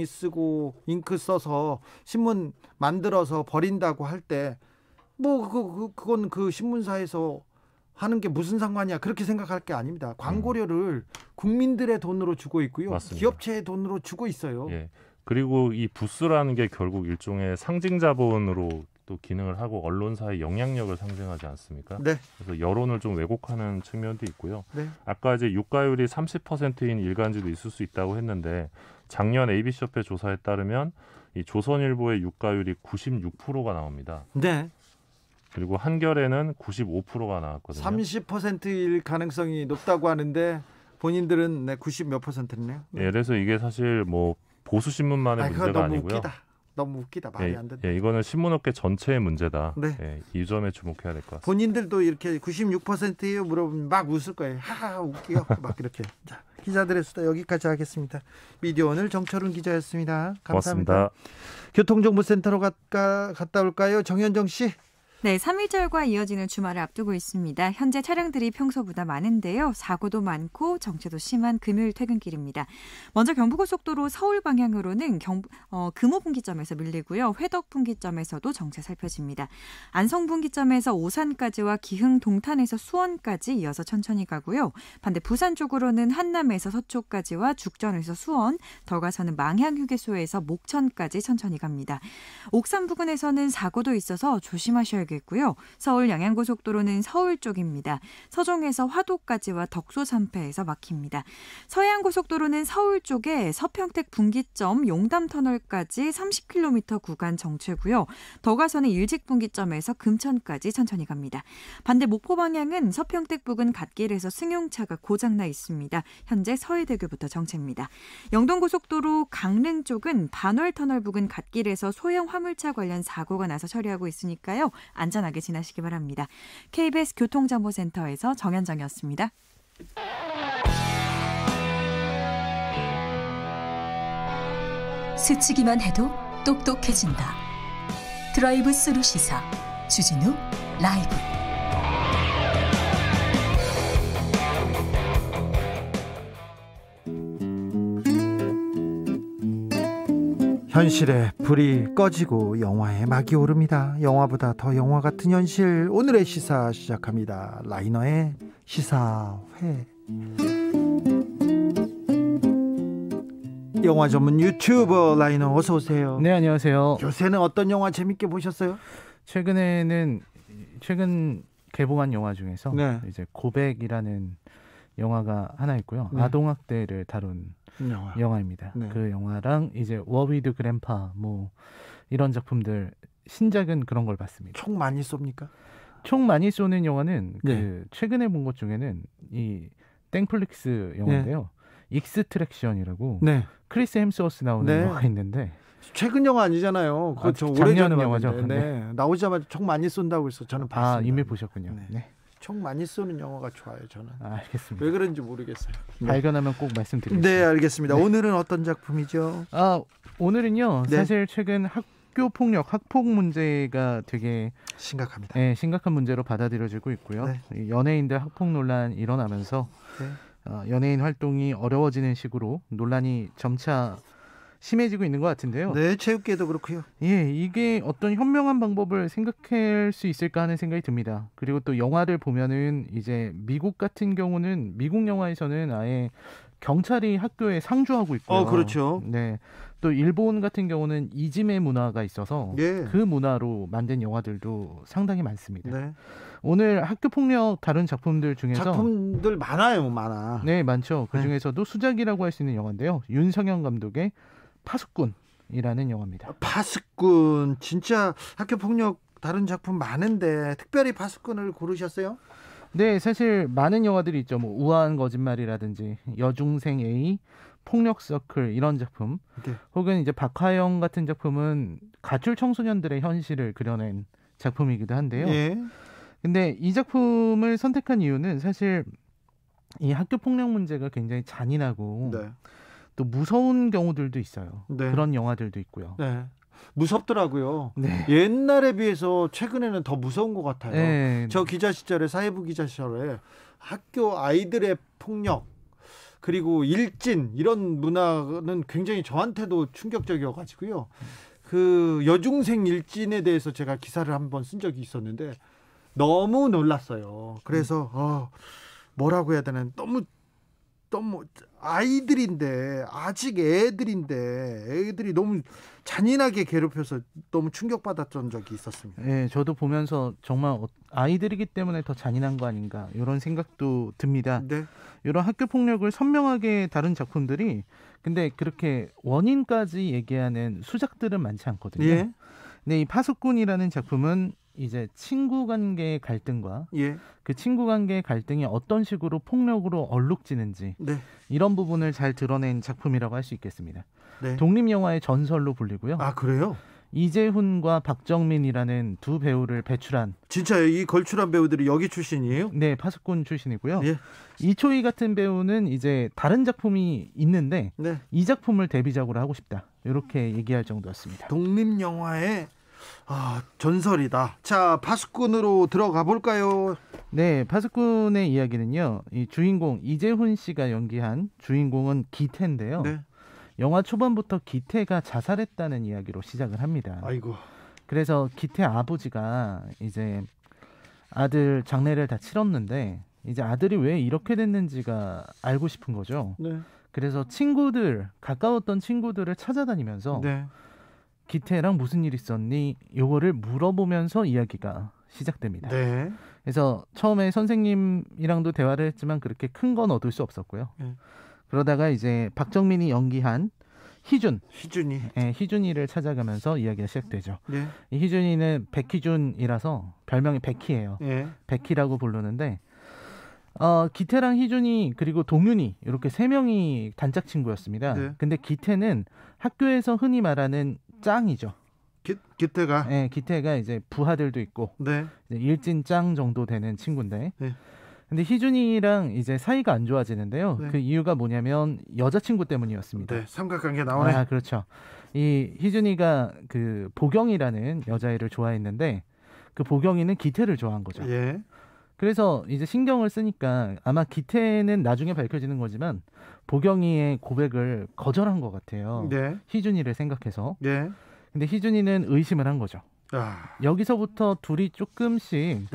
쓰고 잉크 써서 신문 만들어서 버린다고 할 때 그건 그 신문사에서 하는 게 무슨 상관이야. 그렇게 생각할 게 아닙니다. 광고료를 국민들의 돈으로 주고 있고요. 맞습니다. 기업체의 돈으로 주고 있어요. 그리고 이 부수라는 게 결국 일종의 상징 자본으로 또 기능을 하고 언론사의 영향력을 상징하지 않습니까? 그래서 여론을 좀 왜곡하는 측면도 있고요. 아까 이제 유가율이 30%인 일간지도 있을 수 있다고 했는데 작년 ABC협회 조사에 따르면 이 조선일보의 유가율이 96%가 나옵니다. 그리고 한겨레는 95%가 나왔거든요. 30%일 가능성이 높다고 하는데 본인들은 90 몇 %네요. 그래서 이게 사실 보수 신문만의 문제가 아니고요. 웃기다. 너무 웃기다. 말이 안 된다. 이거는 신문업계 전체의 문제다. 네. 이 점에 주목해야 될 것 같습니다. 본인들도 이렇게 96%예요 물어보면 막 웃을 거예요. 하하 웃기요. 막 이렇게. 자, 기자들의 수다 여기까지 하겠습니다. 미디어 오늘 정철훈 기자였습니다. 감사합니다. 고맙습니다. 교통정보센터로 갔다 올까요? 정현정 씨. 네, 3.1절과 이어지는 주말을 앞두고 있습니다. 현재 차량들이 평소보다 많은데요. 사고도 많고 정체도 심한 금요일 퇴근길입니다. 먼저 경부고속도로 서울 방향으로는 금호분기점에서 밀리고요. 회덕분기점에서도 정체 살펴집니다. 안성분기점에서 오산까지와 기흥 동탄에서 수원까지 이어서 천천히 가고요. 반대 부산 쪽으로는 한남에서 서초까지와 죽전에서 수원, 더 가서는 망향휴게소에서 목천까지 천천히 갑니다. 옥산 부근에서는 사고도 있어서 조심하셔야겠고요. 서울 양양고속도로는 서울 쪽입니다. 서종에서 화도까지와 덕소 3패에서 막힙니다. 서해안고속도로는 서울 쪽에 서평택 분기점 용담터널까지 30km 구간 정체고요. 더 가서는 일직분기점에서 금천까지 천천히 갑니다. 반대 목포 방향은 서평택 부근 갓길에서 승용차가 고장나 있습니다. 현재 서해대교부터 정체입니다. 영동고속도로 강릉 쪽은 반월터널 부근 갓길에서 소형 화물차 관련 사고가 나서 처리하고 있으니까요. 안전하게 지나시기 바랍니다. KBS 교통정보센터에서 정현정이었습니다. 스치기만 해도 똑똑해진다. 드라이브 스루 시사 주진우 라이브. 현실에 불이 꺼지고 영화에 막이 오릅니다. 영화보다 더 영화 같은 현실. 오늘의 시사 시작합니다. 라이너의 시사회. 영화 전문 유튜버 라이너 어서 오세요. 네, 안녕하세요. 요새는 어떤 영화 재밌게 보셨어요? 최근 개봉한 영화 중에서 네. 이제 고백이라는 영화가 하나 있고요. 네. 아동학대를 다룬 영화입니다. 네. 그 영화랑 이제 워위드 그랜파 뭐 이런 작품들 신작은 그런 걸 봤습니다. 총 많이 쏩니까? 총 많이 쏘는 영화는 네. 그 최근에 본 것 중에는 이 땡플릭스 영화인데요. 익스트랙션이라고 네. 크리스 햄스워스 나오는 네. 영화가 있는데 최근 영화 아니잖아요. 그거 작년 영화죠. 네. 나오자마자 총 많이 쏜다고 해서 저는 봤습니다. 이미 보셨군요. 네. 네. 총 많이 쏘는 영화가 좋아요. 저는. 알겠습니다. 왜 그런지 모르겠어요. 네. 발견하면 꼭 말씀드리겠습니다. 네, 알겠습니다. 네. 오늘은 어떤 작품이죠? 오늘은요. 네. 사실 최근 학교 폭력, 학폭 문제가 되게 심각합니다. 네, 심각한 문제로 받아들여지고 있고요. 네. 연예인들 학폭 논란 일어나면서 네. 연예인 활동이 어려워지는 식으로 논란이 점차 심해지고 있는 것 같은데요. 네, 체육계도 그렇고요. 예, 이게 어떤 현명한 방법을 생각할 수 있을까 하는 생각이 듭니다. 그리고 또 영화를 보면은 이제 미국 같은 경우는 미국 영화에서는 아예 경찰이 학교에 상주하고 있고요. 그렇죠. 네. 또 일본 같은 경우는 이지메 문화가 있어서 예. 그 문화로 만든 영화들도 상당히 많습니다. 네. 오늘 학교 폭력 다른 작품들 중에서 작품들 많아. 네, 많죠. 그 네. 중에서도 수작이라고 할 수 있는 영화인데요. 윤성현 감독의 파수꾼이라는 영화입니다. 파수꾼 진짜 학교 폭력 다른 작품 많은데 특별히 파수꾼을 고르셨어요? 네, 사실 많은 영화들이 있죠. 뭐 우아한 거짓말이라든지 여중생 A, 폭력 서클 이런 작품. 네. 혹은 이제 박하영 같은 작품은 가출 청소년들의 현실을 그려낸 작품이기도 한데요. 예. 근데 이 작품을 선택한 이유는 사실 이 학교 폭력 문제가 굉장히 잔인하고 네. 또 무서운 경우들도 있어요. 네. 그런 영화들도 있고요. 네. 무섭더라고요. 네. 옛날에 비해서 최근에는 더 무서운 것 같아요. 네. 저 기자 시절에 사회부 기자 시절에 학교 아이들의 폭력 그리고 일진 이런 문화는 굉장히 저한테도 충격적이어가지고요. 그 여중생 일진에 대해서 제가 기사를 한번 쓴 적이 있었는데 너무 놀랐어요. 그래서 뭐라고 해야 되나 너무 아이들인데 아직 애들이 너무 잔인하게 괴롭혀서 너무 충격받았던 적이 있었습니다. 네, 저도 보면서 정말 아이들이기 때문에 더 잔인한 거 아닌가 이런 생각도 듭니다. 네. 이런 학교 폭력을 선명하게 다룬 작품들이 근데 그렇게 원인까지 얘기하는 수작들은 많지 않거든요. 예. 근데 이 파수꾼이라는 작품은 이제 친구 관계의 갈등과 예. 그 친구 관계의 갈등이 어떤 식으로 폭력으로 얼룩지는지 네. 이런 부분을 잘 드러낸 작품이라고 할 수 있겠습니다. 네. 독립영화의 전설로 불리고요. 아, 그래요? 이재훈과 박정민이라는 두 배우를 배출한 진짜 이 걸출한 배우들이 여기 출신이에요? 네, 파수꾼 출신이고요. 예. 이초희 같은 배우는 이제 다른 작품이 있는데 네. 이 작품을 데뷔작으로 하고 싶다. 이렇게 얘기할 정도였습니다. 독립영화의 전설이다. 자, 파수꾼으로 들어가 볼까요? 네, 파수꾼의 이야기는요. 이 주인공 이재훈 씨가 연기한 주인공은 기태인데요. 네. 영화 초반부터 기태가 자살했다는 이야기로 시작을 합니다. 아이고. 그래서 기태 아버지가 이제 아들 장례를 다 치렀는데 이제 아들이 왜 이렇게 됐는지가 알고 싶은 거죠. 네. 그래서 가까웠던 친구들을 찾아다니면서 네. 기태랑 무슨 일 있었니? 요거를 물어보면서 이야기가 시작됩니다. 네. 그래서 처음에 선생님이랑도 대화를 했지만 그렇게 큰 건 얻을 수 없었고요. 네. 그러다가 이제 박정민이 연기한 희준이. 네, 희준이를 찾아가면서 이야기가 시작되죠. 네. 이 희준이는 백희준이라서 별명이 백희예요. 네. 백희라고 부르는데 기태랑 희준이 그리고 동윤이 이렇게 세 명이 단짝 친구였습니다. 네. 근데 기태는 학교에서 흔히 말하는 짱이죠. 기태가? 네, 기태가 이제 부하들도 있고 네. 이제 일진 짱 정도 되는 친구인데 네. 근데 희준이랑 이제 사이가 안 좋아지는데요. 네. 그 이유가 뭐냐면 여자친구 때문이었습니다. 네, 삼각관계 나오네. 아, 그렇죠. 이 희준이가 그 보경이라는 여자애를 좋아했는데 그 보경이는 기태를 좋아한 거죠. 예. 그래서 이제 신경을 쓰니까 아마 기태는 나중에 밝혀지는 거지만 보경이의 고백을 거절한 것 같아요. 네. 희준이를 생각해서. 네. 근데 희준이는 의심을 한 거죠. 여기서부터 둘이 조금씩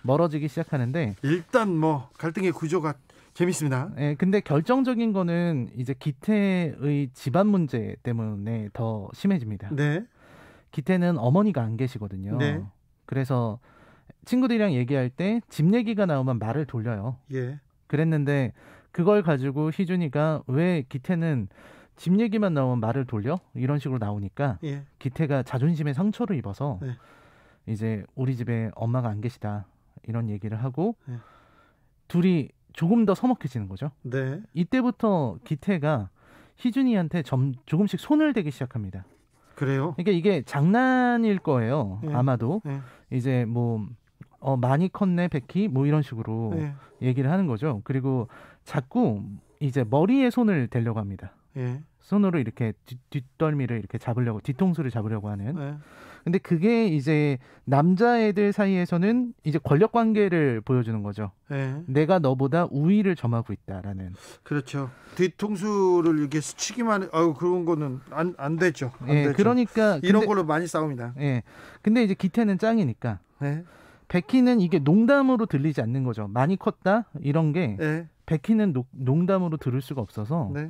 멀어지기 시작하는데 일단 뭐 갈등의 구조가 재밌습니다. 네, 근데 결정적인 거는 이제 기태의 집안 문제 때문에 더 심해집니다. 네. 기태는 어머니가 안 계시거든요. 네. 그래서 친구들이랑 얘기할 때 집 얘기가 나오면 말을 돌려요. 예. 그랬는데 그걸 가지고 희준이가 왜 기태는 집 얘기만 나오면 말을 돌려? 이런 식으로 나오니까 예. 기태가 자존심에 상처를 입어서 네. 이제 우리 집에 엄마가 안 계시다 이런 얘기를 하고 네. 둘이 조금 더 서먹해지는 거죠. 네. 이때부터 기태가 희준이한테 조금씩 손을 대기 시작합니다. 그래요? 그러니까 이게 장난일 거예요. 네. 아마도 네. 이제 뭐 많이 컸네 백희 뭐 이런 식으로 네. 얘기를 하는 거죠. 그리고 자꾸 이제 머리에 손을 대려고 합니다. 예. 손으로 이렇게 뒷덜미를 이렇게 잡으려고 뒤통수를 잡으려고 하는. 네. 근데 그게 이제 남자애들 사이에서는 이제 권력 관계를 보여주는 거죠. 네. 내가 너보다 우위를 점하고 있다라는. 그렇죠. 뒤통수를 이렇게 스치기만 그런 거는 안 되죠. 안 예, 되죠. 그러니까 이런 걸로 많이 싸웁니다. 예. 근데 이제 기태는 짱이니까. 네. 백희는 이게 농담으로 들리지 않는 거죠. 많이 컸다 이런 게 네. 백희는 농담으로 들을 수가 없어서 네.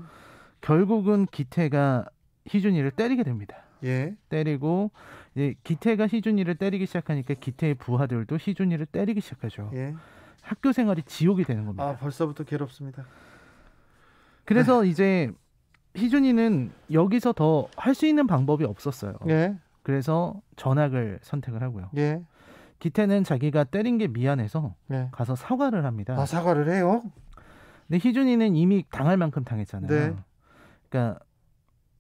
결국은 기태가 희준이를 때리게 됩니다. 예. 때리고 이제 기태가 희준이를 때리기 시작하니까 기태의 부하들도 희준이를 때리기 시작하죠. 예. 학교 생활이 지옥이 되는 겁니다. 아, 벌써부터 괴롭습니다. 그래서 이제 희준이는 여기서 더 할 수 있는 방법이 없었어요. 예. 그래서 전학을 선택을 하고요. 예. 기태는 자기가 때린 게 미안해서 네. 가서 사과를 합니다. 아, 사과를 해요? 근데 희준이는 이미 당할 만큼 당했잖아요. 네. 그러니까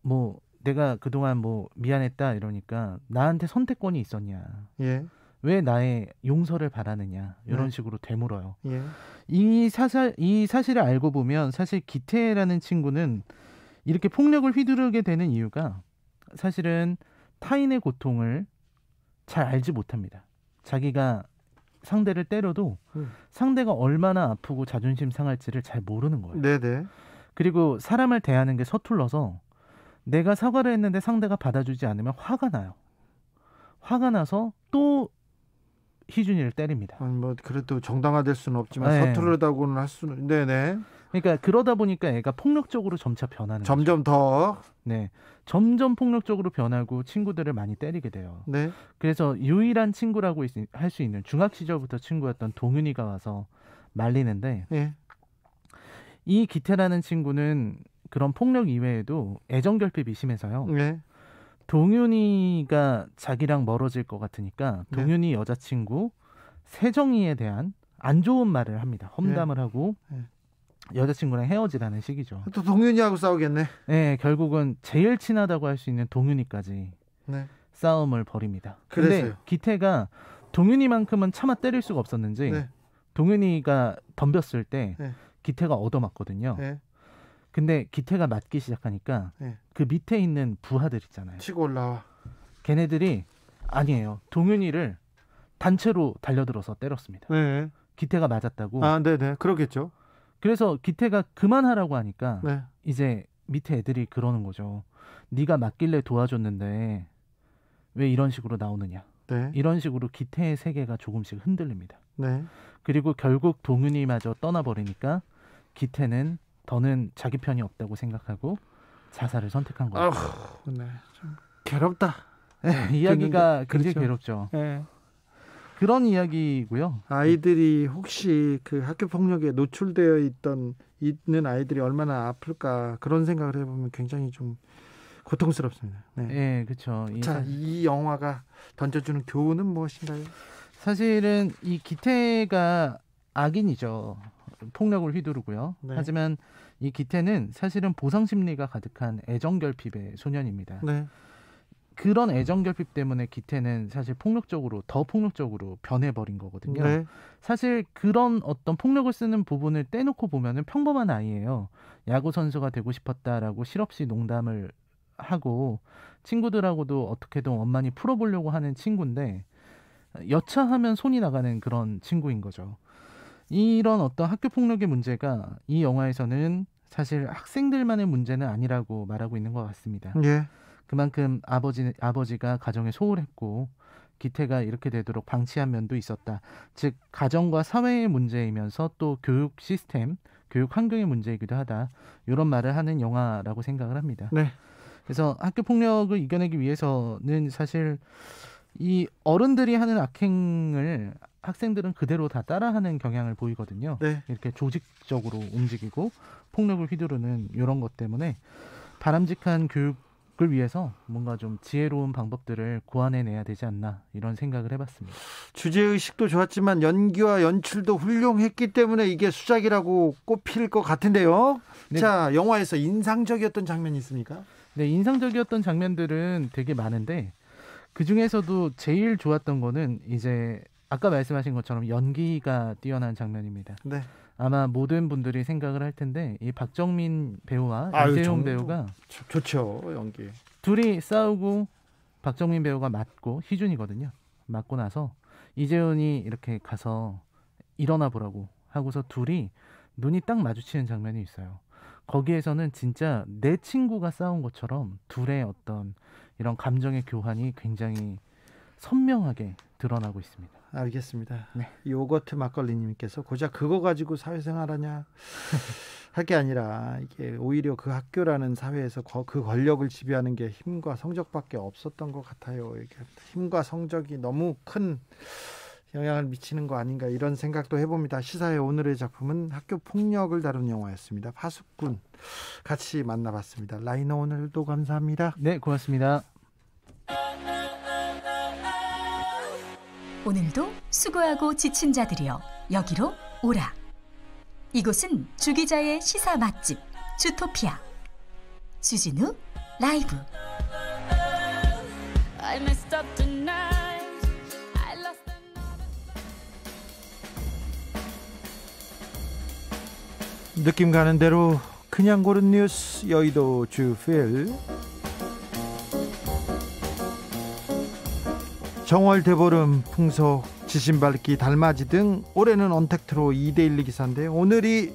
뭐 내가 그동안 뭐 미안했다 이러니까 나한테 선택권이 있었냐. 예. 왜 나의 용서를 바라느냐. 이런 네. 식으로 되물어요. 예. 이 사실을 알고 보면 사실 기태라는 친구는 이렇게 폭력을 휘두르게 되는 이유가 사실은 타인의 고통을 잘 알지 못합니다. 자기가 상대를 때려도 상대가 얼마나 아프고 자존심 상할지를 잘 모르는 거예요. 네네. 그리고 사람을 대하는 게 서툴러서 내가 사과를 했는데 상대가 받아주지 않으면 화가 나요. 화가 나서 또 희준이를 때립니다. 뭐 그래도 정당화될 수는 없지만 네. 서투르다고는 할 수는. 네네. 그러니까 그러다 보니까 애가 폭력적으로 점차 변하는 점점 거죠. 더. 네, 점점 폭력적으로 변하고 친구들을 많이 때리게 돼요. 네. 그래서 유일한 친구라고 할 수 있는 중학 시절부터 친구였던 동윤이가 와서 말리는데 네. 이 기태라는 친구는 그런 폭력 이외에도 애정 결핍이 심해서요. 네. 동윤이가 자기랑 멀어질 것 같으니까 동윤이 여자친구 세정이에 대한 안 좋은 말을 합니다. 험담을 하고 여자친구랑 헤어지라는 식이죠. 또 동윤이하고 싸우겠네. 네, 결국은 제일 친하다고 할 수 있는 동윤이까지 싸움을 벌입니다. 근데 기태가 동윤이만큼은 차마 때릴 수가 없었는지 동윤이가 덤볐을 때 기태가 얻어맞거든요. 근데 기태가 맞기 시작하니까 그 밑에 있는 부하들 있잖아요. 치고 올라와. 걔네들이 아니에요. 동윤이를 단체로 달려들어서 때렸습니다. 기태가 맞았다고. 아, 네네. 그러겠죠. 그래서 기태가 그만하라고 하니까 이제 밑에 애들이 그러는 거죠. 네가 맞길래 도와줬는데 왜 이런 식으로 나오느냐. 이런 식으로 기태의 세계가 조금씩 흔들립니다. 그리고 결국 동윤이마저 떠나버리니까 기태는 더는 자기 편이 없다고 생각하고 자살을 선택한 거예요. 좀 괴롭다. 이야기가 굉장히 괴롭죠. 그런 이야기고요. 아이들이 혹시 그 학교 폭력에 노출되어 있는 아이들이 얼마나 아플까 그런 생각을 해보면 굉장히 좀 고통스럽습니다. 그렇죠. 자, 이 영화가 던져주는 교훈은 무엇인가요? 사실은 이 기태가 악인이죠. 폭력을 휘두르고요. 하지만 이 기태는 사실은 보상 심리가 가득한 애정결핍의 소년입니다. 그런 애정결핍 때문에 기태는 사실 더 폭력적으로 변해버린 거거든요. 사실 그런 어떤 폭력을 쓰는 부분을 떼놓고 보면은 평범한 아이예요. 야구 선수가 되고 싶었다라고 실없이 농담을 하고 친구들하고도 어떻게든 원만히 풀어보려고 하는 친구인데 여차하면 손이 나가는 그런 친구인 거죠. 이런 어떤 학교 폭력의 문제가 이 영화에서는 사실 학생들만의 문제는 아니라고 말하고 있는 것 같습니다. 그만큼 아버지가 가정에 소홀했고 기태가 이렇게 되도록 방치한 면도 있었다. 즉 가정과 사회의 문제이면서 또 교육 시스템, 교육 환경의 문제이기도 하다. 이런 말을 하는 영화라고 생각을 합니다. 그래서 학교 폭력을 이겨내기 위해서는 사실 이 어른들이 하는 악행을 학생들은 그대로 다 따라하는 경향을 보이거든요. 이렇게 조직적으로 움직이고 폭력을 휘두르는 이런 것 때문에 바람직한 교육을 위해서 뭔가 좀 지혜로운 방법들을 고안해내야 되지 않나 이런 생각을 해봤습니다. 주제의식도 좋았지만 연기와 연출도 훌륭했기 때문에 이게 수작이라고 꼽힐 것 같은데요. 자, 영화에서 인상적이었던 장면이 있습니까? 인상적이었던 장면들은 되게 많은데 그중에서도 제일 좋았던 거는 이제 아까 말씀하신 것처럼 연기가 뛰어난 장면입니다. 아마 모든 분들이 생각을 할 텐데 이 박정민 배우와 이재용 배우가 좋죠. 연기. 둘이 싸우고 박정민 배우가 맞고 희준이거든요. 맞고 나서 이재용이 이렇게 가서 일어나 보라고 하고서 둘이 눈이 딱 마주치는 장면이 있어요. 거기에서는 진짜 내 친구가 싸운 것처럼 둘의 어떤 이런 감정의 교환이 굉장히 선명하게 드러나고 있습니다. 알겠습니다. 요거트 막걸리님께서 고작 그거 가지고 사회생활하냐 할 게 아니라 이게 오히려 그 학교라는 사회에서 그 권력을 지배하는 게 힘과 성적밖에 없었던 것 같아요. 이게 힘과 성적이 너무 큰 영향을 미치는 거 아닌가 이런 생각도 해봅니다. 시사의 오늘의 작품은 학교 폭력을 다룬 영화였습니다. 파수꾼 같이 만나봤습니다. 라이너 오늘도 감사합니다. 네, 고맙습니다. 오늘도 수고하고 지친 자들이여 여기로 오라. 이곳은 주기자의 시사 맛집 주토피아 주진우 라이브. 느낌 가는 대로 그냥 고른 뉴스 여의도 주필. 정월 대보름, 풍속, 지신밟기, 달맞이 등 올해는 언택트로 2대1 기사인데 오늘이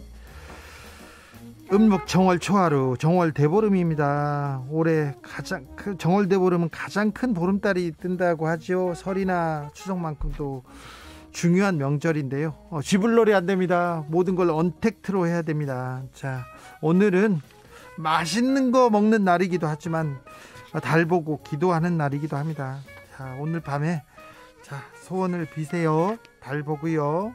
음력 정월 초하루 정월 대보름입니다. 올해 정월 대보름은 가장 큰 보름달이 뜬다고 하죠. 설이나 추석만큼도 중요한 명절인데요. 쥐불놀이 안 됩니다. 모든 걸 언택트로 해야 됩니다. 자, 오늘은 맛있는 거 먹는 날이기도 하지만 달 보고 기도하는 날이기도 합니다. 자, 오늘 밤에 소원을 비세요. 달 보고요.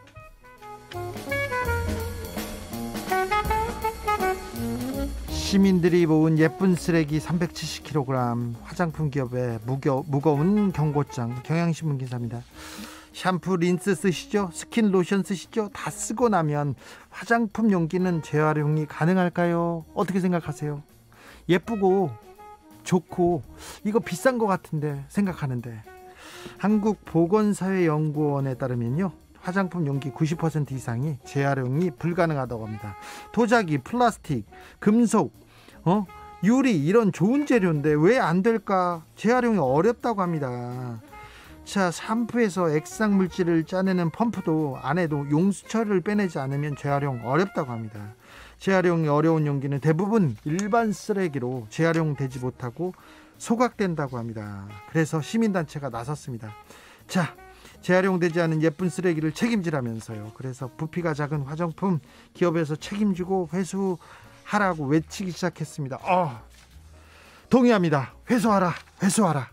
시민들이 모은 예쁜 쓰레기 370kg, 화장품 기업의 무거운 경고장. 경향신문 기사입니다. 샴푸, 린스 쓰시죠? 스킨, 로션 쓰시죠? 다 쓰고 나면 화장품 용기는 재활용이 가능할까요? 어떻게 생각하세요? 예쁘고 좋고 이거 비싼 것 같은데 생각하는데, 한국보건사회연구원에 따르면요, 화장품 용기 90% 이상이 재활용이 불가능하다고 합니다. 도자기, 플라스틱, 금속, 유리 이런 좋은 재료인데 왜 안 될까? 재활용이 어렵다고 합니다. 자, 샴푸에서 액상 물질을 짜내는 펌프도 안에도 용수철을 빼내지 않으면 재활용 어렵다고 합니다. 재활용이 어려운 용기는 대부분 일반 쓰레기로 재활용되지 못하고 소각된다고 합니다. 그래서 시민단체가 나섰습니다. 자, 재활용되지 않은 예쁜 쓰레기를 책임지라면서요. 그래서 부피가 작은 화장품 기업에서 책임지고 회수하라고 외치기 시작했습니다. 동의합니다. 회수하라, 회수하라.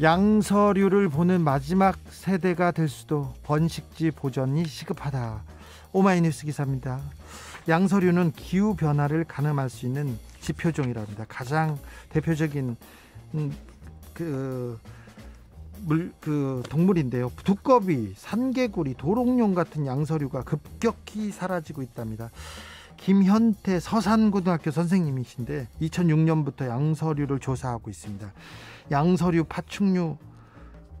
양서류를 보는 마지막 세대가 될 수도, 번식지 보전이 시급하다. 오마이뉴스 기사입니다. 양서류는 기후 변화를 가늠할 수 있는 지표종이랍니다. 가장 대표적인 동물인데요. 두꺼비, 산개구리, 도롱뇽 같은 양서류가 급격히 사라지고 있답니다. 김현태 서산고등학교 선생님이신데 2006년부터 양서류를 조사하고 있습니다. 양서류, 파충류,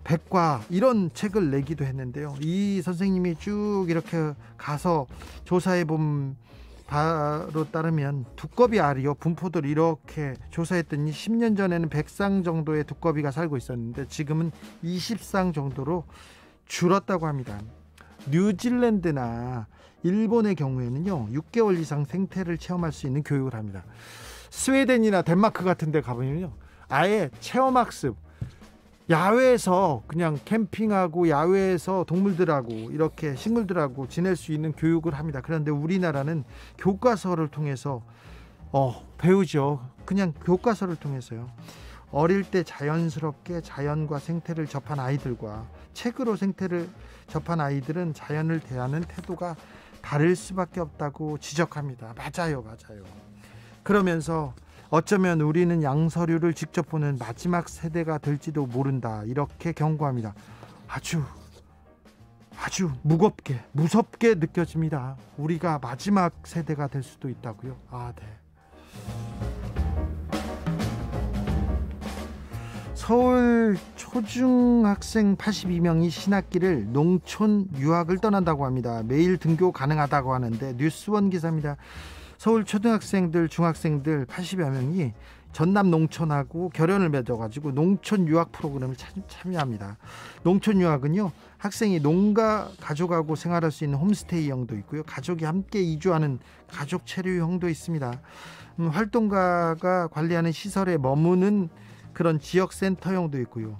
백과 이런 책을 내기도 했는데요. 이 선생님이 쭉 이렇게 가서 조사해본 바로 따르면 두꺼비 알이요, 분포들 이렇게 조사했더니 10년 전에는 100쌍 정도의 두꺼비가 살고 있었는데 지금은 20쌍 정도로 줄었다고 합니다. 뉴질랜드나 일본의 경우에는요, 6개월 이상 생태를 체험할 수 있는 교육을 합니다. 스웨덴이나 덴마크 같은 데 가보면요, 아예 체험학습, 야외에서 그냥 캠핑하고 야외에서 동물들하고 이렇게 식물들하고 지낼 수 있는 교육을 합니다. 그런데 우리나라는 교과서를 통해서 배우죠. 그냥 교과서를 통해서요. 어릴 때 자연스럽게 자연과 생태를 접한 아이들과 책으로 생태를 접한 아이들은 자연을 대하는 태도가 다를 수밖에 없다고 지적합니다. 맞아요. 그러면서 어쩌면 우리는 양서류를 직접 보는 마지막 세대가 될지도 모른다, 이렇게 경고합니다. 아주 무섭게 느껴집니다. 우리가 마지막 세대가 될 수도 있다고요? 네. 서울 초중학생 82명이 신학기를 농촌 유학을 떠난다고 합니다. 매일 등교 가능하다고 하는데 뉴스원 기사입니다. 서울 초등학생들, 중학생들 80여 명이 전남 농촌하고 결연을 맺어가지고 농촌 유학 프로그램을 참여합니다. 농촌 유학은요, 학생이 농가 가족하고 생활할 수 있는 홈스테이형도 있고요, 가족이 함께 이주하는 가족 체류형도 있습니다. 활동가가 관리하는 시설에 머무는 그런 지역센터형도 있고요.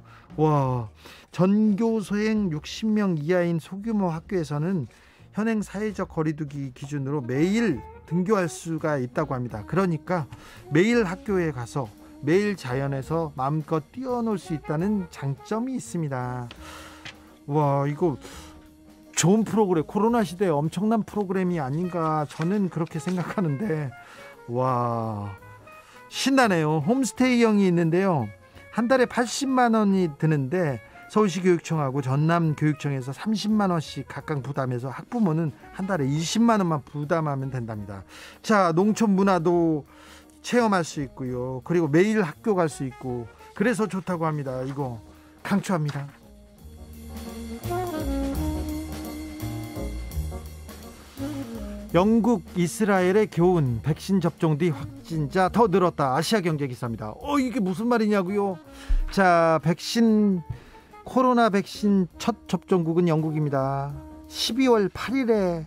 전교소행 60명 이하인 소규모 학교에서는 현행 사회적 거리두기 기준으로 매일 등교할 수가 있다고 합니다. 그러니까 매일 학교에 가서 매일 자연에서 마음껏 뛰어놀 수 있다는 장점이 있습니다. 이거 좋은 프로그램, 코로나 시대에 엄청난 프로그램이 아닌가, 저는 그렇게 생각하는데, 신나네요. 홈스테이형이 있는데요, 한 달에 80만 원이 드는데 서울시 교육청하고 전남 교육청에서 30만 원씩 각각 부담해서 학부모는 한 달에 20만 원만 부담하면 된답니다. 자, 농촌 문화도 체험할 수 있고요, 그리고 매일 학교 갈 수 있고, 그래서 좋다고 합니다. 이거 강추합니다. 영국, 이스라엘의 교훈, 백신 접종 뒤 확진자 더 늘었다. 아시아경제 기사입니다. 이게 무슨 말이냐고요? 자, 코로나 백신 첫 접종국은 영국입니다. 12월 8일에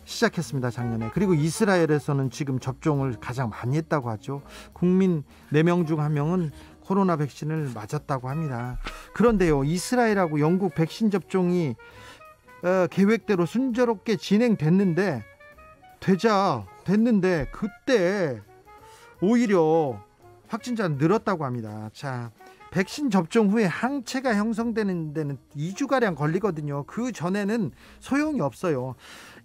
시작했습니다, 작년에. 그리고 이스라엘에서는 지금 접종을 가장 많이 했다고 하죠. 국민 4명 중 1명은 코로나 백신을 맞았다고 합니다. 그런데요, 이스라엘하고 영국 백신 접종이 계획대로 순조롭게 진행됐는데 그때 오히려 확진자는 늘었다고 합니다. 자, 백신 접종 후에 항체가 형성되는 데는 2주가량 걸리거든요. 그 전에는 소용이 없어요.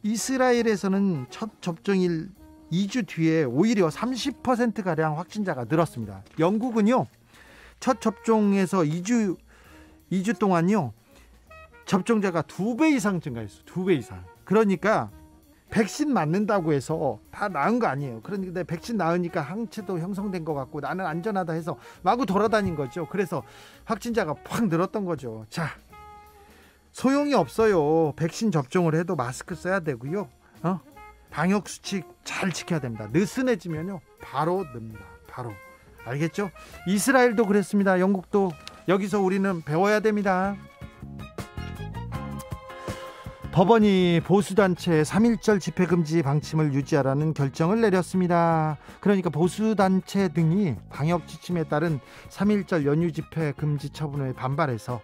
이스라엘에서는 첫 접종일 2주 뒤에 오히려 30%가량 확진자가 늘었습니다. 영국은요, 첫 접종에서 2주 동안요, 접종자가 2배 이상 증가했어요. 2배 이상. 그러니까 백신 맞는다고 해서 다 나은 거 아니에요. 그런데 백신 나으니까 항체도 형성된 것 같고 나는 안전하다 해서 마구 돌아다닌 거죠. 그래서 확진자가 팍 늘었던 거죠. 자, 소용이 없어요. 백신 접종을 해도 마스크 써야 되고요. 방역 수칙 잘 지켜야 됩니다. 느슨해지면요 바로 늡니다. 바로. 알겠죠? 이스라엘도 그랬습니다. 영국도. 여기서 우리는 배워야 됩니다. 법원이 보수단체 3.1절 집회금지 방침을 유지하라는 결정을 내렸습니다. 그러니까 보수단체 등이 방역 지침에 따른 3.1절 연휴 집회 금지 처분에 반발해서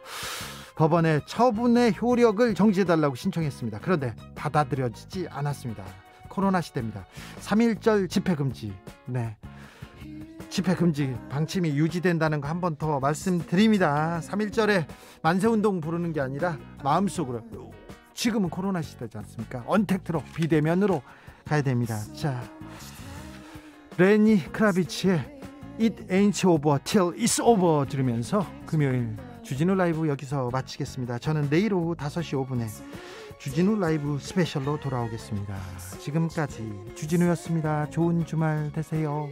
법원에 처분의 효력을 정지해달라고 신청했습니다. 그런데 받아들여지지 않았습니다. 코로나 시대입니다. 3.1절 집회금지, 집회금지 방침이 유지된다는 거 한 번 더 말씀드립니다. 3.1절에 만세운동 부르는 게 아니라 마음속으로, 지금은 코로나 시대지 않습니까? 언택트로, 비대면으로 가야 됩니다. 자, 레니 크라비치의 It Ain't Over Till It's Over 들으면서 금요일 주진우 라이브 여기서 마치겠습니다. 저는 내일 오후 5시 5분에 주진우 라이브 스페셜로 돌아오겠습니다. 지금까지 주진우였습니다. 좋은 주말 되세요.